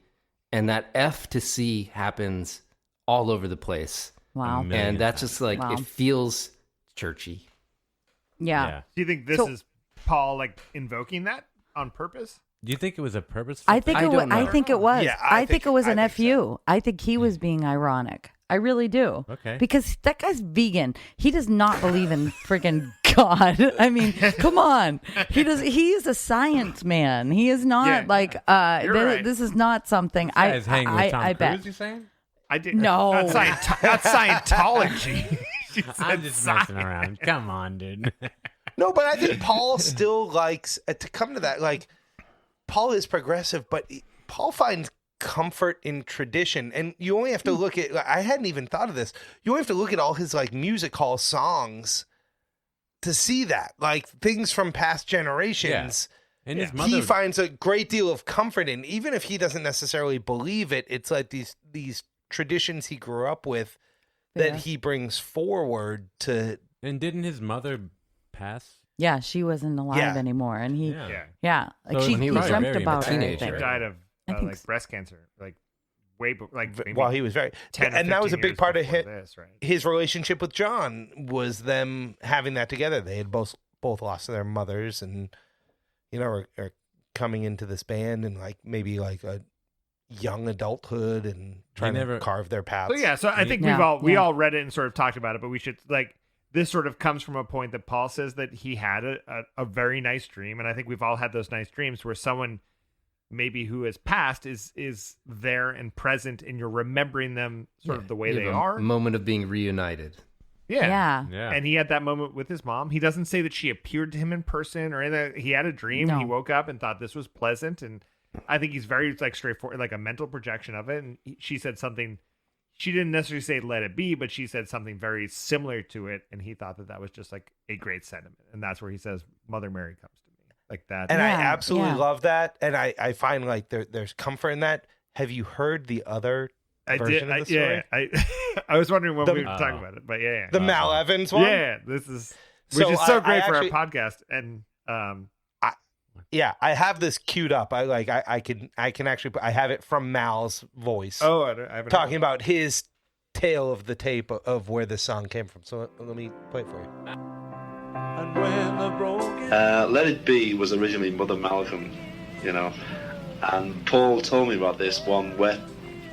Speaker 4: and that F to C happens all over the place.
Speaker 5: Wow.
Speaker 3: Million
Speaker 4: And that's
Speaker 3: times.
Speaker 4: just like,
Speaker 5: Wow.
Speaker 4: it feels churchy.
Speaker 5: Yeah.
Speaker 2: do you think this
Speaker 5: So-
Speaker 2: is Paul like invoking that on purpose?
Speaker 3: Do you think it was a purposeful
Speaker 5: I think
Speaker 4: I
Speaker 5: it was.
Speaker 4: don't
Speaker 5: I
Speaker 4: know.
Speaker 5: think it was.
Speaker 1: Yeah,
Speaker 5: I think it was an
Speaker 1: I think
Speaker 5: FU. I think he was being ironic. I really do.
Speaker 3: Okay.
Speaker 5: Because that guy's vegan. He does not believe in freaking God. I mean, come on. He does. He is a science man. He is not
Speaker 2: Yeah,
Speaker 5: like.
Speaker 2: You're right.
Speaker 5: This is not something.
Speaker 3: Guys hanging with Tom
Speaker 5: I bet.
Speaker 3: Cruise, you saying?
Speaker 2: I did
Speaker 5: No.
Speaker 2: Not Scientology. She
Speaker 3: I'm
Speaker 2: said
Speaker 3: just
Speaker 2: science.
Speaker 3: messing around. Come on, dude.
Speaker 1: No, but I think Paul still likes to come to that. Like, Paul is progressive, but Paul finds comfort in tradition. And you only have to look at, I hadn't even thought of this. You only have to look at all his like music hall songs to see that. Like things from past generations.
Speaker 3: And his
Speaker 2: Yeah.
Speaker 3: mother.
Speaker 1: He finds a great deal of comfort in, even if he doesn't necessarily believe it. It's like these traditions he grew up with that
Speaker 5: Yeah.
Speaker 1: he brings forward to.
Speaker 3: And didn't his mother pass?
Speaker 5: Yeah, she wasn't alive
Speaker 1: Yeah.
Speaker 5: anymore, and he.
Speaker 3: Yeah.
Speaker 5: Yeah, like
Speaker 3: So
Speaker 5: she
Speaker 3: when he
Speaker 5: he
Speaker 3: was
Speaker 5: dreamt
Speaker 3: very
Speaker 5: about
Speaker 3: much a
Speaker 5: it. I
Speaker 3: teenager.
Speaker 5: think.
Speaker 2: She died of
Speaker 5: I think
Speaker 2: like
Speaker 5: so.
Speaker 2: breast cancer, like maybe
Speaker 1: While he was very,
Speaker 2: 10 or
Speaker 1: and that was a
Speaker 2: 15
Speaker 1: big
Speaker 2: years
Speaker 1: part of
Speaker 2: before this, right?
Speaker 1: his relationship with John was them having that together. They had both lost their mothers, and are coming into this band and like maybe like a young adulthood and trying
Speaker 3: never-
Speaker 1: to carve their paths.
Speaker 2: So yeah, so I think
Speaker 5: Yeah,
Speaker 2: we
Speaker 5: yeah.
Speaker 2: all read it and sort of talked about it, but we should like this sort of comes from a point that Paul says that he had a very nice dream, and I think we've all had those nice dreams where someone maybe who has passed is there and present, and you're remembering them sort of the way
Speaker 4: You
Speaker 2: they
Speaker 4: have a
Speaker 2: are.
Speaker 4: moment of being reunited.
Speaker 5: Yeah.
Speaker 3: Yeah.
Speaker 2: And he had that moment with his mom. He doesn't say that she appeared to him in person or anything. He had a dream.
Speaker 5: No.
Speaker 2: He woke up and thought this was pleasant. And I think he's very like straightforward, like a mental projection of it. And she said something. She didn't necessarily say "let it be," but she said something very similar to it. And he thought that was just like a great sentiment. And that's where he says, "Mother Mary comes to me," like that.
Speaker 1: And I
Speaker 5: Yeah,
Speaker 1: absolutely
Speaker 5: yeah.
Speaker 1: love that, and I find like there's comfort in that. Have you heard the other
Speaker 2: I
Speaker 1: version
Speaker 2: did.
Speaker 1: of the story?
Speaker 2: I was wondering when
Speaker 1: The-
Speaker 2: we were talking about it, but yeah.
Speaker 1: The Mal Evans one?
Speaker 2: Yeah, this is
Speaker 1: So
Speaker 2: which is so
Speaker 1: I
Speaker 2: great for
Speaker 1: actually-
Speaker 2: our podcast. And
Speaker 1: Yeah, I have this queued up. I can actually I have it from Mal's voice.
Speaker 2: I haven't
Speaker 1: Talking about his tale of the tape of where this song came from. So let me play it for you.
Speaker 6: And when the broken
Speaker 7: Let It Be was originally Mother Malcolm, and Paul told me about this one wet,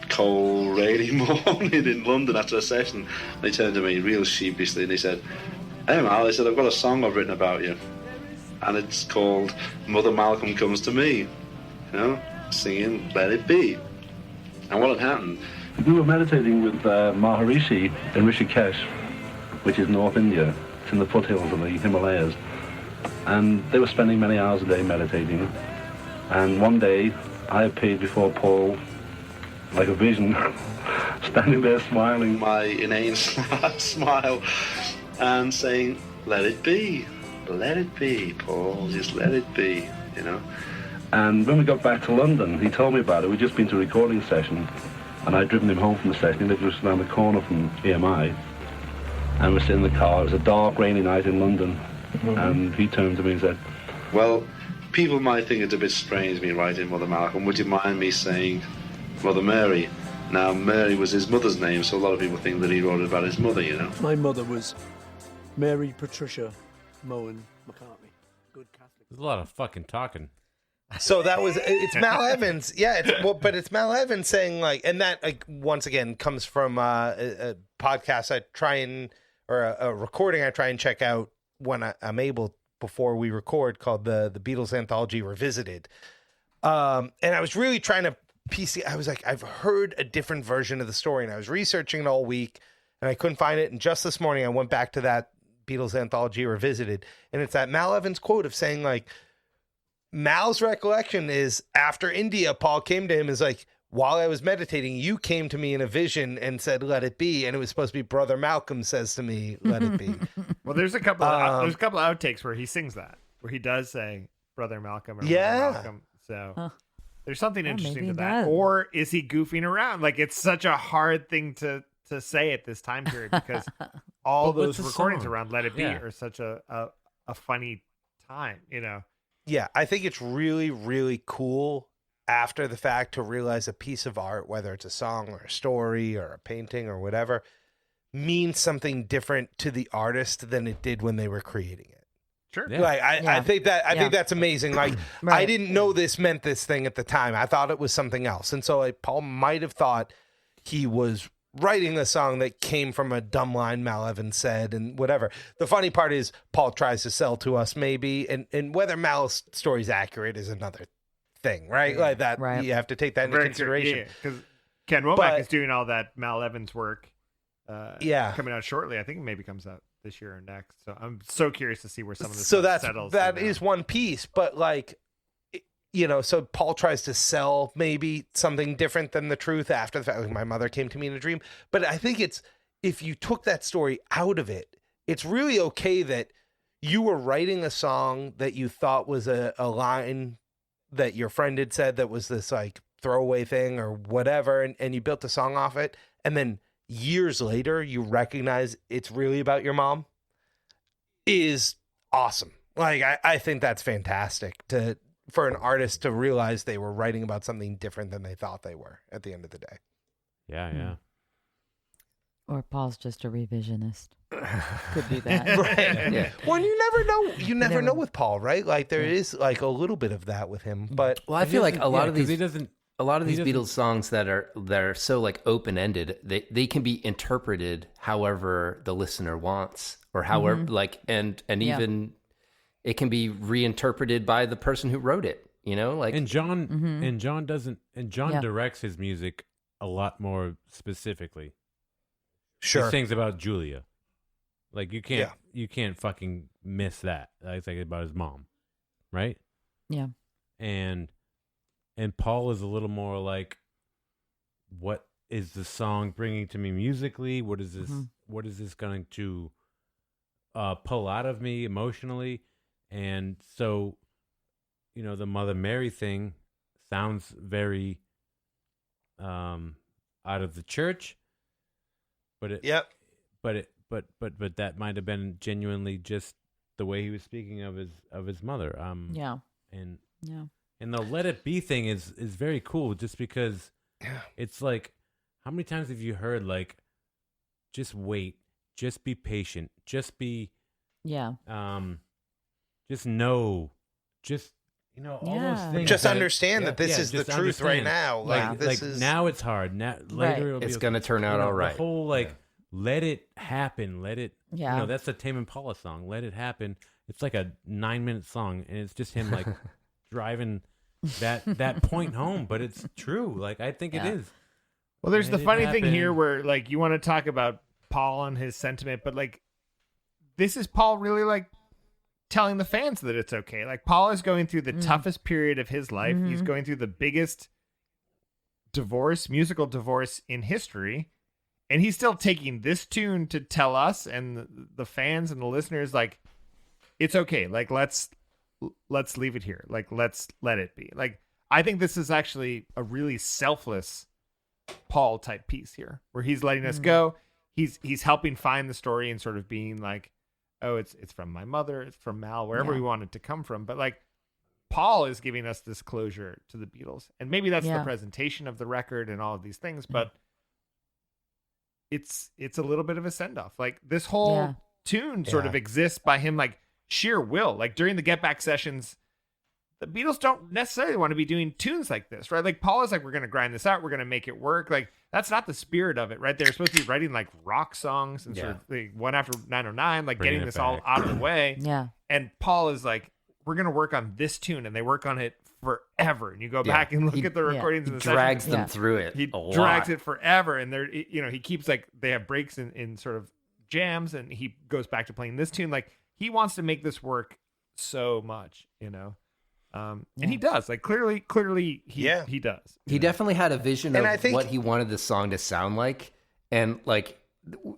Speaker 7: cold, rainy morning in London after a session. And he turned to me real sheepishly and he said, "Hey Mal," he said, "I've got a song I've written about you, and it's called Mother Malcolm Comes to Me, singing Let It Be." And what had happened,
Speaker 8: We were meditating with Maharishi in Rishikesh, which is North India. It's in the foothills of the Himalayas. And they were spending many hours a day meditating. And one day, I appeared before Paul like a vision, standing there smiling.
Speaker 7: my inane smile and saying, "Let it be, Paul, just let it be,"
Speaker 8: And when we got back to London, he told me about it. We'd just been to a recording session, and I'd driven him home from the session. He lived just around the corner from EMI. And we're sitting in the car. It was a dark, rainy night in London. And he turned to me and said,
Speaker 7: Well, people might think it's a bit strange me writing Mother Malcolm. Would you mind me saying Mother Mary? Now, Mary was his mother's name, so a lot of people think that he wrote it about his mother, you know.
Speaker 9: My mother was Mary Patricia Moen McCartney. Good Catholic.
Speaker 3: There's a lot of fucking talking.
Speaker 1: So it's Mal Evans. Yeah, but it's Mal Evans saying like, and that like once again comes from a podcast I try and, or a recording I try and check out when I'm able before we record, called the Beatles Anthology Revisited. And I was really trying to I was like, I've heard a different version of the story, and I was researching it all week and I couldn't find it. And just this morning I went back to that Beatles Anthology Revisited, and it's that Mal Evans quote of saying like, Mal's recollection is after India, Paul came to him and is like, while I was meditating, you came to me in a vision and said, let it be. And it was supposed to be Brother Malcolm says to me, let it be.
Speaker 2: Well, there's a couple of outtakes where he sings that, where he does say Brother Malcolm or Brother Malcolm. So there's something interesting to that. Or is he goofing around? Like, it's such a hard thing to say at this time period, because all those recordings around Let It Be are such a funny time, you know?
Speaker 1: Yeah, I think it's really, really cool after the fact to realize a piece of art, whether it's a song or a story or a painting or whatever, means something different to the artist than it did when they were creating it.
Speaker 2: Sure.
Speaker 1: Yeah. Like I think that's amazing. Like I didn't know this meant this thing at the time. I thought it was something else. And so like Paul might have thought he was writing a song that came from a dumb line Mal Evans said and whatever. The funny part is Paul tries to sell to us maybe, and whether Mal's story's accurate is another thing, right? Yeah. Like that, you have to take that into consideration.
Speaker 2: Because Ken Womack is doing all that Mal Evans work. Coming out shortly. I think it maybe comes out this year or next. So I'm so curious to see where some of this settles.
Speaker 1: That is one piece, but like, you know, so Paul tries to sell maybe something different than the truth after the fact. Like, my mother came to me in a dream. But I think it's, if you took that story out of it, it's really okay that you were writing a song that you thought was a line that your friend had said that was this like throwaway thing or whatever. And you built a song off it. And then years later, you recognize it's really about your mom is awesome. Like, I think that's fantastic for an artist to realize they were writing about something different than they thought they were at the end of the day.
Speaker 3: Yeah.
Speaker 5: Or Paul's just a revisionist. Could be that.
Speaker 1: Right. Yeah. Well, you never know. You never know with Paul, right? Like there is like a little bit of that with him. But
Speaker 4: I feel like a lot of these Beatles songs that are so like open ended, they can be interpreted however the listener wants, or however and even it can be reinterpreted by the person who wrote it, you know, like.
Speaker 3: And John directs his music a lot more specifically.
Speaker 1: Sure.
Speaker 3: He sings about Julia. Like you can't fucking miss that. It's like about his mom, right?
Speaker 5: Yeah.
Speaker 3: And Paul is a little more like, what is the song bringing to me musically? What is this? What is this going to pull out of me emotionally? And so, you know, the Mother Mary thing sounds very out of the church, but but that might have been genuinely just the way he was speaking of his mother. And the Let It Be thing is very cool, just because it's like, how many times have you heard like, just wait, just be patient, just be just know, just, you know, all those things.
Speaker 1: Just understand that this is the truth right now. Like this is
Speaker 3: now it's hard. Now later
Speaker 4: it's going to turn out all right.
Speaker 3: The whole let it happen. Let it. You know, that's a Tame Impala song. Let it happen. It's like a 9-minute song, and it's just him like driving that point home. But it's true. Like I think it is.
Speaker 2: Well, there's the funny thing here where like you want to talk about Paul and his sentiment, but like this is Paul really like telling the fans that it's okay. Like Paul is going through the toughest period of his life. He's going through the biggest musical divorce in history. And he's still taking this tune to tell us and the fans and the listeners, like, it's okay. Like, let's leave it here. Like, let's let it be. Like, I think this is actually a really selfless Paul type piece here, where he's letting us go. He's helping find the story and sort of being like, oh, it's from my mother, it's from Mal, wherever we want it to come from. But like, Paul is giving us this closure to the Beatles, and maybe that's the
Speaker 5: Yeah.
Speaker 2: presentation of the record and all of these things, but it's a little bit of a send off. Like this whole
Speaker 5: Yeah.
Speaker 2: tune sort of
Speaker 1: Yeah.
Speaker 2: exists by him, like sheer will. Like during the Get Back sessions, the Beatles don't necessarily want to be doing tunes like this, right? Like Paul is like, we're going to grind this out, we're going to make it work. Like that's not the spirit of it, right? They're supposed to be writing like rock songs and sort of like, one after 909, like
Speaker 3: Bringing
Speaker 2: getting
Speaker 3: it
Speaker 2: this all
Speaker 3: back.
Speaker 2: out of the way.
Speaker 5: Yeah.
Speaker 2: And Paul is like, we're going to work on this tune, and they work on it forever. And you go back and look
Speaker 4: He-
Speaker 2: at the recordings
Speaker 4: He
Speaker 2: and the
Speaker 4: drags
Speaker 2: sessions.
Speaker 4: them
Speaker 5: Yeah.
Speaker 4: through it.
Speaker 2: He
Speaker 4: a
Speaker 2: drags
Speaker 4: lot.
Speaker 2: it forever, and they're, you know, he keeps like, they have breaks in sort of jams, and he goes back to playing this tune. Like he wants to make this work so much, you know. And he does. Like clearly he does.
Speaker 4: He definitely had a vision
Speaker 1: And
Speaker 4: of
Speaker 1: I think-
Speaker 4: what he wanted the song to sound like, and like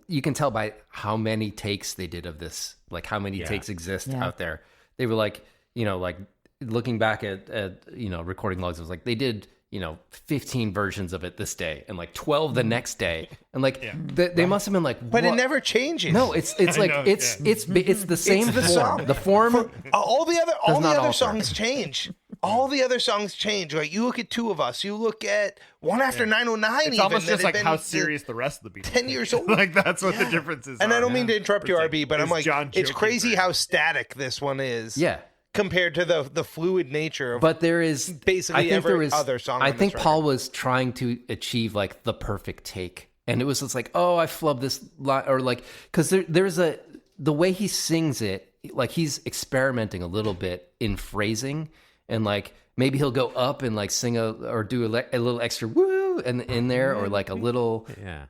Speaker 4: you can tell by how many takes they did of this, like how many takes exist
Speaker 5: Yeah.
Speaker 4: out there. They were like, you know, like looking back at you know, recording logs, it was like they did, you know, 15 versions of it this day and like 12 the next day, and like they must have been like,
Speaker 1: But it
Speaker 4: what?
Speaker 1: never changes.
Speaker 4: No, it's like
Speaker 2: know,
Speaker 4: it's the same
Speaker 1: the
Speaker 4: form.
Speaker 1: song.
Speaker 4: The form.
Speaker 1: All the
Speaker 4: not
Speaker 1: other
Speaker 4: alter.
Speaker 1: songs change. All the other songs change. Like you look at Two of Us, you look at one after 909.
Speaker 2: It's
Speaker 1: even,
Speaker 2: almost
Speaker 1: that
Speaker 2: just
Speaker 1: had
Speaker 2: like
Speaker 1: been
Speaker 2: how
Speaker 1: the
Speaker 2: serious the rest of the Beatles
Speaker 1: 10
Speaker 2: are.
Speaker 1: years old.
Speaker 2: Like that's what the
Speaker 1: Yeah.
Speaker 2: differences
Speaker 1: And
Speaker 2: are.
Speaker 1: I don't mean to interrupt you,
Speaker 2: It's like,
Speaker 1: RB, but I'm
Speaker 2: is
Speaker 1: like,
Speaker 2: John
Speaker 1: it's
Speaker 2: joking
Speaker 1: crazy
Speaker 2: for
Speaker 1: how
Speaker 2: it?
Speaker 1: static this one is.
Speaker 4: Yeah.
Speaker 1: Compared to the fluid nature of
Speaker 4: But there is
Speaker 1: basically
Speaker 4: I think
Speaker 1: every
Speaker 4: there is,
Speaker 1: other song
Speaker 4: I
Speaker 1: on
Speaker 4: think
Speaker 1: this
Speaker 4: Paul
Speaker 1: record.
Speaker 4: was trying to achieve like the perfect take, and it was just like, oh, I flubbed this line, or like because there's the way he sings it, like he's experimenting a little bit in phrasing, and like maybe he'll go up and like sing or do a little extra woo and in there, or like a little
Speaker 3: Yeah.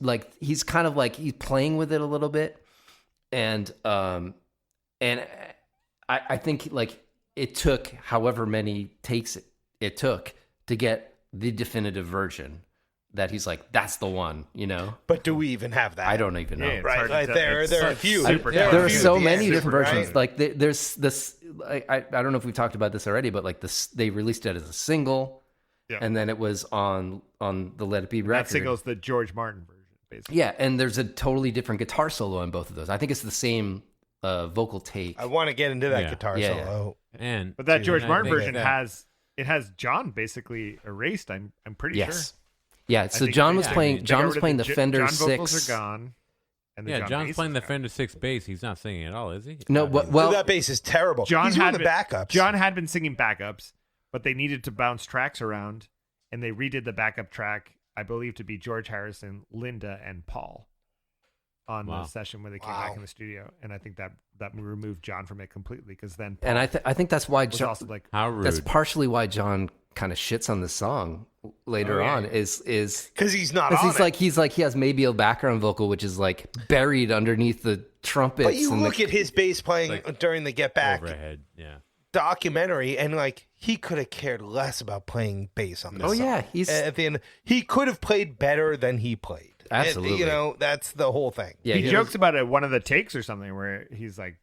Speaker 4: like he's kind of like he's playing with it a little bit, and I think like it took however many takes it took to get the definitive version that he's like, that's the one, you know.
Speaker 1: But do we even have that?
Speaker 4: I don't even know.
Speaker 2: Yeah, it's
Speaker 1: Right,
Speaker 2: hard to
Speaker 1: like
Speaker 2: tell.
Speaker 1: there
Speaker 2: It's
Speaker 1: are a few.
Speaker 2: super
Speaker 1: There
Speaker 4: There
Speaker 1: a
Speaker 4: are
Speaker 1: few
Speaker 4: so
Speaker 1: at the
Speaker 4: many
Speaker 1: end.
Speaker 4: different
Speaker 1: Right.
Speaker 4: versions. Like there's this. I don't know if we've talked about this already, but like this, they released it as a single,
Speaker 2: Yeah.
Speaker 4: and then it was on the Let It Be
Speaker 2: That
Speaker 4: record.
Speaker 2: single's the George Martin version, basically.
Speaker 4: Yeah, and there's a totally different guitar solo on both of those. I think it's the same vocal take.
Speaker 1: I want to get into that
Speaker 3: Yeah.
Speaker 1: guitar
Speaker 4: Yeah, yeah.
Speaker 1: solo.
Speaker 3: And
Speaker 2: But that
Speaker 3: dude,
Speaker 2: George
Speaker 3: I
Speaker 2: Martin
Speaker 3: think
Speaker 2: version
Speaker 3: that-
Speaker 2: has John basically erased. I'm pretty
Speaker 4: Yes.
Speaker 2: sure.
Speaker 4: Yeah,
Speaker 2: I
Speaker 4: so
Speaker 2: think
Speaker 4: John
Speaker 2: they-
Speaker 4: was
Speaker 3: yeah, I
Speaker 4: playing.
Speaker 3: mean,
Speaker 4: John
Speaker 2: They got
Speaker 4: was
Speaker 2: rid of
Speaker 4: playing the Fender
Speaker 2: John
Speaker 4: 6.
Speaker 2: vocals are gone. And the
Speaker 3: Yeah,
Speaker 2: John
Speaker 3: John's
Speaker 2: bass
Speaker 3: playing
Speaker 2: is
Speaker 3: the
Speaker 2: gone.
Speaker 3: Fender 6 bass. He's not singing at all, is he?
Speaker 4: No,
Speaker 3: I mean,
Speaker 4: well,
Speaker 1: that bass is terrible.
Speaker 2: John
Speaker 1: He's doing
Speaker 2: had
Speaker 1: the
Speaker 2: been-
Speaker 1: backups.
Speaker 2: John had been singing backups, but they needed to bounce tracks around, and they redid the backup track, I believe, to be George Harrison, Linda, and Paul on
Speaker 3: Wow.
Speaker 2: the session when they came
Speaker 1: Wow.
Speaker 2: back in the studio. And I think that removed John from it completely, because then
Speaker 4: and I think that's why
Speaker 2: was
Speaker 4: John.
Speaker 2: also like,
Speaker 3: how rude.
Speaker 4: That's partially why John kind of shits on the song later
Speaker 2: Oh, yeah.
Speaker 4: on. Is
Speaker 1: because he's not
Speaker 4: because
Speaker 1: on
Speaker 4: he's
Speaker 1: it.
Speaker 4: like he has maybe a background vocal which is like buried underneath the trumpets.
Speaker 1: But you
Speaker 4: and
Speaker 1: look
Speaker 4: the,
Speaker 1: at his bass playing
Speaker 3: Like,
Speaker 1: during the Get Back
Speaker 3: overhead. Yeah.
Speaker 1: documentary, and like he could have cared less about playing bass on this.
Speaker 4: Oh,
Speaker 1: song.
Speaker 4: yeah, he's-
Speaker 1: at the end. He could have played better than he played.
Speaker 4: Absolutely.
Speaker 1: You know, that's the whole thing.
Speaker 4: yeah,
Speaker 2: he
Speaker 4: he
Speaker 2: jokes
Speaker 4: was-
Speaker 2: about it one of the takes or something where he's like,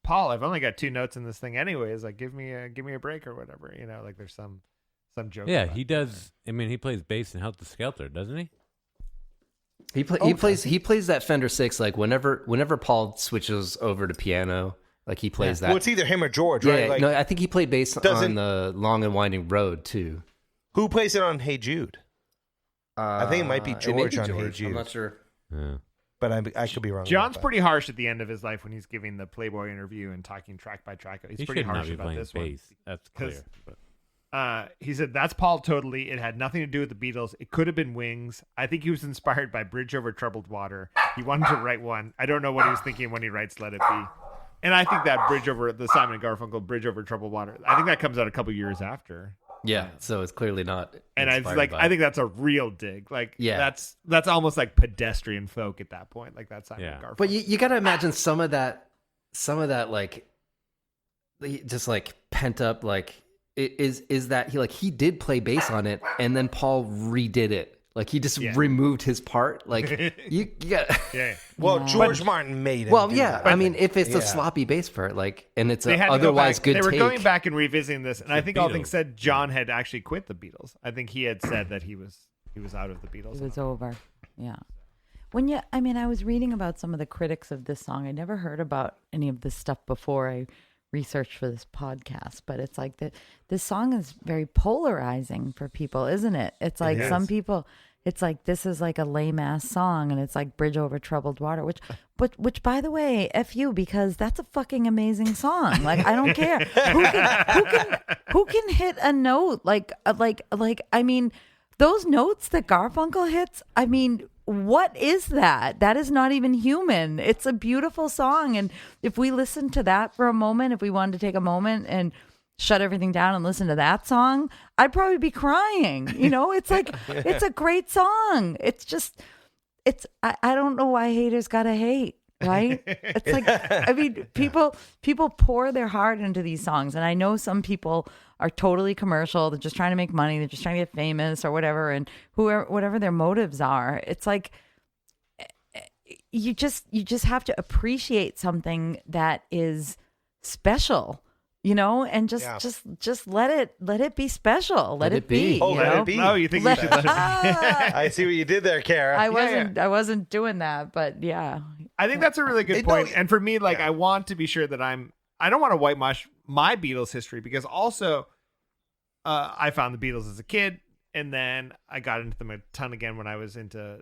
Speaker 2: Paul, I've only got 2 notes in this thing anyways. Like, give me a break or whatever. You know, like there's some joke.
Speaker 3: Yeah,
Speaker 2: about
Speaker 3: he
Speaker 2: it.
Speaker 3: does. I mean, he plays bass in Helter Skelter, doesn't he?
Speaker 4: he plays that Fender 6 like whenever Paul switches over to piano, like he plays that.
Speaker 1: Well, it's either him or George,
Speaker 4: yeah,
Speaker 1: right? Like,
Speaker 4: no, I think he played bass
Speaker 1: Doesn't-
Speaker 4: on the Long and Winding Road too.
Speaker 1: who plays it on Hey Jude? I think it might be George on Hey Jude.
Speaker 4: I'm not sure.
Speaker 3: Yeah.
Speaker 1: But I could be wrong.
Speaker 2: John's
Speaker 1: about that.
Speaker 2: pretty harsh at the end of his life when he's giving the Playboy interview and talking track by track. He's
Speaker 3: He
Speaker 2: pretty
Speaker 3: should not
Speaker 2: harsh
Speaker 3: be
Speaker 2: about
Speaker 3: playing
Speaker 2: this
Speaker 3: bass.
Speaker 2: one.
Speaker 3: That's
Speaker 2: 'Cause-
Speaker 3: clear. But
Speaker 2: He said, that's Paul totally. It had nothing to do with the Beatles. It could have been Wings. I think he was inspired by Bridge Over Troubled Water. He wanted to write one. I don't know what he was thinking when he writes Let It Be. And I think that the Simon and Garfunkel Bridge Over Troubled Water, I think that comes out a couple years after.
Speaker 4: Yeah, so it's clearly not.
Speaker 2: And I was
Speaker 4: inspired
Speaker 2: like,
Speaker 4: by
Speaker 2: I think that's a real dig. Like,
Speaker 4: Yeah.
Speaker 2: that's almost like pedestrian folk at that point. Like that's Simon
Speaker 3: Yeah.
Speaker 2: and Garfunkel.
Speaker 4: But you got to imagine some of that like just like pent up like is that he did play bass on it and then Paul redid it. Like he just
Speaker 2: Yeah.
Speaker 4: removed his part. Like you got
Speaker 2: yeah.
Speaker 1: Well,
Speaker 5: Yeah.
Speaker 1: George Martin made him.
Speaker 4: well,
Speaker 1: do
Speaker 4: yeah.
Speaker 1: that.
Speaker 4: I mean, if it's
Speaker 1: Yeah.
Speaker 4: a sloppy bass part, like, and it's
Speaker 2: They
Speaker 4: a
Speaker 2: had to go
Speaker 4: otherwise
Speaker 2: back.
Speaker 4: good
Speaker 2: They were
Speaker 4: take.
Speaker 2: going back and revisiting this, and I think all
Speaker 3: Beatles.
Speaker 2: things said John had actually quit the Beatles. I think he had said that he was out of the Beatles.
Speaker 5: It was over. Yeah. I was reading about some of the critics of this song. I never heard about any of this stuff before I research for this podcast, but it's like this song is very polarizing for people, isn't it? It's like some people, it's like this is like a lame ass song, and it's like Bridge Over Troubled Water, which by the way, F you, because that's a fucking amazing song. Like I don't care who can hit a note like I mean, those notes that Garfunkel hits, I mean, what is that? That is not even human. It's a beautiful song. And if we listen to that for a moment, if we wanted to take a moment and shut everything down and listen to that song, I'd probably be crying. You know, it's like, it's a great song. It's just, I don't know why haters gotta hate, right? It's like, I mean, people pour their heart into these songs. And I know some people are totally commercial. They're just trying to make money. They're just trying to get famous or whatever. And whatever their motives are, it's like, you just have to appreciate something that is special, you know, and just let it be special. Let it be.
Speaker 1: Oh, let it be.
Speaker 2: Oh, you think you should let it be?
Speaker 1: I see what you did there, Kara.
Speaker 5: I wasn't doing that, but yeah.
Speaker 2: I think that's a really good point. And for me, like, I want to be sure that I don't want to whitewash my Beatles history, because also I found the Beatles as a kid, and then I got into them a ton again when I was into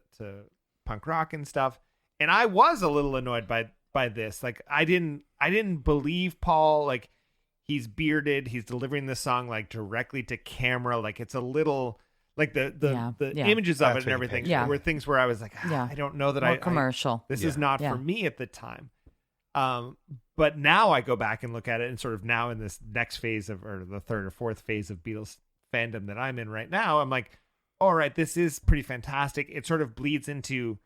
Speaker 2: punk rock and stuff. And I was a little annoyed by this. Like, I didn't believe Paul. Like, he's bearded, he's delivering this song like directly to camera. Like, it's a little like the images of it and everything were things where I was like, I don't know that
Speaker 5: more commercial.
Speaker 2: This is not for me at the time. But now I go back and look at it, and sort of now in this next phase or the third or fourth phase of Beatles fandom that I'm in right now, I'm like, all right, this is pretty fantastic. It sort of bleeds into,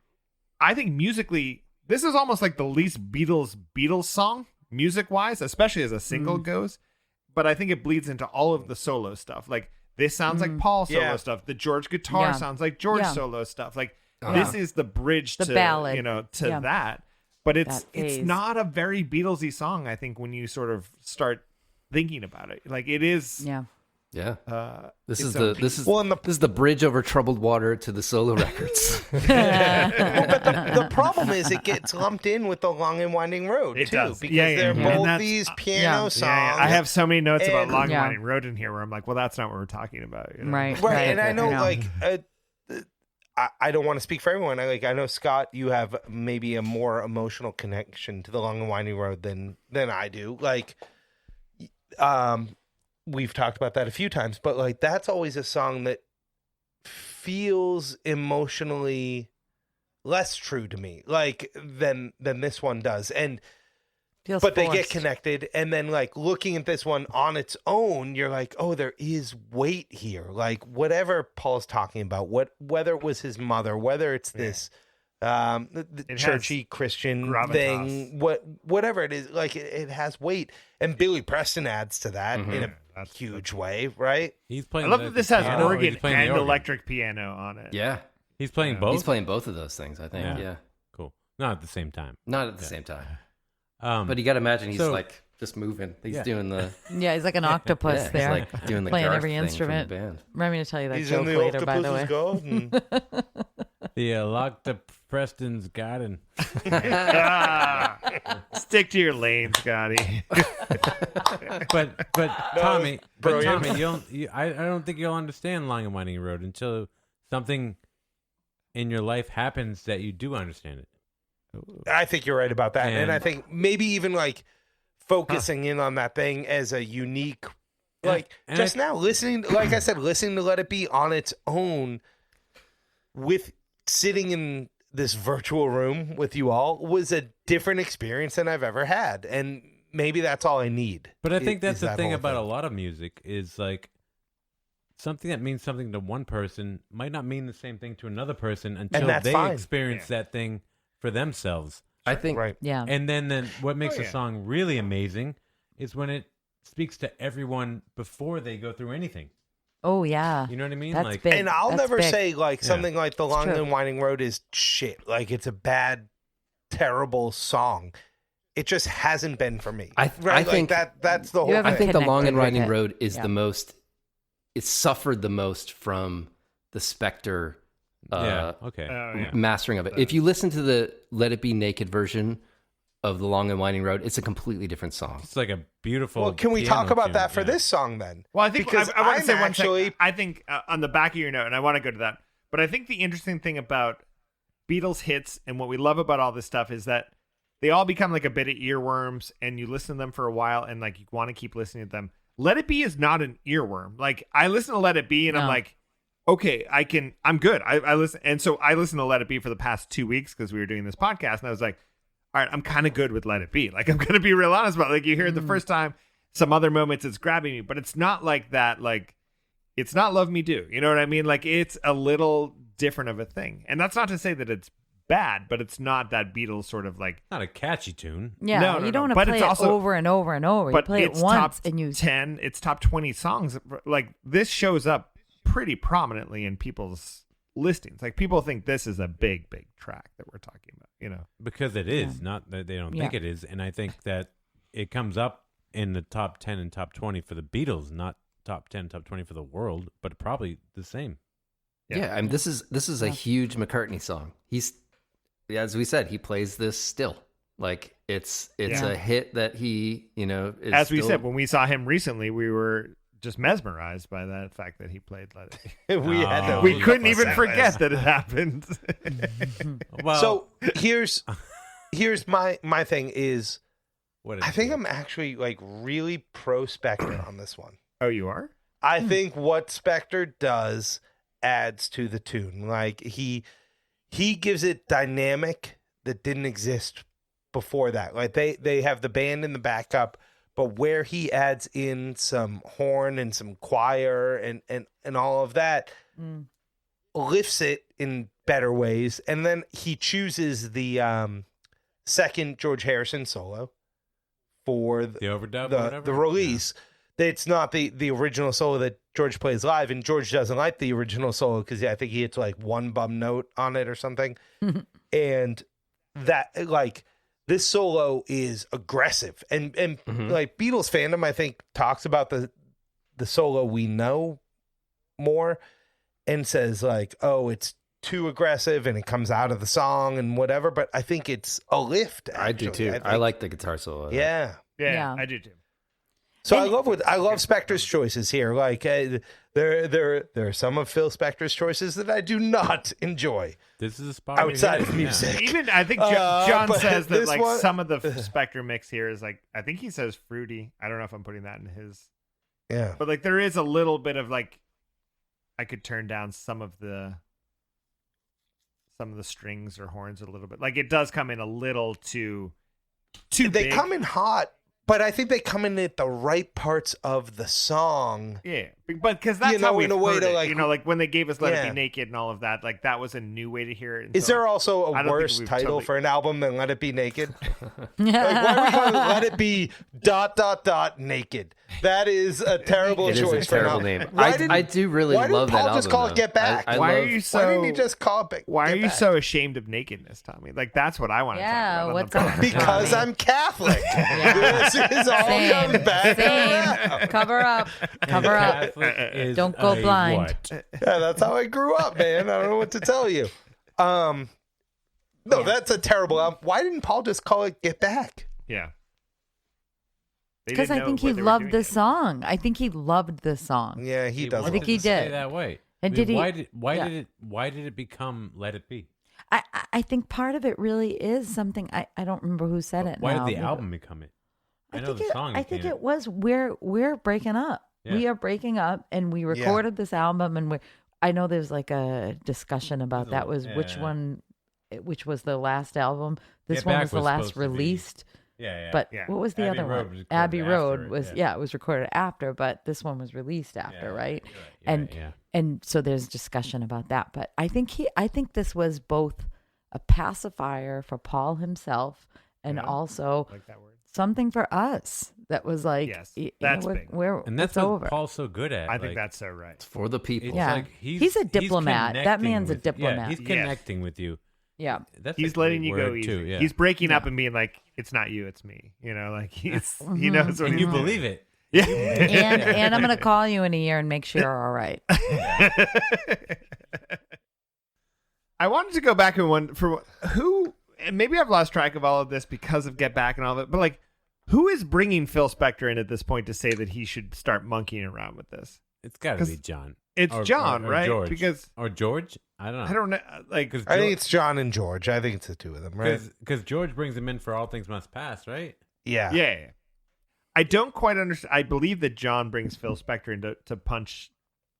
Speaker 2: I think musically, this is almost like the least Beatles song music wise, especially as a single goes. But I think it bleeds into all of the solo stuff. Like, this sounds like Paul solo stuff. The George guitar sounds like George solo stuff. Like, this is the bridge to
Speaker 5: ballad,
Speaker 2: to that. But it's not a very Beatlesy song, I think, when you sort of start thinking about it. Like, it is. Yeah.
Speaker 4: This is the bridge over troubled water to the solo records.
Speaker 1: But the problem is it gets lumped in with the Long and Winding Road too, because they're both these piano songs.
Speaker 2: I have so many notes about Long and Winding Road in here where I'm like, well, that's not what we're talking about. You know?
Speaker 1: Right. And I know, like, I don't want to speak for everyone. I know, Scott, you have maybe a more emotional connection to the Long and Winding Road than I do. Like, we've talked about that a few times, but like, that's always a song that feels emotionally less true to me, like than this one does. And but they get connected, and then like looking at this one on its own, you're like, oh, there is weight here. Like, whatever Paul's talking about, whether it was his mother, whether it's this the churchy Christian thing, whatever it is, like it has weight. And Billy Preston adds to that in a huge way, right?
Speaker 3: He's playing.
Speaker 2: I love that this has organ and electric piano on it.
Speaker 4: Yeah,
Speaker 3: he's playing both.
Speaker 4: He's playing both of those things, I think. Yeah.
Speaker 3: Cool. Not at the same time.
Speaker 4: Not at the same time. But you got to imagine he's like just moving. He's doing the
Speaker 5: he's like an octopus there.
Speaker 4: He's like doing the
Speaker 5: playing
Speaker 4: Garth
Speaker 5: every
Speaker 4: thing
Speaker 5: instrument.
Speaker 4: from the band.
Speaker 5: Remind me to tell you that
Speaker 1: He's
Speaker 5: joke
Speaker 1: in the
Speaker 5: later, by the way.
Speaker 1: Garden.
Speaker 3: The locked up Preston's garden.
Speaker 2: Stick to your lane, Scotty.
Speaker 3: but Tommy, I don't think you'll understand Long and Winding Road until something in your life happens that you do understand it.
Speaker 1: I think you're right about that. And I think maybe even like focusing in on that thing as a unique, like now listening, like I said, listening to Let It Be on its own with sitting in this virtual room with you all was a different experience than I've ever had. And maybe that's all I need.
Speaker 3: But I think that's the thing about a lot of music is like something that means something to one person might not mean the same thing to another person until they experience that thing for themselves.
Speaker 4: I think,
Speaker 3: And then what makes a song really amazing is when it speaks to everyone before they go through anything.
Speaker 5: Oh yeah,
Speaker 3: you know what I mean.
Speaker 5: That's
Speaker 3: like,
Speaker 5: big.
Speaker 1: And I'll
Speaker 5: That's
Speaker 1: never
Speaker 5: big.
Speaker 1: say like something like the Long and Winding Road is shit. Like it's a bad, terrible song. It just hasn't been for me.
Speaker 4: I think
Speaker 1: that's the whole thing.
Speaker 4: I think the Long and Winding Road is the most. It suffered the most from the Spectre. Mastering of it. If you listen to the Let It Be Naked version of The Long and Winding Road, it's a completely different song.
Speaker 3: It's like a beautiful.
Speaker 1: Well, can we
Speaker 3: piano
Speaker 1: talk about
Speaker 3: tune,
Speaker 1: that for
Speaker 3: yeah.
Speaker 1: this song then?
Speaker 2: Well, I think
Speaker 1: Because
Speaker 2: I want to
Speaker 1: I'm
Speaker 2: say one
Speaker 1: actually-
Speaker 2: thing. I think on the back of your note, and I want to go to that, but I think the interesting thing about Beatles hits and what we love about all this stuff is that they all become like a bit of earworms, and you listen to them for a while, and like you want to keep listening to them. Let It Be is not an earworm. Like I listen to Let It Be, and I'm
Speaker 5: No.
Speaker 2: like, okay, I'm good. I listen, and so I listened to Let It Be for the past 2 weeks because we were doing this podcast, and I was like, all right, I'm kind of good with Let It Be. Like I'm gonna be real honest about it. Like you hear it the first time, some other moments it's grabbing me, but it's not like that. Like it's not Love Me Do. You know what I mean? Like it's a little different of a thing, and that's not to say that it's bad, but it's not that Beatles sort of like.
Speaker 3: Not a catchy tune.
Speaker 5: Yeah,
Speaker 2: No,
Speaker 5: you don't
Speaker 2: but
Speaker 5: want to
Speaker 2: it's
Speaker 5: play it
Speaker 2: also-
Speaker 5: over and over and over. You
Speaker 2: But
Speaker 5: play it
Speaker 2: it's
Speaker 5: once
Speaker 2: top
Speaker 5: and you
Speaker 2: 10. It's top 20 songs. Like this shows up pretty prominently in people's listings. Like people think this is a big track that we're talking about. You know,
Speaker 3: Because it is, not that they don't think
Speaker 5: Yeah.
Speaker 3: it is. And I think that it comes up in the top 10 and top 20 for the Beatles, not top 10, top 20 for the world, but probably the same.
Speaker 4: Yeah, I mean, this is a huge McCartney song. He's, as we said, he plays this still. Like it's
Speaker 2: Yeah.
Speaker 4: a hit that he, is
Speaker 2: as we
Speaker 4: still-
Speaker 2: said when we saw him recently, we were just mesmerized by that fact that he played Let It Be.
Speaker 1: we had to
Speaker 2: We
Speaker 1: leave
Speaker 2: couldn't
Speaker 1: up
Speaker 2: even
Speaker 1: on
Speaker 2: forget that it happened.
Speaker 3: Well,
Speaker 1: So here's my thing is
Speaker 3: what did
Speaker 1: I
Speaker 3: you
Speaker 1: think
Speaker 3: do?
Speaker 1: I'm actually like really pro Spectre on this one.
Speaker 2: Oh, you are?
Speaker 1: I think what Spectre does adds to the tune. Like he gives it dynamic that didn't exist before that. Like they have the band in the backup, but where he adds in some horn and some choir and all of that lifts it in better ways. And then he chooses the second George Harrison solo for
Speaker 3: The overdub or whatever?
Speaker 1: the release. It's not the original solo that George plays live, and George doesn't like the original solo because I think he hits like one bum note on it or something. And that like this solo is aggressive, and like Beatles fandom, I think talks about the solo we know more and says like, oh, it's too aggressive and it comes out of the song and whatever. But I think it's a lift.
Speaker 4: I do
Speaker 1: actually.
Speaker 4: too.
Speaker 1: think-
Speaker 4: I like the guitar solo.
Speaker 1: Yeah.
Speaker 2: Yeah,
Speaker 5: Yeah.
Speaker 2: I do too.
Speaker 1: So I love Spector's choices here. Like there are some of Phil Spector's choices that I do not enjoy
Speaker 3: This is a spot
Speaker 1: outside
Speaker 3: where
Speaker 1: of
Speaker 3: you-
Speaker 1: music.
Speaker 2: Even I think John
Speaker 1: but
Speaker 2: says that
Speaker 1: this
Speaker 2: like
Speaker 1: one-
Speaker 2: some of the Spectre mix here is like I think he says fruity. I don't know if I'm putting that in his,
Speaker 1: Yeah.
Speaker 2: but like there is a little bit of like I could turn down some of the strings or horns a little bit. Like it does come in a little too
Speaker 1: They
Speaker 2: big.
Speaker 1: come in hot, but I think they come in at the right parts of the song.
Speaker 2: Yeah, but because that's
Speaker 1: You know,
Speaker 2: how we
Speaker 1: in a way to, like-
Speaker 2: like when they gave us "Let It
Speaker 1: Yeah.
Speaker 2: Be Naked" and all of that, like that was a new way to hear it. And
Speaker 1: Is
Speaker 2: so
Speaker 1: there also
Speaker 2: I
Speaker 1: a
Speaker 2: don't think
Speaker 1: worse
Speaker 2: we've
Speaker 1: title
Speaker 2: totally-
Speaker 1: for an album than Let It Be Naked? Like, why are we calling it Let It Be ... Naked? That is a terrible
Speaker 4: It is
Speaker 1: choice
Speaker 4: a
Speaker 1: for an
Speaker 4: terrible
Speaker 1: album.
Speaker 4: name.
Speaker 1: Why didn't-
Speaker 4: I do really
Speaker 1: why didn't
Speaker 4: love that
Speaker 1: Paul
Speaker 4: album.
Speaker 1: just call it
Speaker 4: though.
Speaker 1: Get Back?
Speaker 4: I
Speaker 2: Why
Speaker 4: love-
Speaker 2: are you
Speaker 1: Why didn't he
Speaker 2: so-
Speaker 1: just call it
Speaker 2: Why are
Speaker 1: Get
Speaker 2: you
Speaker 1: Back?
Speaker 2: so ashamed of nakedness, Tommy? Like that's what I want to
Speaker 5: Yeah,
Speaker 2: talk about.
Speaker 5: what's
Speaker 2: on the
Speaker 5: up?
Speaker 2: podcast.
Speaker 1: Because I'm Catholic. This is all
Speaker 5: Same.
Speaker 1: comes back around.
Speaker 5: Same. Cover up. Cover up.
Speaker 3: Catholic is
Speaker 5: Don't go
Speaker 3: a
Speaker 5: blind.
Speaker 3: what?
Speaker 1: Yeah, that's how I grew up, man. I don't know what to tell you. No, that's a terrible album. Why didn't Paul just call it Get Back?
Speaker 2: Yeah. They
Speaker 5: Because
Speaker 2: didn't
Speaker 5: I
Speaker 2: know
Speaker 5: think he
Speaker 2: what they were
Speaker 5: loved
Speaker 2: doing
Speaker 5: the
Speaker 2: yet.
Speaker 5: song. I think he loved the song.
Speaker 1: Yeah, he does.
Speaker 5: I think he
Speaker 3: wanted to stay
Speaker 5: did.
Speaker 3: that way.
Speaker 5: And
Speaker 3: I mean,
Speaker 5: did he-
Speaker 3: Why
Speaker 5: yeah.
Speaker 3: did it become Let It Be?
Speaker 5: I think part of it really is something I don't remember who said it.
Speaker 3: Why
Speaker 5: now,
Speaker 3: did the
Speaker 5: but
Speaker 3: album become it? I know
Speaker 5: think
Speaker 3: the
Speaker 5: it,
Speaker 3: song.
Speaker 5: I think
Speaker 3: came-
Speaker 5: it was we're breaking up.
Speaker 3: Yeah.
Speaker 5: We are breaking up, and we recorded this album, and I know there's like a discussion about that was which
Speaker 3: Yeah.
Speaker 5: one, which was the last album. This
Speaker 3: Get
Speaker 5: one
Speaker 3: Back
Speaker 5: was the
Speaker 3: was
Speaker 5: last
Speaker 3: supposed to be-
Speaker 5: released.
Speaker 3: Yeah.
Speaker 5: But
Speaker 2: Yeah.
Speaker 5: what was the
Speaker 3: Abbey
Speaker 5: other
Speaker 3: Road
Speaker 5: one?
Speaker 3: was recorded
Speaker 5: Abbey
Speaker 3: after
Speaker 5: Road
Speaker 3: it,
Speaker 5: was
Speaker 3: yeah.
Speaker 5: it was recorded after, but this one was released after, right?
Speaker 3: You're
Speaker 5: And
Speaker 3: right, yeah.
Speaker 5: and so there's discussion about that. But I think this was both a pacifier for Paul himself and
Speaker 2: Yeah.
Speaker 5: also
Speaker 2: Like that word.
Speaker 5: something for us that was like,
Speaker 2: Yes,
Speaker 5: you know,
Speaker 2: that's
Speaker 5: we're,
Speaker 2: big.
Speaker 5: we're
Speaker 3: And that's
Speaker 5: it's
Speaker 3: what
Speaker 5: over.
Speaker 3: Paul's so good at.
Speaker 2: I think
Speaker 3: like,
Speaker 2: that's so right.
Speaker 4: It's for the people.
Speaker 3: it's
Speaker 5: Yeah.
Speaker 3: like
Speaker 5: He's a diplomat. That
Speaker 3: connecting
Speaker 5: man's a
Speaker 3: with you. Yeah,
Speaker 5: diplomat.
Speaker 3: he's
Speaker 2: Yes.
Speaker 3: connecting with you.
Speaker 5: Yeah.
Speaker 3: That's
Speaker 2: He's
Speaker 3: a
Speaker 2: letting
Speaker 3: great
Speaker 2: you go
Speaker 3: word,
Speaker 2: easy.
Speaker 3: too, yeah.
Speaker 2: He's breaking up and being like, "It's not you, it's me." You know, like he knows what
Speaker 3: and
Speaker 2: he's
Speaker 3: you
Speaker 2: doing.
Speaker 3: believe it.
Speaker 2: Yeah.
Speaker 5: And I'm gonna call you in a year and make sure you're all right.
Speaker 2: I wanted to go back and wonder for who maybe I've lost track of all of this because of Get Back and all of it, but like, who is bringing Phil Spector in at this point to say that he should start monkeying around with this?
Speaker 3: It's got to be John.
Speaker 2: It's John, right?
Speaker 3: George.
Speaker 2: Because
Speaker 3: or George? I don't know.
Speaker 2: I don't know. Like,
Speaker 1: I think it's John and George. I think it's the two of them, right?
Speaker 3: Because George brings him in for All Things Must Pass, right?
Speaker 1: Yeah.
Speaker 2: Yeah. I don't quite understand. I believe that John brings Phil Spector in to punch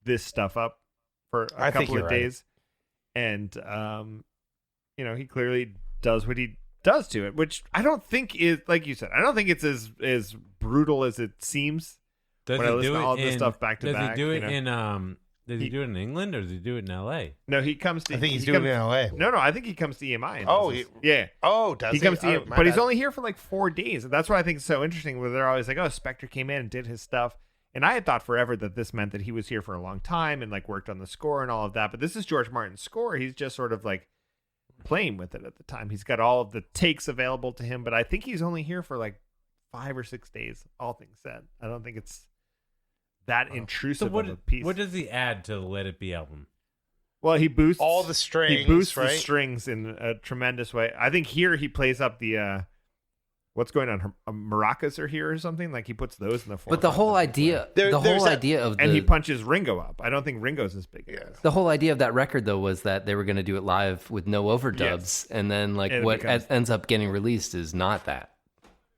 Speaker 2: this stuff up for a couple of days. Right. And, he clearly does what he does to it, which I don't think is, like you said, I don't think it's as brutal as it seems.
Speaker 3: Does
Speaker 2: when
Speaker 3: he
Speaker 2: I listen
Speaker 3: do
Speaker 2: to
Speaker 3: it
Speaker 2: all this
Speaker 3: in,
Speaker 2: stuff back to
Speaker 3: does
Speaker 2: back.
Speaker 3: Does he do it in Does he do it in England or does he do it in L.A.?
Speaker 2: No, he comes to.
Speaker 1: I think he's doing it in L.A.
Speaker 2: No, I think he comes to EMI.
Speaker 1: Yeah. Oh, does he?
Speaker 2: He comes to EMI, but
Speaker 1: bad.
Speaker 2: he's only here for like 4 days. And that's what I think is so interesting. Where they're always like, "Oh, Spector came in and did his stuff," and I had thought forever that this meant that he was here for a long time and like worked on the score and all of that. But this is George Martin's score. He's just sort of like playing with it at the time. He's got all of the takes available to him, but I think he's only here for like 5 or 6 days. All things said, I don't think it's that intrusive of a piece.
Speaker 3: What does he add to the Let It Be album?
Speaker 2: Well, he boosts
Speaker 1: all the strings.
Speaker 2: He boosts
Speaker 1: right?
Speaker 2: the strings in a tremendous way. I think here he plays up the what's going on? Maracas are here or something. Like he puts those in the.
Speaker 4: But the whole idea, idea of
Speaker 2: and he punches Ringo up. I don't think Ringo's as big. As
Speaker 4: the whole idea of that record though was that they were going to do it live with no overdubs, and then like
Speaker 2: and
Speaker 4: what ends up getting released is not that.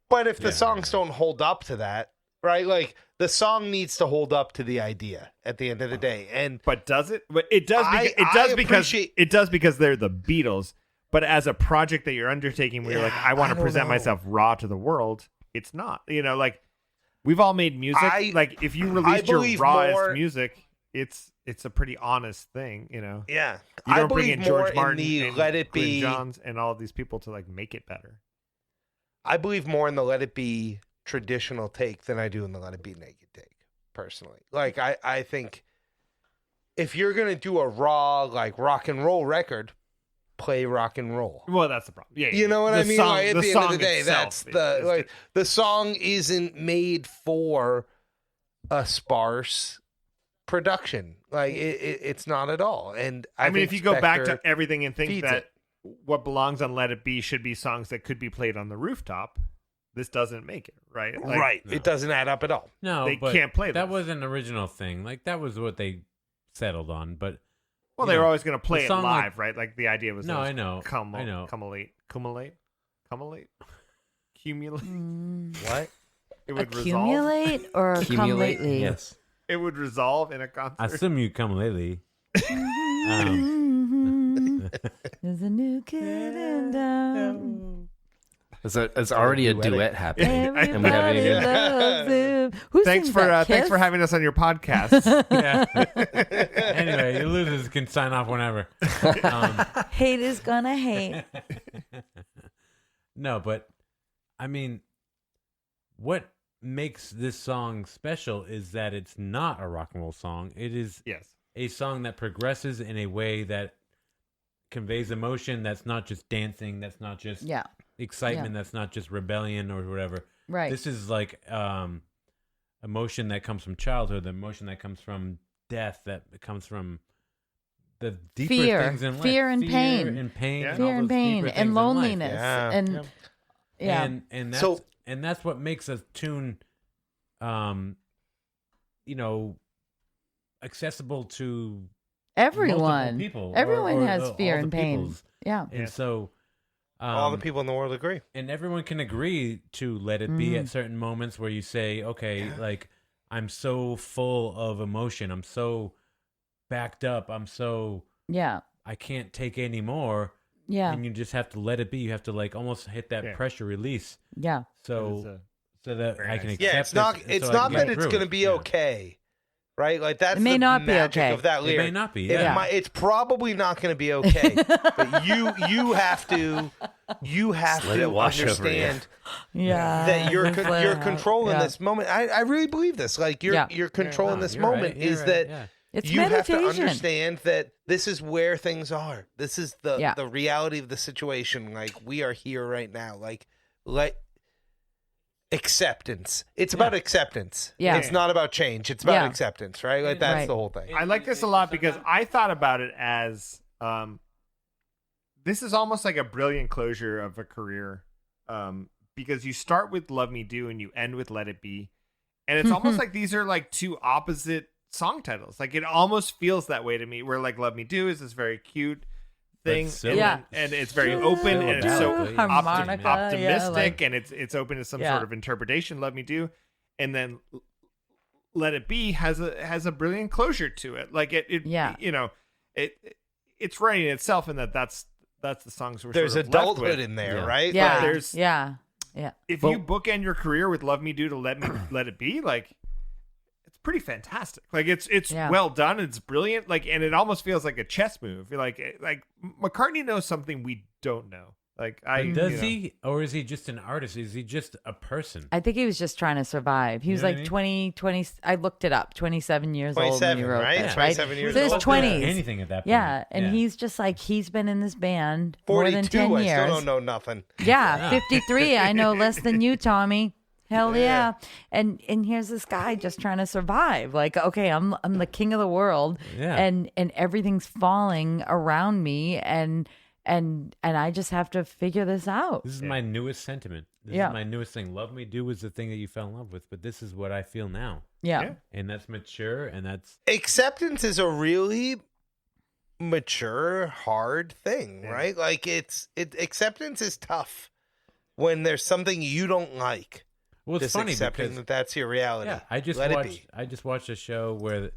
Speaker 1: But if the songs don't hold up to that, right? Like the song needs to hold up to the idea at the end of the day.
Speaker 2: But does it? But it does. It does because they're the Beatles. But as a project that you're undertaking, where you're like, I want to present myself raw to the world, it's not. Like we've all made music. Like if you released your rawest music, it's a pretty honest thing.
Speaker 1: Yeah,
Speaker 2: you don't bring in George Martin,
Speaker 1: and Let It Be,
Speaker 2: Johns, and all of these people to like make it better.
Speaker 1: I believe more in the Let It Be traditional take than I do in the Let It Be naked take, personally. Like I think if you're gonna do a raw like rock and roll record, play rock and roll.
Speaker 2: Well, that's the problem. Yeah,
Speaker 1: you know what I mean?
Speaker 2: Song,
Speaker 1: like, at the end of the day, that's the song isn't made for a sparse production. Like it's not at all. And I mean,
Speaker 2: if you go back to everything and think that what belongs on Let It Be should be songs that could be played on the rooftop, this doesn't make it, right? Like,
Speaker 1: right. No. It doesn't add up at all.
Speaker 3: No,
Speaker 2: they can't play
Speaker 3: that. That was an original thing. Like that was what they settled on, but
Speaker 2: they were always going to play it live, right? Like the idea was
Speaker 3: I know.
Speaker 2: Cumulate.
Speaker 1: What?
Speaker 2: It would
Speaker 5: accumulate
Speaker 2: resolve.
Speaker 5: or
Speaker 4: accumulate?
Speaker 5: Come lately?
Speaker 4: Yes.
Speaker 2: It would resolve in a concert.
Speaker 3: I assume you come lately.
Speaker 5: There's a new kid in town.
Speaker 4: It's already a duet happening.
Speaker 5: Everybody loves him. Who
Speaker 2: thanks
Speaker 5: sings that,
Speaker 2: thanks
Speaker 5: Kiss?
Speaker 2: for having us on your podcast.
Speaker 3: Anyway, your losers can sign off whenever.
Speaker 5: Hate is gonna hate.
Speaker 3: No, but I mean, what makes this song special is that it's not a rock and roll song. It is a song that progresses in a way that conveys emotion. That's not just dancing. That's not just excitement. That's not just rebellion or whatever.
Speaker 5: Right.
Speaker 3: This is like emotion that comes from childhood, the emotion that comes from death, that comes from the deeper things in life.
Speaker 5: Fear and pain. Fear and pain and loneliness.
Speaker 3: And that's what makes a tune accessible to
Speaker 5: everyone.
Speaker 3: People.
Speaker 5: Everyone has
Speaker 3: or
Speaker 5: fear
Speaker 3: all
Speaker 5: and
Speaker 3: the
Speaker 5: pain.
Speaker 3: peoples.
Speaker 5: Yeah.
Speaker 3: And so
Speaker 1: all the people in the world agree.
Speaker 3: And everyone can agree to let it be at certain moments where you say, okay, like I'm so full of emotion. I'm so backed up. I'm so I can't take any more.
Speaker 5: Yeah.
Speaker 3: And you just have to let it be. You have to like almost hit that pressure release.
Speaker 5: Yeah.
Speaker 3: So that I can accept
Speaker 1: it's not that it's going to be okay. Right? Like that's
Speaker 5: the
Speaker 1: magic of that lyric.
Speaker 3: It may not be.
Speaker 1: It's probably not going to be okay. But you have to understand that you're controlling this moment. I really believe this. Like you're controlling this moment
Speaker 5: it's
Speaker 1: you
Speaker 5: meditation.
Speaker 1: have to understand that this is where things are. This is the reality of the situation. Like we are here right now. Like acceptance. It's about acceptance.
Speaker 5: Yeah.
Speaker 1: It's not about change. It's about acceptance, right? Like that's the whole thing.
Speaker 2: I like this a lot because I thought about it as this is almost like a brilliant closure of a career, because you start with Love Me Do and you end with Let It Be, and it's almost like these are like two opposite song titles. Like it almost feels that way to me, where like Love Me Do is this very cute thing, and it's very open, and it's so optimistic, and it's open to some sort of interpretation. Love Me Do, and then Let It Be has a brilliant closure to it. Like it's writing itself, in that's the songs we're
Speaker 1: There's
Speaker 2: sort of
Speaker 1: adulthood
Speaker 2: left with.
Speaker 1: in there, right?
Speaker 5: Yeah.
Speaker 1: Like,
Speaker 2: There's
Speaker 5: Yeah.
Speaker 2: if you bookend your career with Love Me Do to Let It Be, like it's pretty fantastic. Like it's well done, it's brilliant. Like, and it almost feels like a chess move. Like McCartney knows something we don't know. Like
Speaker 3: does he, or is he just an artist? Is he just a person?
Speaker 5: I think he was just trying to survive. He was like 20, I looked it up, 27 years old when he wrote this, right?
Speaker 1: 27 years
Speaker 5: So his
Speaker 1: old.
Speaker 5: 20s.
Speaker 3: Anything at that point.
Speaker 5: Yeah, and he's just like, he's been in this band more than 10
Speaker 1: 42,
Speaker 5: years.
Speaker 1: I still don't know nothing.
Speaker 5: Yeah, 53. I know less than you, Tommy. Hell yeah. And here's this guy just trying to survive. Like, okay, I'm the king of the world, and everything's falling around me, and I just have to figure this out.
Speaker 3: This is my newest sentiment. This is my newest thing. Love Me Do was the thing that you fell in love with, but this is what I feel now.
Speaker 5: Yeah.
Speaker 3: And that's mature, and that's...
Speaker 1: Acceptance is a really mature, hard thing, right? Like acceptance is tough when there's something you don't like.
Speaker 3: Well, it's
Speaker 1: just
Speaker 3: funny
Speaker 1: accepting
Speaker 3: because
Speaker 1: that's your reality.
Speaker 3: Yeah, I just watched a show where,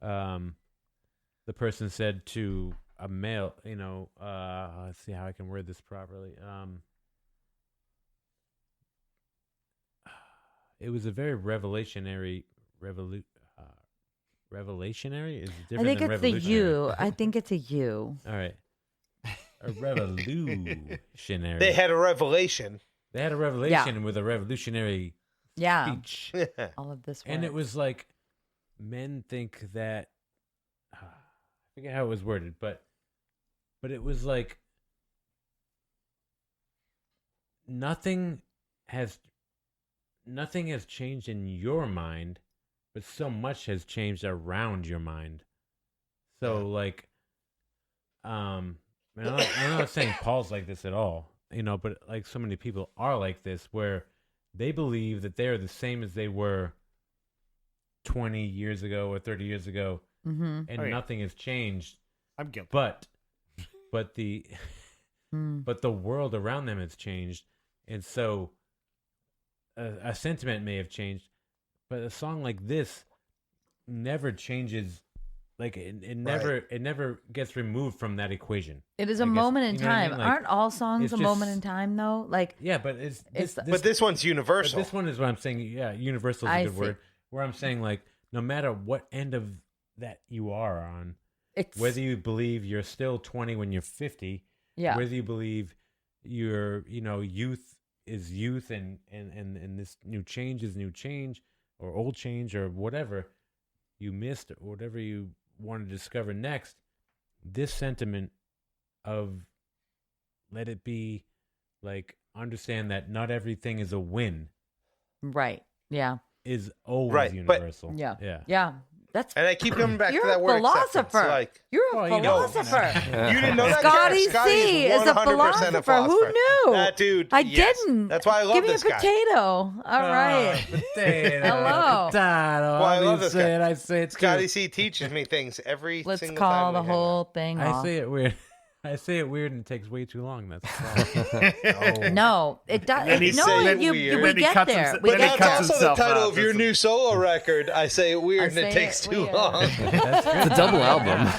Speaker 3: the person said to a male, let's see how I can word this properly. It was a very revelationary. Revelationary is different.
Speaker 5: I think
Speaker 3: than
Speaker 5: it's the
Speaker 3: revolutionary.
Speaker 5: you. I think it's a you.
Speaker 3: All right, a revolutionary.
Speaker 1: They had a revelation.
Speaker 3: They had a revelation with a revolutionary speech.
Speaker 5: All of this work.
Speaker 3: And it was like, men think that, I forget how it was worded, but it was like, nothing has changed in your mind, but so much has changed around your mind. So like, I'm not saying Paul's like this at all. But like so many people are like this, where they believe that they're the same as they were 20 years ago or 30 years ago, and nothing has changed.
Speaker 2: I'm guilty.
Speaker 3: But the world around them has changed, and so a sentiment may have changed, but a song like this never changes. Like it never gets removed from that equation.
Speaker 5: It is a moment in time.
Speaker 3: Like,
Speaker 5: aren't all songs a moment in time though? Like
Speaker 3: but
Speaker 1: but this one's universal.
Speaker 3: This one is what I'm saying. Yeah, universal is a good word. Where I'm saying like no matter what end of that you are on, whether you believe you're still 20 when you're 50, whether you believe your youth is youth and this new change is new change or old change or whatever you missed or whatever you want to discover next, this sentiment of let it be, like understand that not everything is a win,
Speaker 5: right? Yeah,
Speaker 3: is always universal.
Speaker 5: Yeah. That's
Speaker 1: and I keep coming back to
Speaker 5: you're
Speaker 1: that
Speaker 5: a
Speaker 1: word.
Speaker 5: philosopher.
Speaker 1: Like,
Speaker 5: you're a philosopher.
Speaker 1: You didn't know that?
Speaker 5: Scotty C is a
Speaker 1: 100%
Speaker 5: philosopher. Who knew?
Speaker 1: That dude.
Speaker 5: I
Speaker 1: yes.
Speaker 5: didn't.
Speaker 1: That's why I love
Speaker 5: Give
Speaker 1: this
Speaker 5: me a
Speaker 1: guy.
Speaker 5: potato. All right.
Speaker 3: Potato.
Speaker 5: Hello.
Speaker 3: Potato.
Speaker 1: Well, I love this guy.
Speaker 3: I say it too.
Speaker 1: Scotty C teaches me things every
Speaker 5: Let's
Speaker 1: single
Speaker 5: call
Speaker 1: time.
Speaker 5: the whole thing
Speaker 3: I
Speaker 5: off.
Speaker 3: say it weird. I say it weird and it takes way too long. That's the problem.
Speaker 5: No, it does.
Speaker 1: And he
Speaker 5: No,
Speaker 1: said
Speaker 5: we
Speaker 2: weird.
Speaker 5: get there. We
Speaker 1: But
Speaker 5: get
Speaker 1: that's
Speaker 5: there.
Speaker 1: also the title of your new solo record. I say it weird and it
Speaker 5: say
Speaker 1: takes
Speaker 5: it
Speaker 1: too
Speaker 5: weird.
Speaker 1: long.
Speaker 4: It's a double album.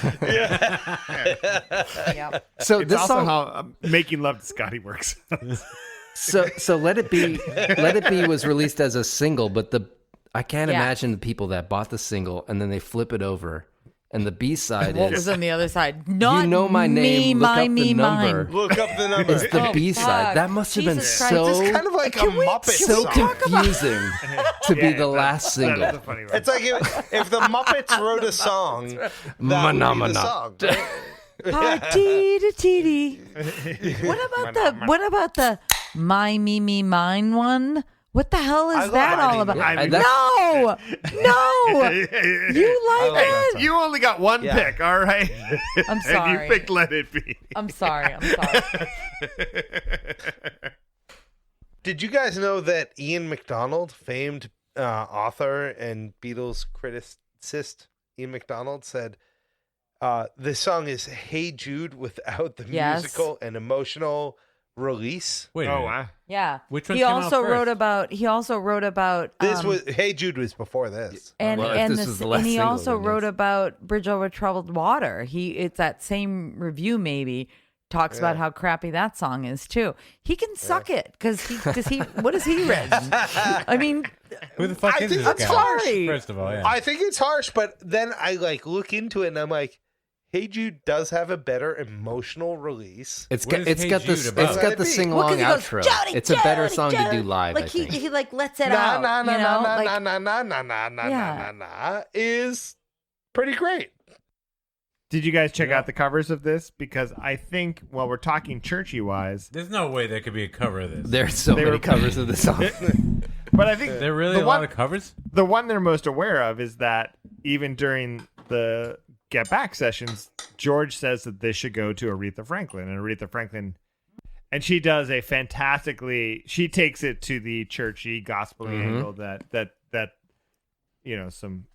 Speaker 5: Yep.
Speaker 10: So
Speaker 2: It's
Speaker 10: this
Speaker 2: also
Speaker 10: song,
Speaker 2: how making love to Scotty works.
Speaker 4: So Let It Be was released as a single, but I can't imagine the people that bought the single and then they flip it over. And the B-side
Speaker 5: What
Speaker 4: is
Speaker 5: was on the other side? Not
Speaker 4: You Know My Name, Look Up the Number.
Speaker 5: mine.
Speaker 1: Look up the number.
Speaker 4: It's the B-side.
Speaker 5: fuck.
Speaker 4: That must have been
Speaker 5: Jesus Christ.
Speaker 4: so
Speaker 1: It's kind of like a Muppet
Speaker 4: so
Speaker 1: song.
Speaker 4: confusing to be the last
Speaker 2: That
Speaker 4: single.
Speaker 2: is a funny one.
Speaker 1: It's like if the Muppets wrote a song, that would be the song. Right?
Speaker 5: Party-to-tee-tee. What about the My Me Me Mine one? What the hell is that all about?
Speaker 4: Yeah,
Speaker 5: no, you like it?
Speaker 2: You only got one pick, all right?
Speaker 5: I'm sorry.
Speaker 2: And you picked Let It Be.
Speaker 5: I'm sorry.
Speaker 1: Did you guys know that Ian MacDonald, famed author and Beatles criticist Ian MacDonald, said this song is Hey Jude without the musical and emotional release?
Speaker 3: Wait a minute.
Speaker 2: Wow.
Speaker 5: Yeah.
Speaker 3: Which one
Speaker 5: he
Speaker 3: came out
Speaker 5: also
Speaker 3: first?
Speaker 5: wrote about
Speaker 1: This was Hey Jude was before this.
Speaker 5: and
Speaker 4: Well, if
Speaker 5: and,
Speaker 4: this was the last
Speaker 5: and he
Speaker 4: single,
Speaker 5: also
Speaker 4: then
Speaker 5: wrote
Speaker 4: yes.
Speaker 5: about Bridge Over Troubled Water. It's that same review maybe talks about how crappy that song is too. He can suck it because he what has he read? I mean,
Speaker 3: Who the fuck
Speaker 1: I
Speaker 3: is
Speaker 1: think
Speaker 3: this
Speaker 1: that's
Speaker 3: guy?
Speaker 5: harsh.
Speaker 3: First of all, yeah.
Speaker 1: I think it's harsh, but then I like look into it and I'm like, Hey Jude does have a better emotional release.
Speaker 4: It's
Speaker 3: What
Speaker 4: got
Speaker 3: is
Speaker 4: it's
Speaker 3: Hey
Speaker 4: got the
Speaker 3: Jude about?
Speaker 4: it's
Speaker 1: Let
Speaker 4: got
Speaker 1: it
Speaker 4: the
Speaker 1: be.
Speaker 4: sing
Speaker 5: well,
Speaker 4: along
Speaker 5: 'cause he goes,
Speaker 4: outro.
Speaker 5: "Jody,
Speaker 4: It's a better
Speaker 5: Jody,
Speaker 4: song to
Speaker 5: Jody."
Speaker 4: do live.
Speaker 5: Like
Speaker 4: I think.
Speaker 5: he like lets it
Speaker 1: Nah,
Speaker 5: out.
Speaker 1: nah, nah,
Speaker 5: you know?
Speaker 1: nah,
Speaker 5: Like,
Speaker 1: nah, nah, nah, nah, nah, nah,
Speaker 5: Yeah.
Speaker 1: nah, nah, is pretty great.
Speaker 2: Did you guys check out the covers of this? Because I think, while we're talking churchy wise,
Speaker 3: There's no way there could be a cover of this.
Speaker 4: There's so many
Speaker 2: were-
Speaker 4: covers of the song.
Speaker 2: but I think
Speaker 3: There are really
Speaker 2: the
Speaker 3: a lot
Speaker 2: one-
Speaker 3: of covers?
Speaker 2: the one they're most aware of is that even during the Get Back sessions, George says that this should go to Aretha Franklin, and Aretha Franklin, and she does a fantastically. She takes it to the churchy, gospel-y angle that some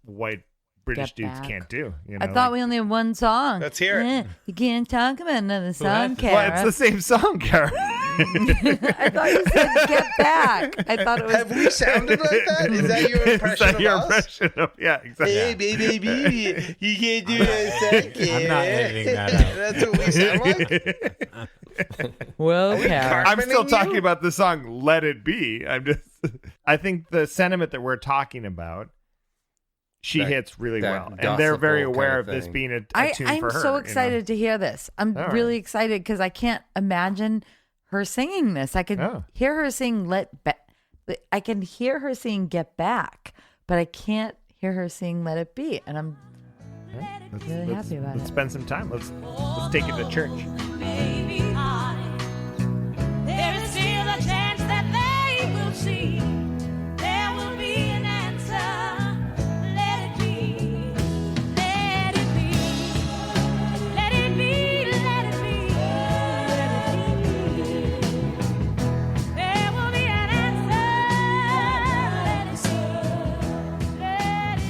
Speaker 2: white British
Speaker 5: Get
Speaker 2: dudes
Speaker 5: Back.
Speaker 2: can't do.
Speaker 5: I thought we only had one song.
Speaker 1: Let's hear it.
Speaker 5: You can't talk about another song,
Speaker 3: has to-
Speaker 2: Well,
Speaker 5: Kara.
Speaker 2: it's the same song, Kara.
Speaker 5: I thought you said "Get Back." I thought it was.
Speaker 1: Have we sounded like that? Is that your impression
Speaker 2: Is that
Speaker 1: of
Speaker 2: your
Speaker 1: us?
Speaker 2: impression of? Yeah, exactly.
Speaker 1: Hey, baby, you can't do that.
Speaker 3: I'm not editing that out.
Speaker 1: That's what we sound like.
Speaker 5: Well, Kara.
Speaker 2: I'm still
Speaker 1: Carpeting
Speaker 2: talking
Speaker 1: you?
Speaker 2: about the song "Let It Be." I think the sentiment that we're talking about, she
Speaker 4: That-
Speaker 2: hits really
Speaker 4: that
Speaker 2: well, and they're very
Speaker 4: gospel
Speaker 2: aware
Speaker 4: kind
Speaker 2: of
Speaker 4: of
Speaker 2: this
Speaker 4: thing.
Speaker 2: being a tune
Speaker 5: I'm
Speaker 2: for her.
Speaker 5: so excited to hear this. I'm
Speaker 2: All
Speaker 5: really
Speaker 2: right.
Speaker 5: excited because I can't imagine her singing this. I could
Speaker 2: Oh.
Speaker 5: hear her sing I can hear her sing "Get Back," but I can't hear her sing "Let It Be," and I'm really happy about
Speaker 2: Let's
Speaker 5: it.
Speaker 2: spend some time. Let's take it to church.
Speaker 10: Baby heart, there is still a chance that they will see. There will be an answer. Let it be. Let it be. Let it be. Let it be. There will be an answer. Let it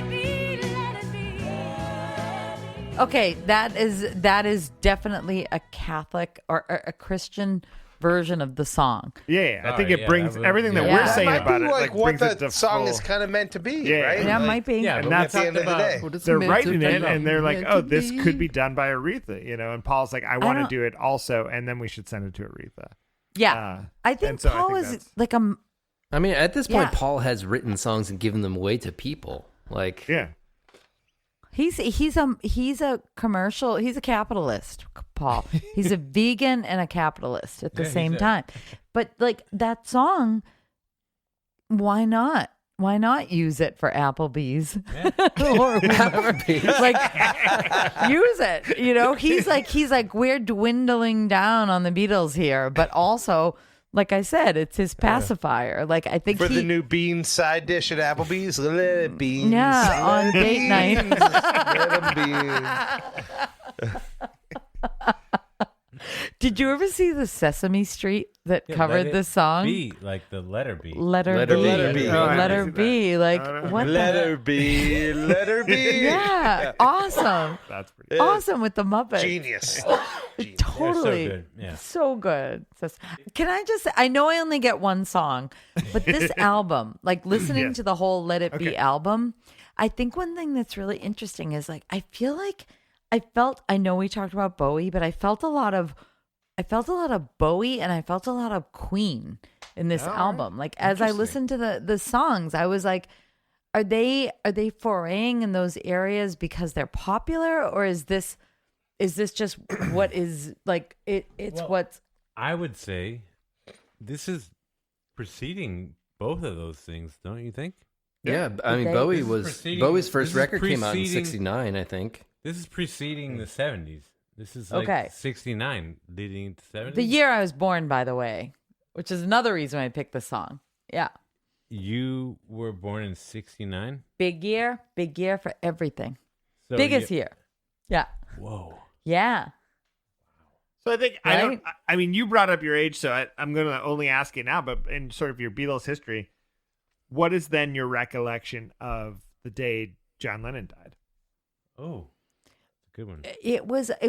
Speaker 10: be. Let it be.
Speaker 5: Okay, that is definitely a Catholic or a Christian version of the song.
Speaker 2: Yeah, I think
Speaker 3: Alright,
Speaker 2: it brings
Speaker 3: that would-
Speaker 2: everything that
Speaker 3: yeah.
Speaker 2: we're
Speaker 5: That
Speaker 2: saying
Speaker 1: Might
Speaker 2: about
Speaker 1: be
Speaker 2: it.
Speaker 1: like what
Speaker 2: brings it
Speaker 1: the
Speaker 2: to
Speaker 1: song
Speaker 2: full-
Speaker 1: is kind of meant to be,
Speaker 2: Yeah.
Speaker 1: right?
Speaker 5: That
Speaker 1: Like,
Speaker 5: might be.
Speaker 3: Yeah,
Speaker 2: And
Speaker 3: but
Speaker 2: that's
Speaker 3: we
Speaker 2: the
Speaker 3: talked
Speaker 1: end of the
Speaker 3: about
Speaker 1: day.
Speaker 2: They're writing it, and they're like, "Oh, this could be done by Aretha," and Paul's like, "I want to
Speaker 5: don't-
Speaker 2: do it also," and then we should send it to Aretha.
Speaker 5: Yeah, I
Speaker 2: and
Speaker 5: think
Speaker 2: so
Speaker 5: Paul
Speaker 2: think
Speaker 5: is
Speaker 2: that's-
Speaker 5: like a.
Speaker 4: I mean, at this point,
Speaker 5: Yeah.
Speaker 4: Paul has written songs and given them away to people. Like,
Speaker 2: Yeah,
Speaker 5: He's a commercial. He's a capitalist, Paul. He's a vegan and a capitalist at the
Speaker 3: Yeah,
Speaker 5: same
Speaker 3: he's
Speaker 5: time. But like that song, why not? Why not use it for Applebee's or whatever? Like use it. He's like we're dwindling down on the Beatles here, but also, like I said, it's his pacifier. Like I think
Speaker 1: For
Speaker 5: he,
Speaker 1: the new beans side dish at Applebee's, let it beans.
Speaker 5: Yeah, on
Speaker 1: let it
Speaker 5: date night.
Speaker 1: beans, let 'em beans.
Speaker 5: Did you ever see the Sesame Street that
Speaker 3: Yeah,
Speaker 5: covered
Speaker 3: let
Speaker 5: this
Speaker 3: it
Speaker 5: song?
Speaker 3: be, like the letter B.
Speaker 5: Letter
Speaker 4: Letter
Speaker 5: B.
Speaker 4: B.
Speaker 1: Letter B.
Speaker 2: Oh, I
Speaker 5: Letter
Speaker 2: didn't see
Speaker 5: B.
Speaker 2: that.
Speaker 5: Like,
Speaker 2: No, no.
Speaker 5: what
Speaker 1: Let
Speaker 5: the
Speaker 1: her be, let her be.
Speaker 5: Yeah, awesome.
Speaker 2: that's pretty.
Speaker 5: Awesome with the Muppets.
Speaker 1: Genius.
Speaker 5: Totally.
Speaker 3: good, yeah.
Speaker 5: So good. Can I just say, I know I only get one song, but this album, like listening
Speaker 2: Yes.
Speaker 5: to the whole Let It Be
Speaker 2: Okay.
Speaker 5: album, I think one thing that's really interesting is like, I know we talked about Bowie, but I felt a lot of Bowie and I felt a lot of Queen in this album. Like as I listened to the songs, I was like, are they foraying in those areas because they're popular, or is this just what is like it's
Speaker 3: Well,
Speaker 5: what's
Speaker 3: I would say this is preceding both of those things, don't you think?
Speaker 4: yeah, I mean,
Speaker 5: They-
Speaker 4: Bowie
Speaker 3: This is
Speaker 4: was
Speaker 3: preceding-
Speaker 4: Bowie's
Speaker 3: this
Speaker 4: first
Speaker 3: is
Speaker 4: record came out in
Speaker 3: preceding-
Speaker 4: '69, I think.
Speaker 3: This is preceding the 70s. This is like
Speaker 5: Okay.
Speaker 3: 69 leading into 70s.
Speaker 5: the year I was born, by the way. which is another reason I picked the song. Yeah.
Speaker 3: You were born in '69.
Speaker 5: Big year for everything.
Speaker 3: So
Speaker 5: Biggest year. Yeah.
Speaker 3: Whoa.
Speaker 5: Yeah.
Speaker 2: So I think I mean, you brought up your age, so I'm going to only ask you now, but in sort of your Beatles history, what is then your recollection of the day John Lennon died?
Speaker 3: Oh, good one.
Speaker 5: It wasn't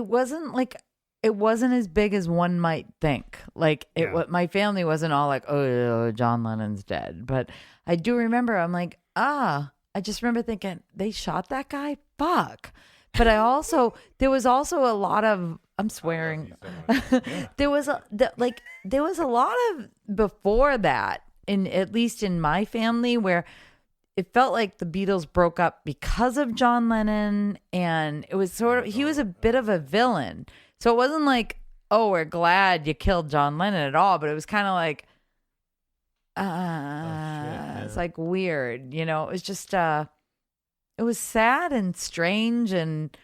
Speaker 5: as big as one might think. Like my family wasn't all like, oh, John Lennon's dead. But I do remember, I'm like, I just remember thinking, they shot that guy? Fuck. But there was also a lot of, I'm swearing. there was a lot of before that, at least in my family, where it felt like the Beatles broke up because of John Lennon, and it was he was a bit of a villain. So it wasn't like, oh, we're glad you killed John Lennon at all, but it was kind of like, it's like weird, It was just, it was sad and strange, and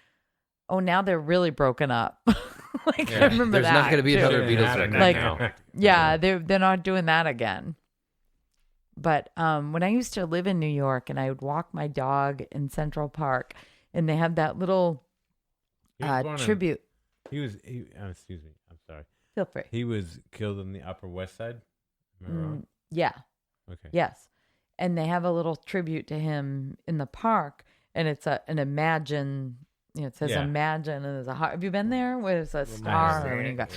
Speaker 5: now they're really broken up. I remember
Speaker 4: There's
Speaker 5: that.
Speaker 4: not going to be
Speaker 5: too.
Speaker 4: another Beatles record now.
Speaker 5: Yeah, they're not doing that again. But when I used to live in New York and I would walk my dog in Central Park, and they had that little tribute.
Speaker 3: Excuse me. I'm sorry.
Speaker 5: Feel free.
Speaker 3: He was killed on the Upper West Side. Am I wrong?
Speaker 5: Yeah.
Speaker 3: Okay.
Speaker 5: Yes. And they have a little tribute to him in the park, and it's an Imagine. It says Imagine, and there's a heart. Have you been there? Where it's a star. When you got,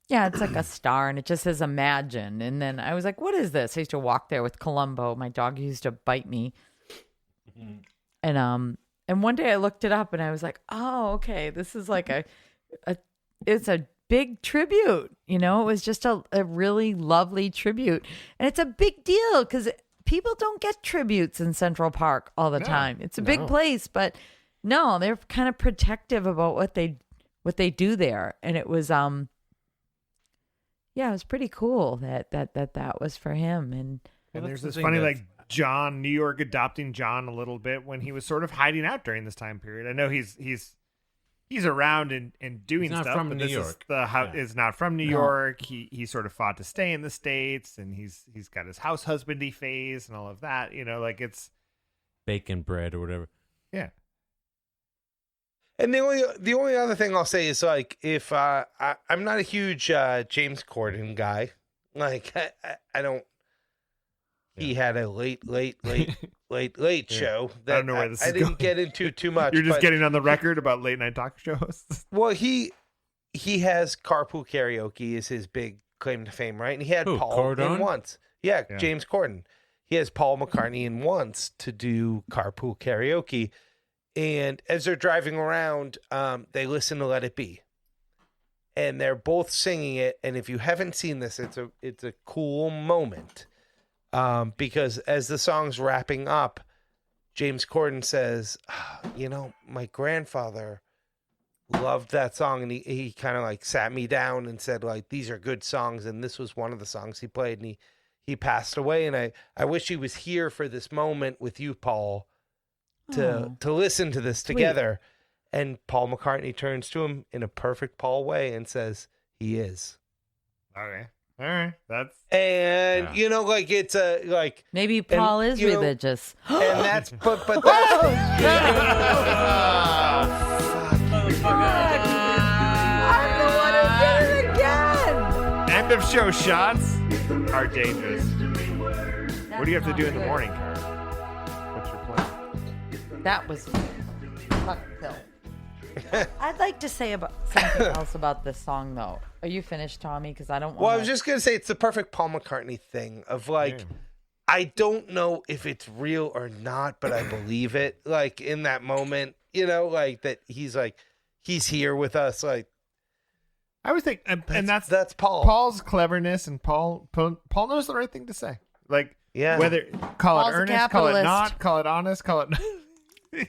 Speaker 5: it's like a star, and it just says Imagine. And then I was like, what is this? I used to walk there with Columbo. My dog used to bite me. And one day I looked it up, and I was like, oh, okay, this is like it's a big tribute. It was just a really lovely tribute. And it's a big deal because people don't get tributes in Central Park all the time. It's a big place, but no, they're kind of protective about what they do there. And it was it was pretty cool that was for him. And
Speaker 2: there's this funny John, New York adopting John a little bit when he was sort of hiding out during this time period. I know he's around and doing
Speaker 3: he's not
Speaker 2: stuff,
Speaker 3: from
Speaker 2: but
Speaker 3: New
Speaker 2: this
Speaker 3: York.
Speaker 2: is not from New York. He sort of fought to stay in the States, and he's got his house husbandy phase and all of that. Like it's
Speaker 3: bacon bread or whatever.
Speaker 2: Yeah.
Speaker 1: And the only other thing I'll say is like if I'm not a huge James Corden guy. Like I don't. He had a late show that
Speaker 2: I don't know where this is
Speaker 1: didn't
Speaker 2: going.
Speaker 1: get into too much.
Speaker 2: You're just getting on the record about late night talk shows.
Speaker 1: Well, he has Carpool Karaoke is his big claim to fame, right? And he had Paul
Speaker 3: Cordon?
Speaker 1: in once. Yeah, James Corden. He has Paul McCartney in once to do Carpool Karaoke. And as they're driving around, they listen to Let It Be. And they're both singing it. And if you haven't seen this, it's a cool moment. Because as the song's wrapping up, James Corden says, my grandfather loved that song. And he kind of like sat me down and said, like, these are good songs. And this was one of the songs he played. And he passed away. And I wish he was here for this moment with you, Paul, to listen to this together. And Paul McCartney turns to him in a perfect Paul way and says, he is.
Speaker 2: Okay. All right,
Speaker 1: and it's a like
Speaker 5: maybe Paul is religious,
Speaker 1: and that's but that's
Speaker 5: I'm the one who did it again.
Speaker 2: End of show. Shots are dangerous. What do you have to do in the morning, Karen? What's your plan?
Speaker 5: That was fuck Phil. I'd like to say about something else about this song, though. Are you finished, Tommy? Because I don't want.
Speaker 1: Well, I was just gonna say it's the perfect Paul McCartney thing of like, I don't know if it's real or not, but I believe it. Like in that moment, like that he's here with us. Like
Speaker 2: I was thinking, and
Speaker 1: that's Paul.
Speaker 2: Paul's cleverness, and Paul knows the right thing to say. Like, whether call
Speaker 5: Paul's
Speaker 2: it earnest, call it not, call it honest, call it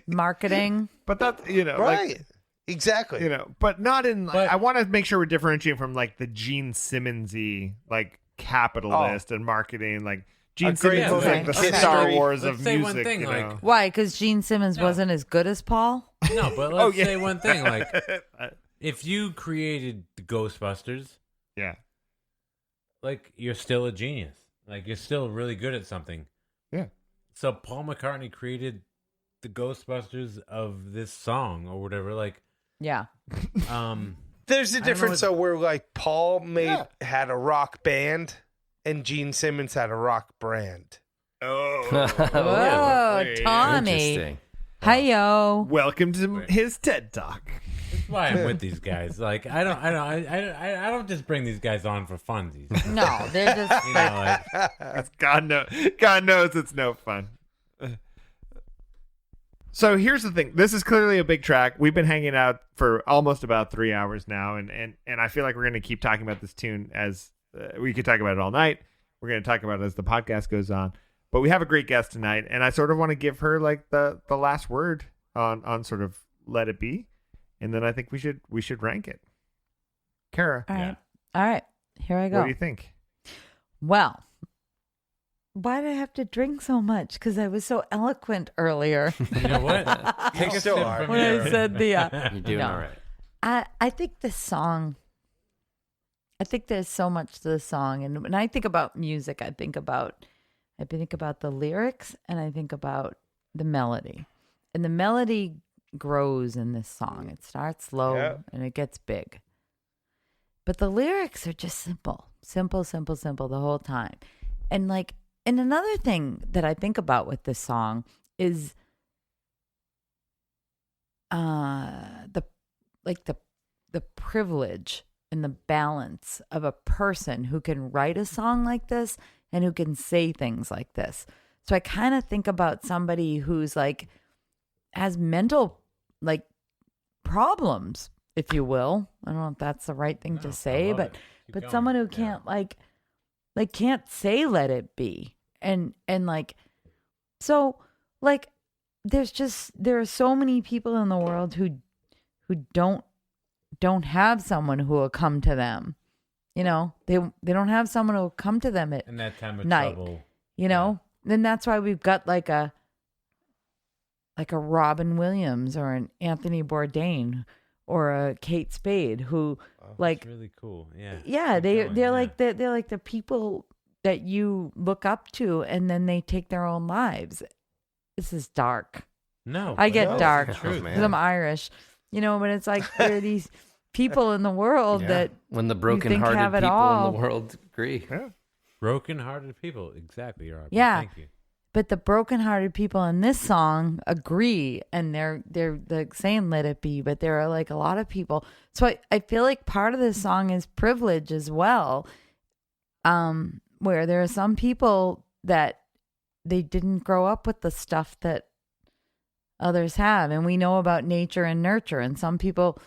Speaker 5: marketing.
Speaker 2: But that's
Speaker 1: right.
Speaker 2: Like,
Speaker 1: exactly.
Speaker 2: But not in. I want to make sure we're differentiating from like the Gene Simmons-y, like capitalist and marketing. Like Gene Simmons is like the Star Wars of
Speaker 3: say
Speaker 2: music.
Speaker 3: One thing, like,
Speaker 5: why? Because Gene Simmons wasn't as good as Paul.
Speaker 3: No, but let's say one thing. Like, if you created the Ghostbusters, like you're still a genius. Like you're still really good at something.
Speaker 2: Yeah.
Speaker 3: So Paul McCartney created the Ghostbusters of this song or whatever. Like,
Speaker 5: Yeah.
Speaker 1: There's a
Speaker 3: I don't know
Speaker 1: difference,
Speaker 3: what-
Speaker 1: though, where like Paul had a rock band and Gene Simmons had a rock brand.
Speaker 5: Whoa,
Speaker 4: Oh,
Speaker 5: Tommy.
Speaker 4: interesting.
Speaker 5: Hi-yo.
Speaker 2: Welcome to his TED Talk.
Speaker 3: that's why I'm with these guys. Like, I don't just bring these guys on for funsies.
Speaker 5: No, they're just
Speaker 3: You know, like,
Speaker 2: God knows it's no fun. So here's the thing. This is clearly a big track. We've been hanging out for almost about 3 hours now, and I feel like we're going to keep talking about this tune as we could talk about it all night. We're going to talk about it as the podcast goes on. But we have a great guest tonight, and I sort of want to give her like the last word on sort of Let It Be, and then I think we should rank it. Kara,
Speaker 5: All right. All right. Here I go.
Speaker 2: what do you think?
Speaker 5: Well, why did I have to drink so much? Because I was so eloquent earlier.
Speaker 3: you know what? Take a
Speaker 1: still
Speaker 3: sip
Speaker 1: are.
Speaker 3: from
Speaker 5: When I
Speaker 3: your-
Speaker 5: said the
Speaker 4: You're doing
Speaker 5: No.
Speaker 4: all right.
Speaker 5: I think this song, I think there's so much to the song. And when I think about music, I think about the lyrics and I think about the melody. And the melody grows in this song. It starts low
Speaker 1: Yeah.
Speaker 5: and it gets big. But the lyrics are just simple the whole time. And like, and another thing that I think about with this song is the privilege and the balance of a person who can write a song like this and who can say things like this. So I kind of think about somebody who's like has mental like problems, if you will. I don't know if that's the right thing to say,
Speaker 3: love
Speaker 5: but
Speaker 3: it. Keep
Speaker 5: but
Speaker 3: going.
Speaker 5: someone who
Speaker 3: Yeah.
Speaker 5: can't like can't say let it be. And like so like there are so many people in the world who don't have someone who will come to them. You know, they don't have someone who will come to them at
Speaker 3: in that time of
Speaker 5: night.
Speaker 3: trouble.
Speaker 5: You know, then that's why we've got like a Robin Williams or an Anthony Bourdain or a Kate Spade who like
Speaker 3: That's really cool. Yeah.
Speaker 5: yeah
Speaker 3: Keep
Speaker 5: they're
Speaker 3: going,
Speaker 5: like they're like the people that you look up to and then they take their own lives. This is dark.
Speaker 3: No,
Speaker 5: I
Speaker 3: but
Speaker 5: get
Speaker 3: no,
Speaker 5: dark
Speaker 3: it's the truth.
Speaker 5: because I'm Irish, you know, but it's like there are these people in the world that
Speaker 4: When the
Speaker 5: think
Speaker 4: broken-hearted
Speaker 5: have it
Speaker 4: people
Speaker 5: all.
Speaker 4: in the world agree.
Speaker 3: Broken-hearted people. Exactly, Rob.
Speaker 5: Yeah.
Speaker 3: Thank you.
Speaker 5: but the brokenhearted people in this song agree and they're like saying let it be, but there are like a lot of people. So I feel like part of this song is privilege as well. Where there are some people that they didn't grow up with the stuff that others have. And we know about nature and nurture. And some people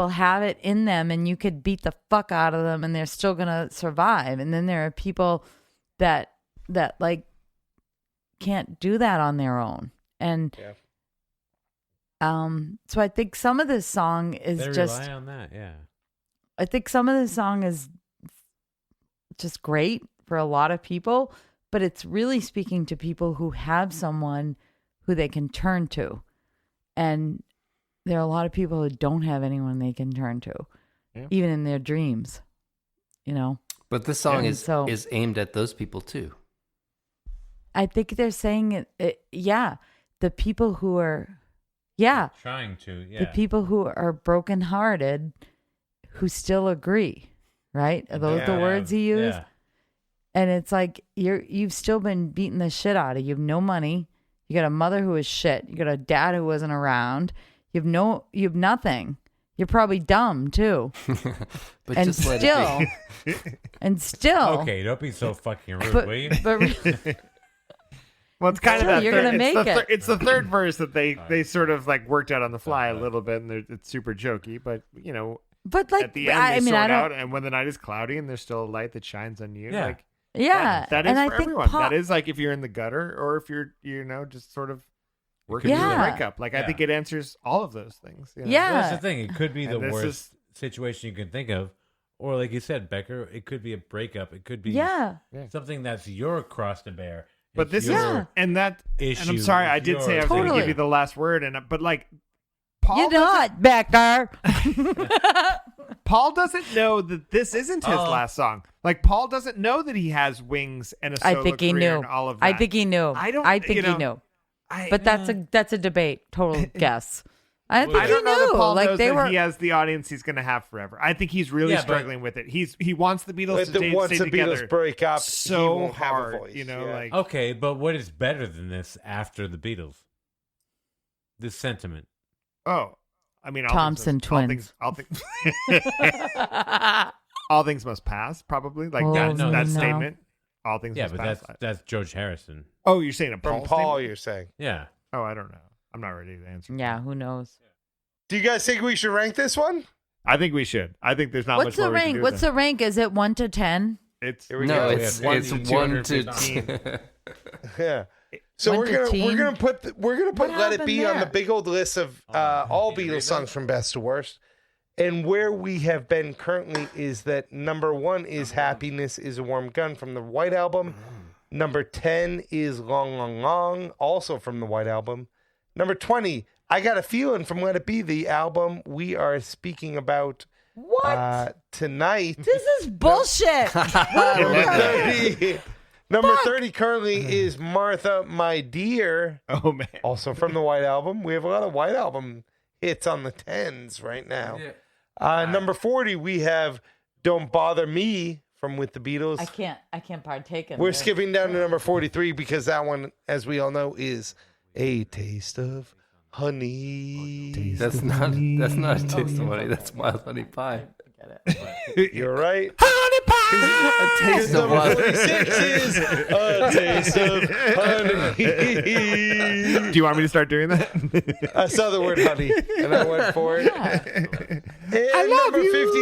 Speaker 5: have it in them and you could beat the fuck out of them and they're still going to survive. And then there are people that like can't do that on their own. And so I think some of this song is
Speaker 3: They
Speaker 5: just
Speaker 3: rely on that, yeah.
Speaker 5: I think some of this song is just great for a lot of people, but it's really speaking to people who have someone who they can turn to. And there are a lot of people who don't have anyone they can turn to, even in their dreams, you know?
Speaker 4: But this song
Speaker 5: And so-
Speaker 4: is aimed at those people too.
Speaker 5: I think they're saying the people who are,
Speaker 3: Trying to, yeah.
Speaker 5: the people who are brokenhearted who still agree, right? Are those the words he used?
Speaker 3: Yeah.
Speaker 5: And it's like you've still been beating the shit out of. You have no money. You got a mother who is shit. You got a dad who wasn't around. You have nothing. You're probably dumb too.
Speaker 4: But
Speaker 5: and
Speaker 4: just let
Speaker 5: still,
Speaker 4: it be.
Speaker 5: and still,
Speaker 3: Okay, don't be so fucking rude,
Speaker 5: but
Speaker 3: will you?
Speaker 5: but really,
Speaker 2: Well, it's kind of
Speaker 5: Still,
Speaker 2: that.
Speaker 5: you're
Speaker 2: third,
Speaker 5: gonna
Speaker 2: it's
Speaker 5: make
Speaker 2: the
Speaker 5: it.
Speaker 2: It's the third verse that they sort of like worked out on the fly a little bit, and it's super jokey. But you know,
Speaker 5: but like
Speaker 2: at the end, they
Speaker 5: I mean,
Speaker 2: sort
Speaker 5: I don't.
Speaker 2: out, and when the night is cloudy and there's still a light that shines on you,
Speaker 3: Yeah.
Speaker 2: like
Speaker 5: Yeah,
Speaker 2: that is
Speaker 5: and I
Speaker 2: for
Speaker 5: think
Speaker 2: everyone.
Speaker 5: pop,
Speaker 2: That is like if you're in the gutter or if you're just sort of working
Speaker 5: be
Speaker 2: through the
Speaker 5: Yeah.
Speaker 2: breakup. Like I
Speaker 3: Yeah.
Speaker 2: think it answers all of those things. You know?
Speaker 5: Yeah.
Speaker 3: That's the thing. It could be the
Speaker 2: And this
Speaker 3: worst
Speaker 2: is-
Speaker 3: situation you can think of. Or like you said, Becker, it could be a breakup. It could be
Speaker 5: yeah,
Speaker 3: something that's your cross to bear.
Speaker 2: But
Speaker 3: It's
Speaker 2: this
Speaker 3: your
Speaker 2: is and that. And I'm
Speaker 3: issue.
Speaker 2: sorry, I
Speaker 3: It's
Speaker 2: did say I was
Speaker 3: yours.
Speaker 2: going to
Speaker 5: Totally.
Speaker 2: give you the last word, but like Paul
Speaker 5: you're
Speaker 2: doesn't-
Speaker 5: not Becker.
Speaker 2: Paul doesn't know that this isn't his last song. Like, Paul doesn't know that he has wings and a solo
Speaker 5: I think he
Speaker 2: career
Speaker 5: knew.
Speaker 2: and all of that.
Speaker 5: I think he knew. I think he knew. But that's a debate. Total guess. I think
Speaker 2: I don't
Speaker 5: he
Speaker 2: know that
Speaker 5: knew.
Speaker 2: Paul
Speaker 5: Like
Speaker 2: knows
Speaker 5: they
Speaker 2: that
Speaker 5: were.
Speaker 2: he has the audience he's going to have forever. I think he's really struggling with it. He wants the Beatles to
Speaker 1: Once
Speaker 2: stay
Speaker 1: the
Speaker 2: together
Speaker 1: Beatles break up, he
Speaker 2: so
Speaker 1: won't have a
Speaker 2: hard.
Speaker 1: voice,
Speaker 2: You know,
Speaker 1: yeah.
Speaker 2: like
Speaker 3: Okay, but what is better than this after the Beatles? This sentiment.
Speaker 2: oh, I mean,
Speaker 5: Thompson twins.
Speaker 2: All things must pass. Probably like
Speaker 5: Oh,
Speaker 2: that
Speaker 5: no.
Speaker 2: statement. All things
Speaker 3: Yeah,
Speaker 2: must
Speaker 3: but
Speaker 2: pass.
Speaker 3: that's George Harrison.
Speaker 2: Oh, you're saying a
Speaker 1: From
Speaker 2: Paul?
Speaker 1: Paul,
Speaker 2: statement?
Speaker 1: you're saying.
Speaker 3: Yeah.
Speaker 2: Oh, I don't know. I'm not ready to answer.
Speaker 5: Yeah, who knows?
Speaker 1: Do you guys think we should rank this one?
Speaker 2: I think we should. I think there's not
Speaker 5: What's
Speaker 2: much
Speaker 5: the
Speaker 2: more we can
Speaker 5: rank?
Speaker 2: do
Speaker 5: What's the rank? Is it 1 to 10?
Speaker 2: It's
Speaker 1: Here we
Speaker 4: No,
Speaker 1: go.
Speaker 4: it's
Speaker 3: We have
Speaker 4: 1 to
Speaker 3: 215.
Speaker 1: Yeah. So
Speaker 5: 1
Speaker 1: we're
Speaker 5: to
Speaker 1: gonna
Speaker 5: 10?
Speaker 1: put
Speaker 5: What
Speaker 1: Let It
Speaker 5: happened
Speaker 1: Be on the
Speaker 5: there?
Speaker 1: big old list of all Beatles songs from best to worst. And where we have been currently is that number 1 is Happiness Is a Warm Gun from the White Album. Number 10 is Long, Long, Long, also from the White Album. Number 20, I Got a Feeling from Let It Be, the album we are speaking about tonight.
Speaker 5: This is bullshit.
Speaker 1: Number 30 currently is Martha, My Dear,
Speaker 2: Oh man.
Speaker 1: also from the White Album. We have a lot of White Album hits on the 10s right now. Number 40, we have Don't Bother Me from With the Beatles.
Speaker 5: I can't partake in
Speaker 1: We're
Speaker 5: this.
Speaker 1: skipping down to number 43 because that one, as we all know, is A Taste of Honey.
Speaker 4: That's not a taste of honey. That's Wild Honey Pie.
Speaker 1: You're right.
Speaker 4: A taste of what?
Speaker 1: 46 is A Taste of Honey.
Speaker 2: Do you want me to start doing that?
Speaker 1: I saw the word honey and I went for it. And number 50,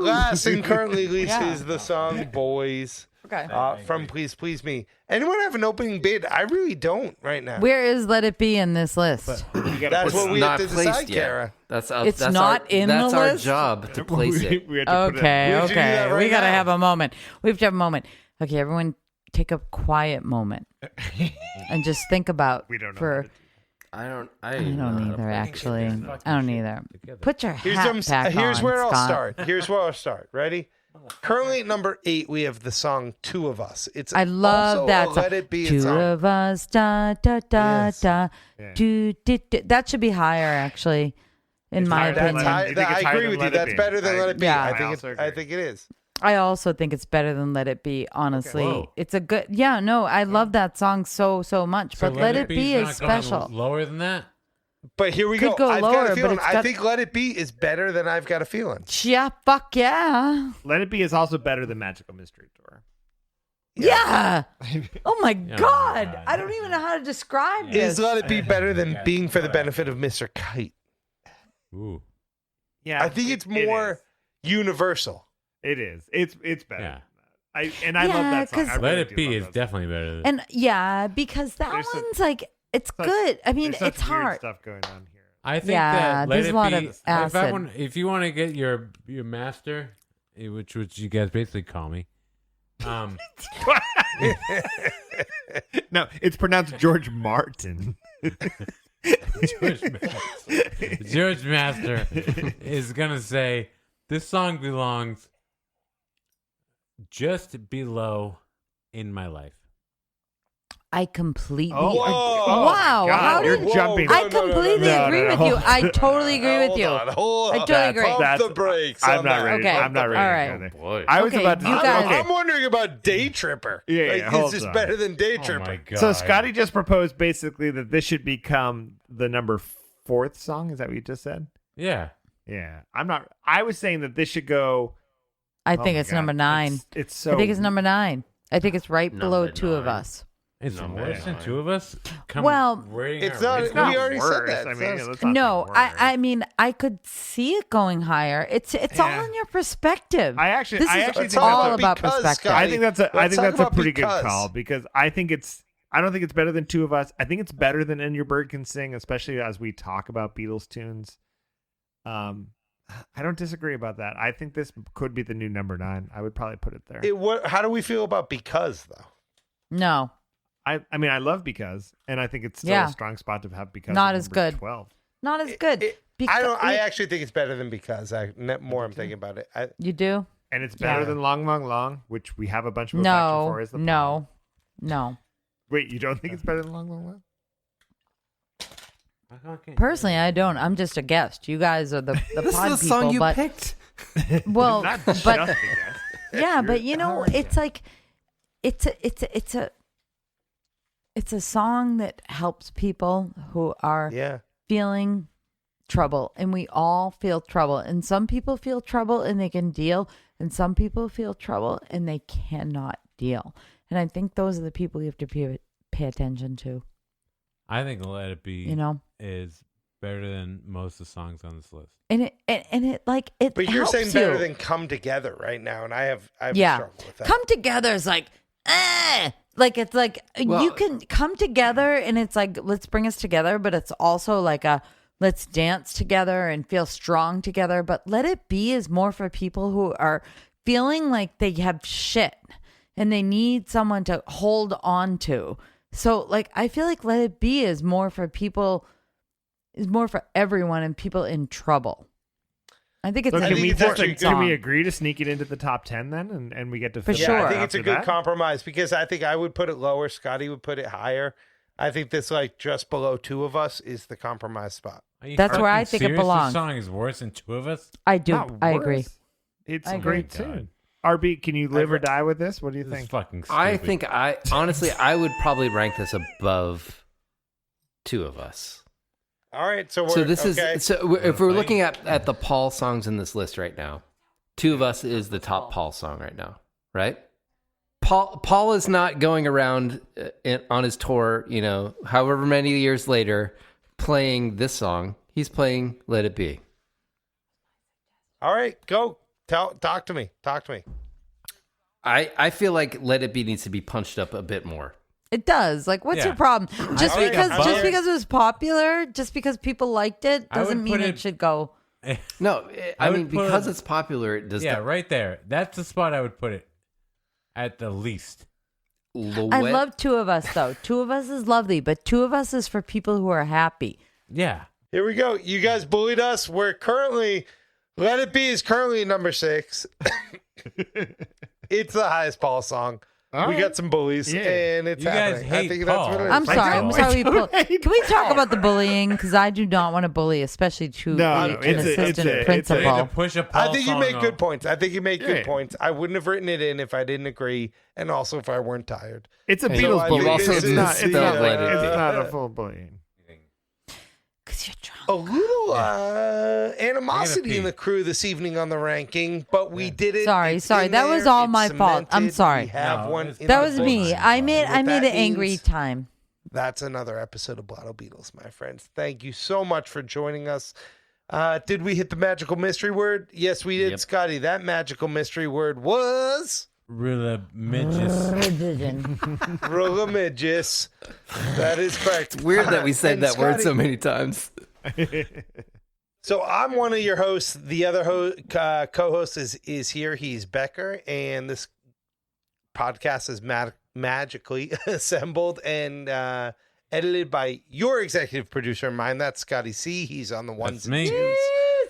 Speaker 1: last and currently least, is the song Boys
Speaker 5: Okay.
Speaker 1: from Please Please Me. Anyone have an opening bid? I really don't right now.
Speaker 5: Where is Let It Be in this list?
Speaker 1: That's what we have
Speaker 4: Not
Speaker 1: to
Speaker 4: placed
Speaker 1: decide,
Speaker 4: yet.
Speaker 1: Kara.
Speaker 5: It's
Speaker 4: That's
Speaker 5: not in the
Speaker 4: That's our
Speaker 5: list?
Speaker 4: job to place it.
Speaker 2: We had to put it in.
Speaker 1: We have to do that right
Speaker 5: We got to
Speaker 1: now.
Speaker 5: have a moment. We have to have a moment. Okay, everyone take a quiet moment and just think about
Speaker 2: We don't know
Speaker 5: for
Speaker 4: I don't
Speaker 5: either, actually. I don't either. Put your
Speaker 1: Here's,
Speaker 5: hat back
Speaker 1: here's
Speaker 5: on,
Speaker 1: where I'll
Speaker 5: Scott.
Speaker 1: start. Here's where I'll start. Ready? Currently at number 8, we have the song Two of Us. It's
Speaker 5: I love
Speaker 1: also
Speaker 5: that
Speaker 1: a
Speaker 5: song.
Speaker 1: Let It Be a
Speaker 5: Two
Speaker 1: song.
Speaker 5: of us, da da da
Speaker 1: Yes.
Speaker 5: da.
Speaker 2: Yeah.
Speaker 5: Do, do, do. That should be higher, actually, in
Speaker 2: It's
Speaker 5: my
Speaker 2: higher than
Speaker 5: opinion.
Speaker 2: Let It Be. You think it's
Speaker 1: I
Speaker 2: higher
Speaker 1: agree
Speaker 2: than
Speaker 1: with you.
Speaker 2: Let It
Speaker 1: That's
Speaker 2: Be?
Speaker 1: better than Let It Be.
Speaker 5: Yeah.
Speaker 1: I
Speaker 2: I also
Speaker 1: think
Speaker 2: agree.
Speaker 1: it is.
Speaker 5: I also think it's better than Let It Be, honestly.
Speaker 3: Whoa.
Speaker 5: It's a good, yeah, no, I love that song so much,
Speaker 3: So
Speaker 5: but Let It Be
Speaker 3: Be's
Speaker 5: is
Speaker 3: not going
Speaker 5: special.
Speaker 3: Lower than that?
Speaker 1: But here we
Speaker 5: Could go
Speaker 1: I've
Speaker 5: lower,
Speaker 1: got a
Speaker 5: but
Speaker 1: feeling.
Speaker 5: it's
Speaker 1: I
Speaker 5: got-
Speaker 1: think Let It Be is better than I've Got a Feeling.
Speaker 5: Yeah, fuck yeah.
Speaker 2: Let It Be is also better than Magical Mystery Tour.
Speaker 5: Yeah. Oh my
Speaker 3: my
Speaker 5: God.
Speaker 3: God.
Speaker 5: I don't even know how to describe
Speaker 1: Is
Speaker 5: this.
Speaker 1: Let It Be better than Being for the Benefit of Mr. Kite?
Speaker 3: Ooh.
Speaker 2: Yeah,
Speaker 1: I think it's more universal.
Speaker 2: It is. It's better.
Speaker 3: Yeah.
Speaker 2: I
Speaker 5: Yeah,
Speaker 2: love that song.
Speaker 5: 'cause-
Speaker 2: I
Speaker 3: Let
Speaker 2: really
Speaker 3: It
Speaker 2: do
Speaker 3: Be
Speaker 2: love
Speaker 3: is
Speaker 2: that song.
Speaker 3: definitely better than
Speaker 5: And yeah, because that
Speaker 2: There's
Speaker 5: one's like, it's
Speaker 2: such-
Speaker 5: good. I mean,
Speaker 2: There's such
Speaker 5: it's
Speaker 2: weird
Speaker 5: hard.
Speaker 2: stuff going on here.
Speaker 3: I think
Speaker 5: Yeah,
Speaker 3: that Let
Speaker 5: there's
Speaker 3: It
Speaker 5: a lot
Speaker 3: Be,
Speaker 5: of acid.
Speaker 3: if you want to get your master, which you guys basically call me,
Speaker 2: No, it's pronounced George Martin.
Speaker 3: George Master is gonna say this song belongs just below In My Life.
Speaker 5: I completely
Speaker 2: Oh,
Speaker 1: Whoa.
Speaker 5: Wow,
Speaker 2: God,
Speaker 5: how
Speaker 2: you're
Speaker 5: did-
Speaker 2: jumping.
Speaker 5: I completely
Speaker 2: no,
Speaker 5: agree
Speaker 2: no,
Speaker 5: with
Speaker 2: hold
Speaker 5: you.
Speaker 2: on.
Speaker 5: I totally agree with you.
Speaker 1: Hold
Speaker 5: I
Speaker 1: on.
Speaker 5: totally agree.
Speaker 1: Pump
Speaker 2: That's-
Speaker 1: the brakes.
Speaker 2: I'm
Speaker 1: on
Speaker 2: not
Speaker 1: that.
Speaker 2: ready.
Speaker 5: Okay.
Speaker 2: I'm not ready.
Speaker 5: All
Speaker 2: to
Speaker 5: right.
Speaker 2: go there.
Speaker 4: Boy.
Speaker 2: I was
Speaker 5: Okay,
Speaker 2: about to.
Speaker 5: you guys-
Speaker 2: okay.
Speaker 1: I'm wondering about Day Tripper.
Speaker 2: Yeah,
Speaker 1: Like,
Speaker 2: yeah, hold
Speaker 1: is this
Speaker 2: on.
Speaker 1: better than Day
Speaker 3: Oh
Speaker 1: Tripper?
Speaker 3: my God.
Speaker 2: So Scotty just proposed basically that this should become the number 4th song. Is that what you just said?
Speaker 3: Yeah.
Speaker 2: Yeah. I'm not. I was saying that this should go.
Speaker 5: I
Speaker 2: oh
Speaker 5: think
Speaker 2: my
Speaker 5: it's
Speaker 2: God,
Speaker 5: number 9.
Speaker 2: It's so.
Speaker 5: I think it's number 9. I think it's right below
Speaker 4: Number
Speaker 5: Two of
Speaker 4: 9.
Speaker 5: Us.
Speaker 3: It's
Speaker 4: No,
Speaker 3: worse than
Speaker 4: man.
Speaker 3: Two of Us.
Speaker 5: Well,
Speaker 1: It's not.
Speaker 2: It's not
Speaker 1: We already
Speaker 2: worse.
Speaker 1: said that.
Speaker 2: I
Speaker 1: It's
Speaker 2: mean,
Speaker 1: not-
Speaker 2: let's not
Speaker 5: No,
Speaker 2: say worse.
Speaker 5: I mean, I could see it going higher. It's all
Speaker 2: Yeah.
Speaker 5: in your perspective.
Speaker 2: I actually
Speaker 5: This is
Speaker 2: think
Speaker 1: Let's
Speaker 2: it's
Speaker 1: talk
Speaker 5: all
Speaker 1: about
Speaker 5: about
Speaker 1: because,
Speaker 5: perspective.
Speaker 1: Scotty.
Speaker 2: I think that's a. I
Speaker 1: Let's
Speaker 2: think
Speaker 1: talk
Speaker 2: that's a
Speaker 1: about
Speaker 2: pretty
Speaker 1: because.
Speaker 2: good call because I think it's. I don't think it's better than Two of Us. I think it's better than And Your Bird Can Sing, especially as we talk about Beatles tunes. I don't disagree about that. I think this could be the new number 9. I would probably put it there.
Speaker 1: How do we feel about Because, though?
Speaker 5: No,
Speaker 2: I mean, I love Because, and I think it's still
Speaker 5: Yeah.
Speaker 2: a strong spot to have Because.
Speaker 5: Not
Speaker 2: at
Speaker 5: as
Speaker 2: number
Speaker 5: good.
Speaker 2: 12.
Speaker 5: not as good.
Speaker 1: I actually think it's better than Because. More I'm thinking about it.
Speaker 5: You do?
Speaker 2: And it's better than Long, Long, Long, which we have a bunch of affection for. Is the
Speaker 5: no.
Speaker 2: Wait, you don't think it's better than Long, Long, Long?
Speaker 5: Personally, I don't. I'm just a guest. You guys are the
Speaker 4: This
Speaker 5: pod
Speaker 4: is the
Speaker 5: people.
Speaker 4: song you
Speaker 5: but,
Speaker 4: picked.
Speaker 5: Well,
Speaker 2: Not
Speaker 5: but
Speaker 2: just a guest.
Speaker 5: yeah, but you know, it's like it's a song that helps people who are feeling trouble, and we all feel trouble. And some people feel trouble and they can deal, and some people feel trouble and they cannot deal. And I think those are the people you have to pay attention to.
Speaker 3: I think "Let It Be" is better than most of the songs on this list.
Speaker 5: And it
Speaker 1: But you're
Speaker 5: helps
Speaker 1: saying better
Speaker 5: you.
Speaker 1: than "Come Together" right now, and I have
Speaker 5: Yeah.
Speaker 1: struggle with that.
Speaker 5: Come Together is like, it's like you can come together and it's like, let's bring us together, but it's also like let's dance together and feel strong together. But Let It Be is more for people who are feeling like they have shit and they need someone to hold on to. So like, I feel like Let It Be is more for people, is more for everyone and people in trouble. I think it's
Speaker 2: So
Speaker 5: an
Speaker 2: can we
Speaker 5: important song.
Speaker 2: can we agree to sneak it into the top 10 then, and we get to
Speaker 5: For
Speaker 2: fill it
Speaker 5: sure.
Speaker 2: out
Speaker 1: I think it's a
Speaker 2: after
Speaker 1: good
Speaker 2: that?
Speaker 1: compromise because I think I would put it lower. Scotty would put it higher. I think this like just below Two of Us is the compromise spot.
Speaker 3: Are you
Speaker 5: That's where I
Speaker 3: fucking
Speaker 5: think it
Speaker 3: serious?
Speaker 5: belongs.
Speaker 3: This song is worse than Two of Us.
Speaker 5: I do.
Speaker 2: Not
Speaker 5: I
Speaker 2: worse.
Speaker 5: agree.
Speaker 2: It's
Speaker 5: I
Speaker 2: a
Speaker 5: agree.
Speaker 2: great tune. RB, can you live or die with this? What do you
Speaker 3: This is
Speaker 2: think?
Speaker 3: fucking stupid.
Speaker 4: I think honestly, I would probably rank this above Two of Us.
Speaker 1: All right, so
Speaker 4: This is if we're looking at the Paul songs in this list right now, Two of Us is the top Paul song right now, right? Paul is not going around on his tour, however many years later, playing this song. He's playing Let It Be.
Speaker 1: All right, go. Talk to me.
Speaker 4: I feel like Let It Be needs to be punched up a bit more.
Speaker 5: It does. Like, what's your problem? Just
Speaker 3: think
Speaker 5: because
Speaker 3: above-
Speaker 5: it was popular, just because people liked it,
Speaker 3: I would
Speaker 5: doesn't mean
Speaker 3: put
Speaker 5: it should go.
Speaker 4: No,
Speaker 3: I
Speaker 4: I
Speaker 3: would
Speaker 4: mean,
Speaker 3: put
Speaker 4: because
Speaker 3: it-
Speaker 4: it's popular, it does
Speaker 3: Yeah,
Speaker 4: not.
Speaker 3: right there. That's the spot I would put it at the least.
Speaker 5: I love Two of Us, though. Two of Us is lovely, but Two of Us is for people who are happy.
Speaker 3: Yeah.
Speaker 1: Here we go. You guys bullied us. We're currently Let It Be is currently number 6. It's the highest Paul song. We got some bullies, and it's
Speaker 3: You guys
Speaker 1: happening. I
Speaker 3: hate
Speaker 1: think
Speaker 3: Paul.
Speaker 1: that's what it is.
Speaker 5: I'm sorry. I'm
Speaker 2: don't.
Speaker 5: sorry.
Speaker 2: I don't hate
Speaker 5: Can we talk about the bullying? Because I do not want to bully, especially to
Speaker 2: No,
Speaker 5: an
Speaker 2: it's
Speaker 5: assistant
Speaker 2: a-
Speaker 5: principal.
Speaker 3: To push a Paul
Speaker 1: I think you
Speaker 3: song
Speaker 1: make
Speaker 3: off.
Speaker 1: good points. I think you make good
Speaker 2: Yeah.
Speaker 1: points. I wouldn't have written it in if I didn't agree, and also if I weren't tired.
Speaker 2: It's a
Speaker 4: And
Speaker 2: Beatles
Speaker 1: I
Speaker 2: bully.
Speaker 1: think
Speaker 4: also
Speaker 2: It's
Speaker 1: this
Speaker 2: not.
Speaker 1: is
Speaker 2: It's
Speaker 1: the,
Speaker 2: not.
Speaker 4: Let It
Speaker 2: It's
Speaker 4: Be.
Speaker 2: not a full bullying.
Speaker 5: Because you're drunk.
Speaker 1: A little animosity
Speaker 3: pee.
Speaker 1: in the crew this evening on the ranking, but we did it.
Speaker 5: Sorry,
Speaker 1: It's
Speaker 5: sorry.
Speaker 1: in
Speaker 5: That was
Speaker 1: there.
Speaker 5: all
Speaker 1: It's
Speaker 5: my fault. I'm
Speaker 1: cemented.
Speaker 5: sorry.
Speaker 1: We have
Speaker 3: No,
Speaker 1: one.
Speaker 3: it's
Speaker 1: in
Speaker 5: That
Speaker 1: the
Speaker 5: was
Speaker 1: books.
Speaker 5: me. I made
Speaker 1: What
Speaker 5: an
Speaker 1: that
Speaker 5: angry
Speaker 1: means-
Speaker 5: time.
Speaker 1: That's another episode of Blotto Beatles, my friends. Thank you so much for joining us. Did we hit the magical mystery word? Yes, we did,
Speaker 4: Yep.
Speaker 1: Scotty. That magical mystery word was
Speaker 3: Religious.
Speaker 1: religious. That is correct.
Speaker 4: It's weird that we said
Speaker 1: And
Speaker 4: that word so
Speaker 1: Scotty-
Speaker 4: many times.
Speaker 1: So I'm one of your hosts. The other co-host is here. He's Becker, and this podcast is magically assembled and edited by your executive producer and mine. That's Scotty C. He's on the ones
Speaker 3: That's me.
Speaker 1: and twos.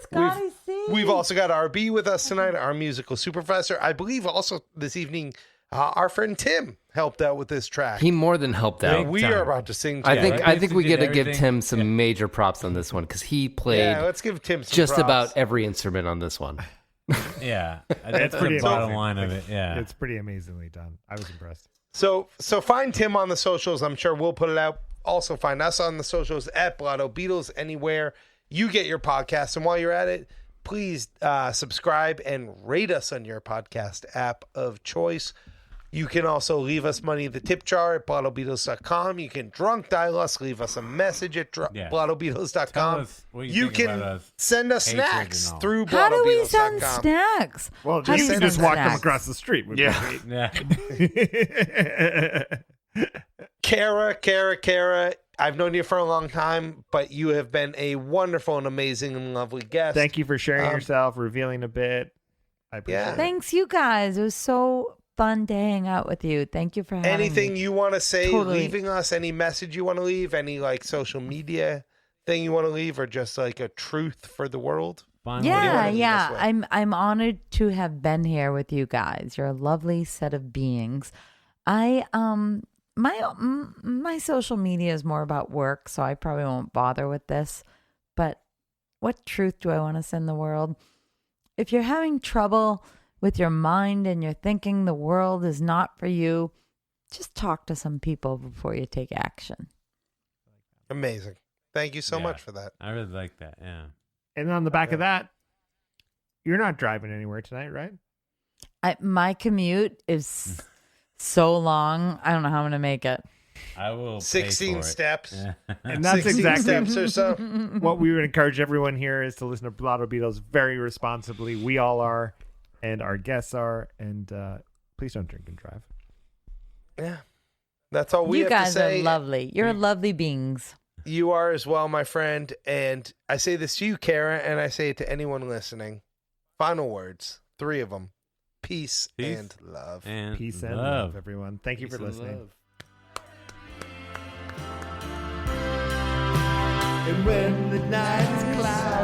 Speaker 5: Scotty C.
Speaker 1: We've also got RB with us tonight, our musical super professor. I believe also this evening, our friend Tim helped out with this track.
Speaker 4: He more than helped
Speaker 1: And
Speaker 4: out.
Speaker 1: we are about to sing
Speaker 4: I
Speaker 1: together.
Speaker 4: think
Speaker 3: right?
Speaker 4: I think
Speaker 3: He
Speaker 4: we
Speaker 3: did
Speaker 4: get to give
Speaker 3: everything.
Speaker 4: Tim some major props on this one because he played
Speaker 1: Yeah, let's give Tim some
Speaker 4: just
Speaker 1: props.
Speaker 4: about every instrument on this one.
Speaker 3: Yeah. That's
Speaker 2: pretty
Speaker 3: the bottom
Speaker 2: amazing.
Speaker 3: line of it. Yeah.
Speaker 2: It's pretty amazingly done. I was impressed.
Speaker 1: So find Tim on the socials. I'm sure we'll put it out. Also find us on the socials at Blotto Beatles anywhere you get your podcasts. And while you're at it, please subscribe and rate us on your podcast app of choice. You can also leave us money in the tip jar at blottobeatles.com. You can drunk dial us, leave us a message at
Speaker 3: Yeah.
Speaker 1: blottobeatles.com.
Speaker 3: Tell us what you think
Speaker 1: can
Speaker 3: about us.
Speaker 1: send us
Speaker 3: Hatred
Speaker 1: snacks
Speaker 3: and all.
Speaker 1: through
Speaker 5: How do we send
Speaker 1: blottobeatles.com.
Speaker 5: snacks?
Speaker 2: Well,
Speaker 5: How do
Speaker 2: you
Speaker 5: you
Speaker 2: can just
Speaker 5: send
Speaker 2: walk them
Speaker 5: snacks?
Speaker 2: across the street. Would
Speaker 1: Yeah.
Speaker 2: be
Speaker 3: Yeah.
Speaker 1: great. Kara, I've known you for a long time, but you have been a wonderful and amazing and lovely guest.
Speaker 2: Thank you for sharing yourself, revealing a bit. I appreciate
Speaker 1: Yeah.
Speaker 2: it.
Speaker 5: Thanks, you guys. It was so fun to hang out with you. Thank you for having
Speaker 1: Anything
Speaker 5: me.
Speaker 1: you want to say,
Speaker 5: Totally.
Speaker 1: leaving us, any message you want to leave, any like social media thing you want to leave, or just like a truth for the world?
Speaker 3: Fine.
Speaker 5: Yeah,
Speaker 1: leave
Speaker 5: yeah.
Speaker 1: us with?
Speaker 5: I'm honored to have been here with you guys. You're a lovely set of beings. I my social media is more about work, so I probably won't bother with this. But what truth do I want to send the world? If you're having trouble with your mind and you're thinking the world is not for you, just talk to some people before you take action.
Speaker 1: Amazing. Thank you so
Speaker 3: Yeah.
Speaker 1: much for that.
Speaker 3: I really like that. Yeah.
Speaker 2: And on the back of that, you're not driving anywhere tonight, right?
Speaker 5: My commute is so long. I don't know how I'm going to make it.
Speaker 3: I will.
Speaker 1: 16 steps.
Speaker 2: And that's
Speaker 1: 16
Speaker 2: exactly
Speaker 1: steps or so.
Speaker 2: what we would encourage everyone here is to listen to Blotto Beatles very responsibly. We all are, and our guests are, and please don't drink and drive.
Speaker 1: Yeah. That's all we
Speaker 5: You
Speaker 1: have to
Speaker 5: guys
Speaker 1: say.
Speaker 5: are lovely. You're lovely beings.
Speaker 1: You are as well, my friend. And I say this to you, Kara, and I say it to anyone listening. Final words. 3 of them. Peace and love.
Speaker 3: And
Speaker 2: Peace and love, everyone. Thank you
Speaker 4: Peace
Speaker 2: for
Speaker 4: and
Speaker 2: listening.
Speaker 4: love.
Speaker 6: And when the night is clouded